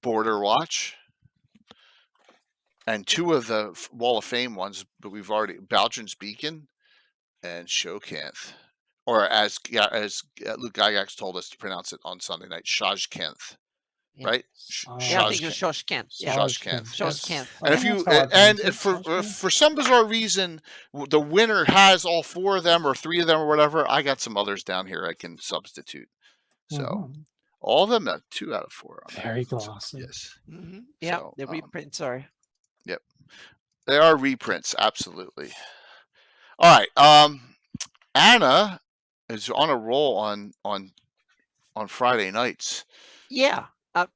Border Watch, and 2 of the Wall of Fame ones, but we've already Baltron's Beacon and Shokanth, or as Luke Gygax told us to pronounce it on Sunday night, Shajkanth. Right? Yeah, I think it's Shoshkanth. Yeah. Shoshkanth. And if for some bizarre reason the winner has all 4 of them or 3 of them or whatever, I got some others down here I can substitute. So all of them, 2 out of 4. Very glossy. Yes. Yeah, the reprints are. Yep, they are reprints. Absolutely. All right. Anna is on a roll on Friday nights. Yeah.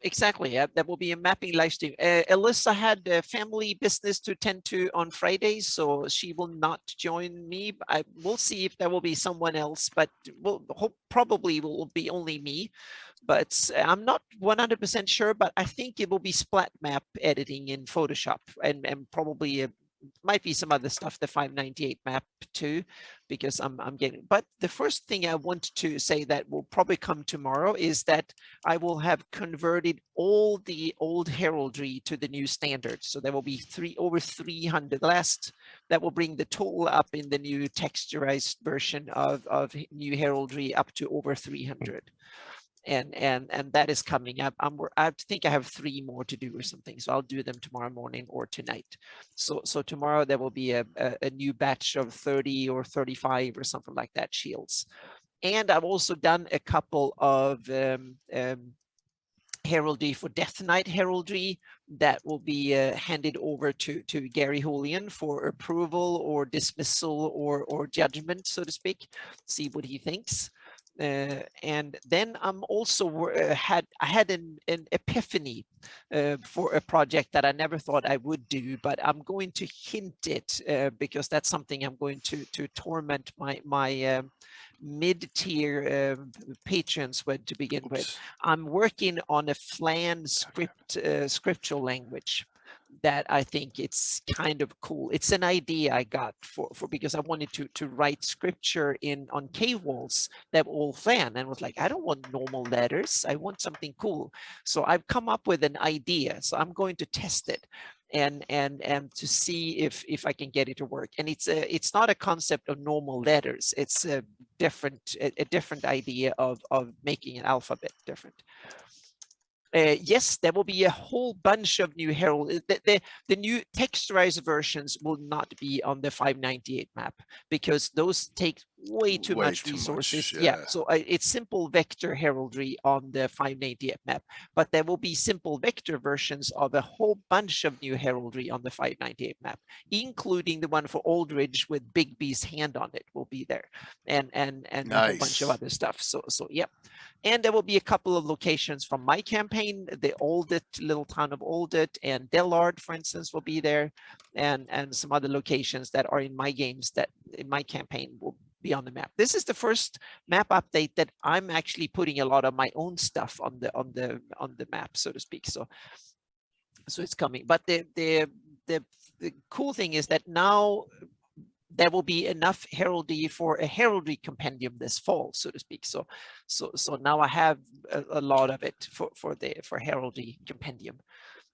Exactly. That will be a mapping live stream. Alyssa had a family business to tend to on Fridays, so she will not join me. We'll see if there will be someone else, but probably will be only me. But I'm not 100% sure, but I think it will be splat map editing in Photoshop and probably might be some other stuff, the 598 map too, because I'm getting. But the first thing I want to say that will probably come tomorrow is that I will have converted all the old heraldry to the new standard. So there will be over 300. That will bring the total up in the new texturized version of new heraldry up to over 300. And that is coming up. I think I have 3 more to do or something, so I'll do them tomorrow morning or tonight. So tomorrow there will be a new batch of 30 or 35 or something like that shields. And I've also done a couple of heraldry for Death Knight heraldry that will be handed over to Gary Julian for approval or dismissal or judgment, so to speak. See what he thinks. And then I'm also I had an epiphany for a project that I never thought I would do, but I'm going to hint it because that's something I'm going to torment my mid-tier patrons with to begin with. I'm working on a Flan scriptural language that I think it's kind of cool. It's an idea I got for because I wanted to write scripture on cave walls that were all Flan, and was like, I don't want normal letters. I want something cool. So I've come up with an idea. So I'm going to test it and to see if I can get it to work. And it's not a concept of normal letters. It's a different idea of making an alphabet different. Yes, there will be a whole bunch of new herald. The new texturized versions will not be on the 598 map because those take way too much resources. Yeah, so it's simple vector heraldry on the 598 map, but there will be simple vector versions of a whole bunch of new heraldry on the 598 map, including the one for Aldridge with Big B's hand on it will be there, and nice. A whole bunch of other stuff. So yeah. And there will be a couple of locations from my campaign. The little town of Oldit and Delard, for instance, will be there, and some other locations that are in my games that in my campaign will be on the map. This is the first map update that I'm actually putting a lot of my own stuff on the map, so to speak. So it's coming. But the cool thing is that now there will be enough heraldry for a heraldry compendium this fall, so to speak. So now I have a lot of it for heraldry compendium.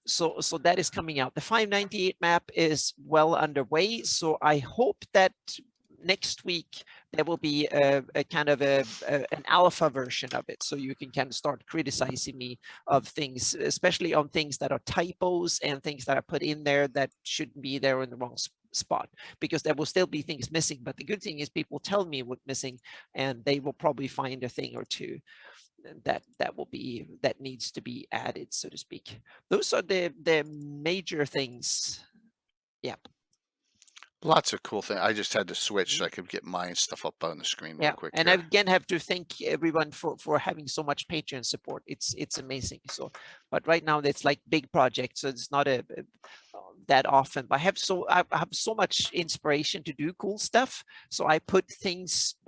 So that is coming out. The 598 map is well underway. So I hope that next week there will be a kind of an alpha version of it, so you can kind of start criticizing me of things, especially on things that are typos and things that are put in there that shouldn't be there in the wrong spot, because there will still be things missing. But the good thing is people tell me what's missing, and they will probably find a thing or two that needs to be added, so to speak. Those are the major things. Yeah. Lots of cool things. I just had to switch so I could get my stuff up on the screen real quick. And I again have to thank everyone for having so much Patreon support. It's amazing. So, but right now it's like big projects, so it's not that often. But I have so much inspiration to do cool stuff. So I put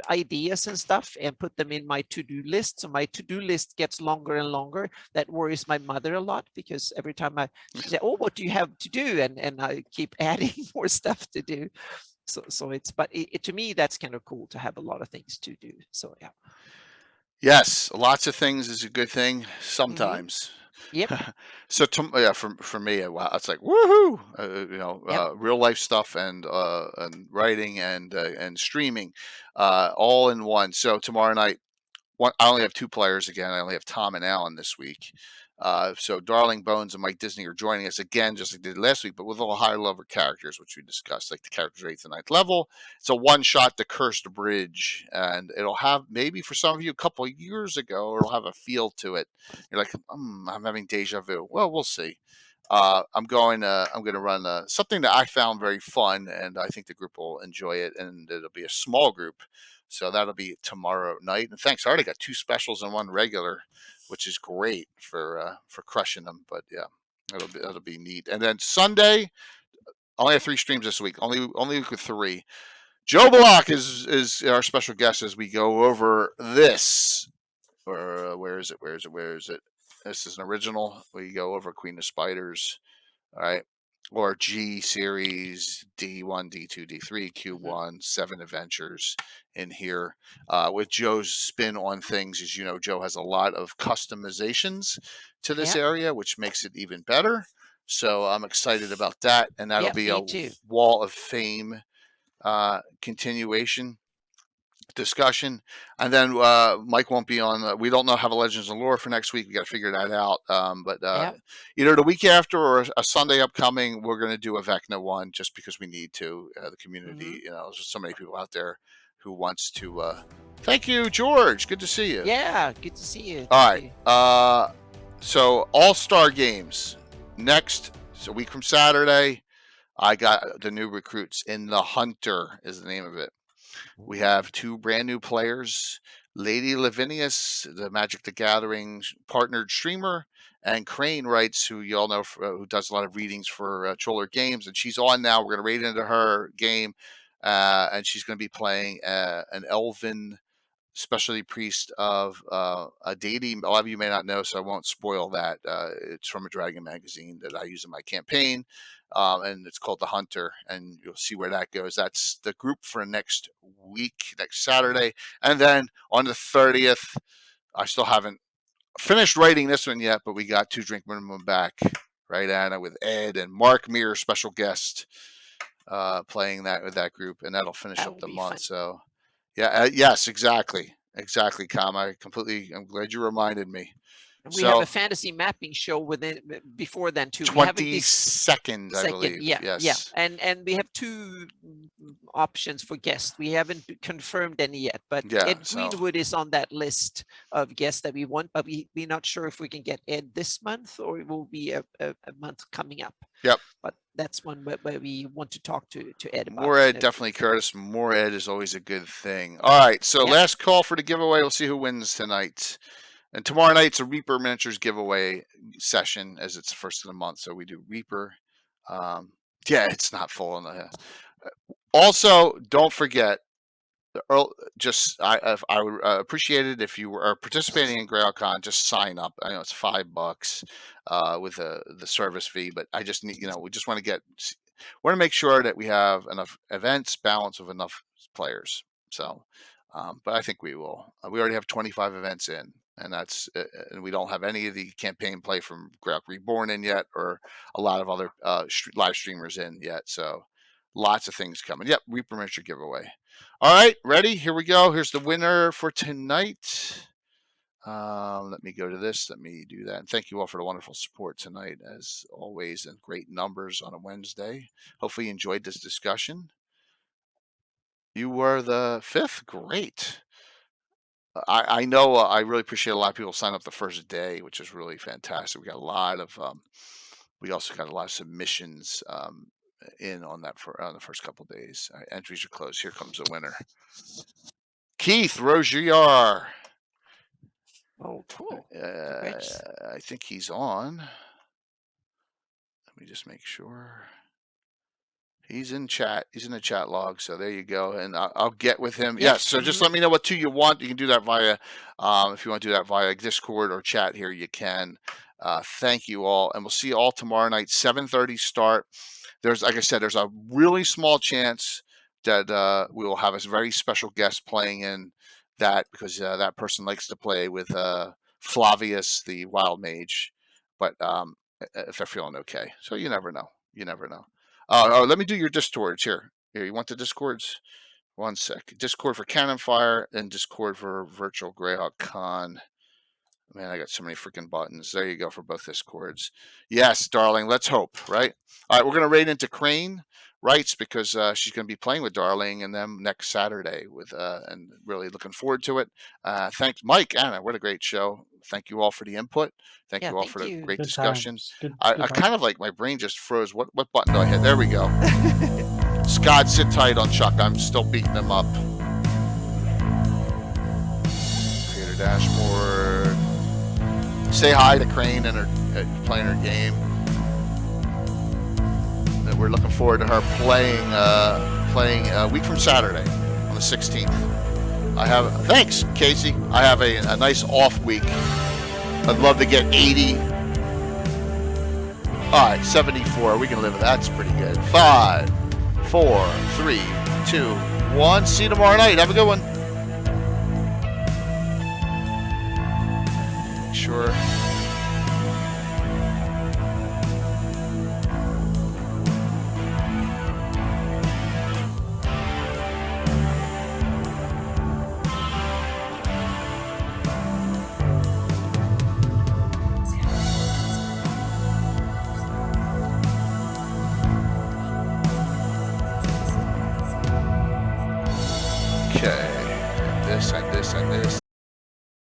ideas and stuff, and put them in my to-do list. So my to-do list gets longer and longer. That worries my mother a lot, because every time she says, "Oh, what do you have to do?" and I keep adding more stuff to do. So it's, but to me, that's kind of cool to have a lot of things to do. So yeah. Yes, lots of things is a good thing sometimes. Yep. So yeah, for me, wow, it's like woohoo! Real life stuff and writing and streaming, all in one. So tomorrow night, I only have 2 players again. I only have Tom and Alan this week. So Darling Bones and Mike Disney are joining us again, just like they did last week, but with all higher level characters, which we discussed, like the characters 8th and 9th level. It's a one-shot, The Cursed Bridge, and it'll have, maybe for some of you a couple of years ago, it'll have a feel to it. You're like, I'm having deja vu. Well, we'll see. I'm going to run something that I found very fun, and I think the group will enjoy it, and it'll be a small group. So that'll be tomorrow night. And thanks, I already got 2 specials and 1 regular, which is great for crushing them. But yeah, that'll be neat. And then Sunday, I only have 3 streams this week. Only week with 3. Joe Block is our special guest as we go over this. Where is it? This is an original. We go over Queen of Spiders. All right. or G series, D1, D2, D3, Q1, 7 adventures in here. With Joe's spin on things, as you know, Joe has a lot of customizations to this area, which makes it even better. So I'm excited about that, and that'll be a too. Wall of Fame continuation discussion. And then Mike won't be on. We don't know how the Legends and Lore for next week. We got to figure that out. But either the week after or a Sunday upcoming, we're going to do a Vecna one just because we need to. The community, you know, there's so many people out there who wants to. Thank you, George. Good to see you. Yeah, good to see you. All right. So All-Star Games next. So a week from Saturday. I got the new recruits in the Hunter is the name of it. We have 2 brand new players, Lady Lavinius, the Magic the Gathering partnered streamer, and Crane Wrights, who you all know who does a lot of readings for Troller Games, and she's on now. We're going to raid into her game, and she's going to be playing an Elven specialty priest of a deity. A lot of you may not know, so I won't spoil that. It's from a Dragon magazine that I use in my campaign. And it's called The Hunter, and you'll see where that goes. That's the group for next week, next Saturday. And then on the 30th, I still haven't finished writing this one yet, but we got 2 Drink Minimum back, right, Anna, with Ed and Mark Meir, special guest, playing that with that group, and that'll finish up the month. Fun. So, yeah, yes, exactly, Com. I'm glad you reminded me. And we have a fantasy mapping show before then too. 22nd, I believe. Yes. And we have 2 options for guests. We haven't confirmed any yet, but Ed Greenwood is on that list of guests that we want. But we're not sure if we can get Ed this month or it will be a month coming up. Yep. But that's one where we want to talk to Ed about. More Ed, definitely, Curtis. More Ed is always a good thing. All right, so last call for the giveaway. We'll see who wins tonight. And tomorrow night's a Reaper Miniatures giveaway session, as it's the first of the month. So we do Reaper. It's not full on the. Also, don't forget. I would appreciate it if you are participating in GreyhawkCon. Just sign up. I know it's $5 with the service fee, but I just need we just want to make sure that we have enough events, balance of enough players. So, but I think we will. We already have 25 events in. And and we don't have any of the campaign play from Greyhawk Reborn in yet, or a lot of other live streamers in yet. So lots of things coming. Yep, Reaper Miniature giveaway. All right, ready? Here we go. Here's the winner for tonight. Let me go to this. Let me do that. And thank you all for the wonderful support tonight, as always, and great numbers on a Wednesday. Hopefully you enjoyed this discussion. You were the 5th. Great. I know I really appreciate a lot of people sign up the first day, which is really fantastic. We got a lot of we also got a lot of submissions in on that on the first couple of days. Right, entries are closed. Here comes the winner, Keith Rogier. Oh, cool. I think he's on. Let me just make sure. He's in chat. He's in the chat log. So there you go. And I'll get with him. Yes. So just let me know what 2 you want. You can do that via, if you want to do that via Discord or chat here, you can. Thank you all. And we'll see you all tomorrow night, 7:30 start. There's, like I said, there's a really small chance that we will have a very special guest playing in that, because that person likes to play with Flavius, the Wild Mage. But if they're feeling okay. So you never know. You never know. Let me do your Discords here. Here, you want the Discords? One sec. Discord for Cannon Fire and Discord for Virtual Greyhawk Con. Man, I got so many freaking buttons. There you go for both Discords. Yes, darling. Let's hope, right? All right, we're going to raid into Crane Wrights, because she's going to be playing with Darling and them next Saturday, and really looking forward to it. Thanks, Mike, Anna. What a great show. Thank you all for the input. Thank you all for the great discussions. I kind of like, my brain just froze. What button do I hit? There we go. Scott, sit tight on Chuck. I'm still beating him up. Creator dashboard. Say hi to Crane and her playing her game. And we're looking forward to her playing a week from Saturday on the 16th. Thanks, Casey. I have a nice off week. I'd love to get 80 All right, 74. We can live with that. That's pretty good. 5, 4, 3, 2, 1. See you tomorrow night. Have a good one. Sure.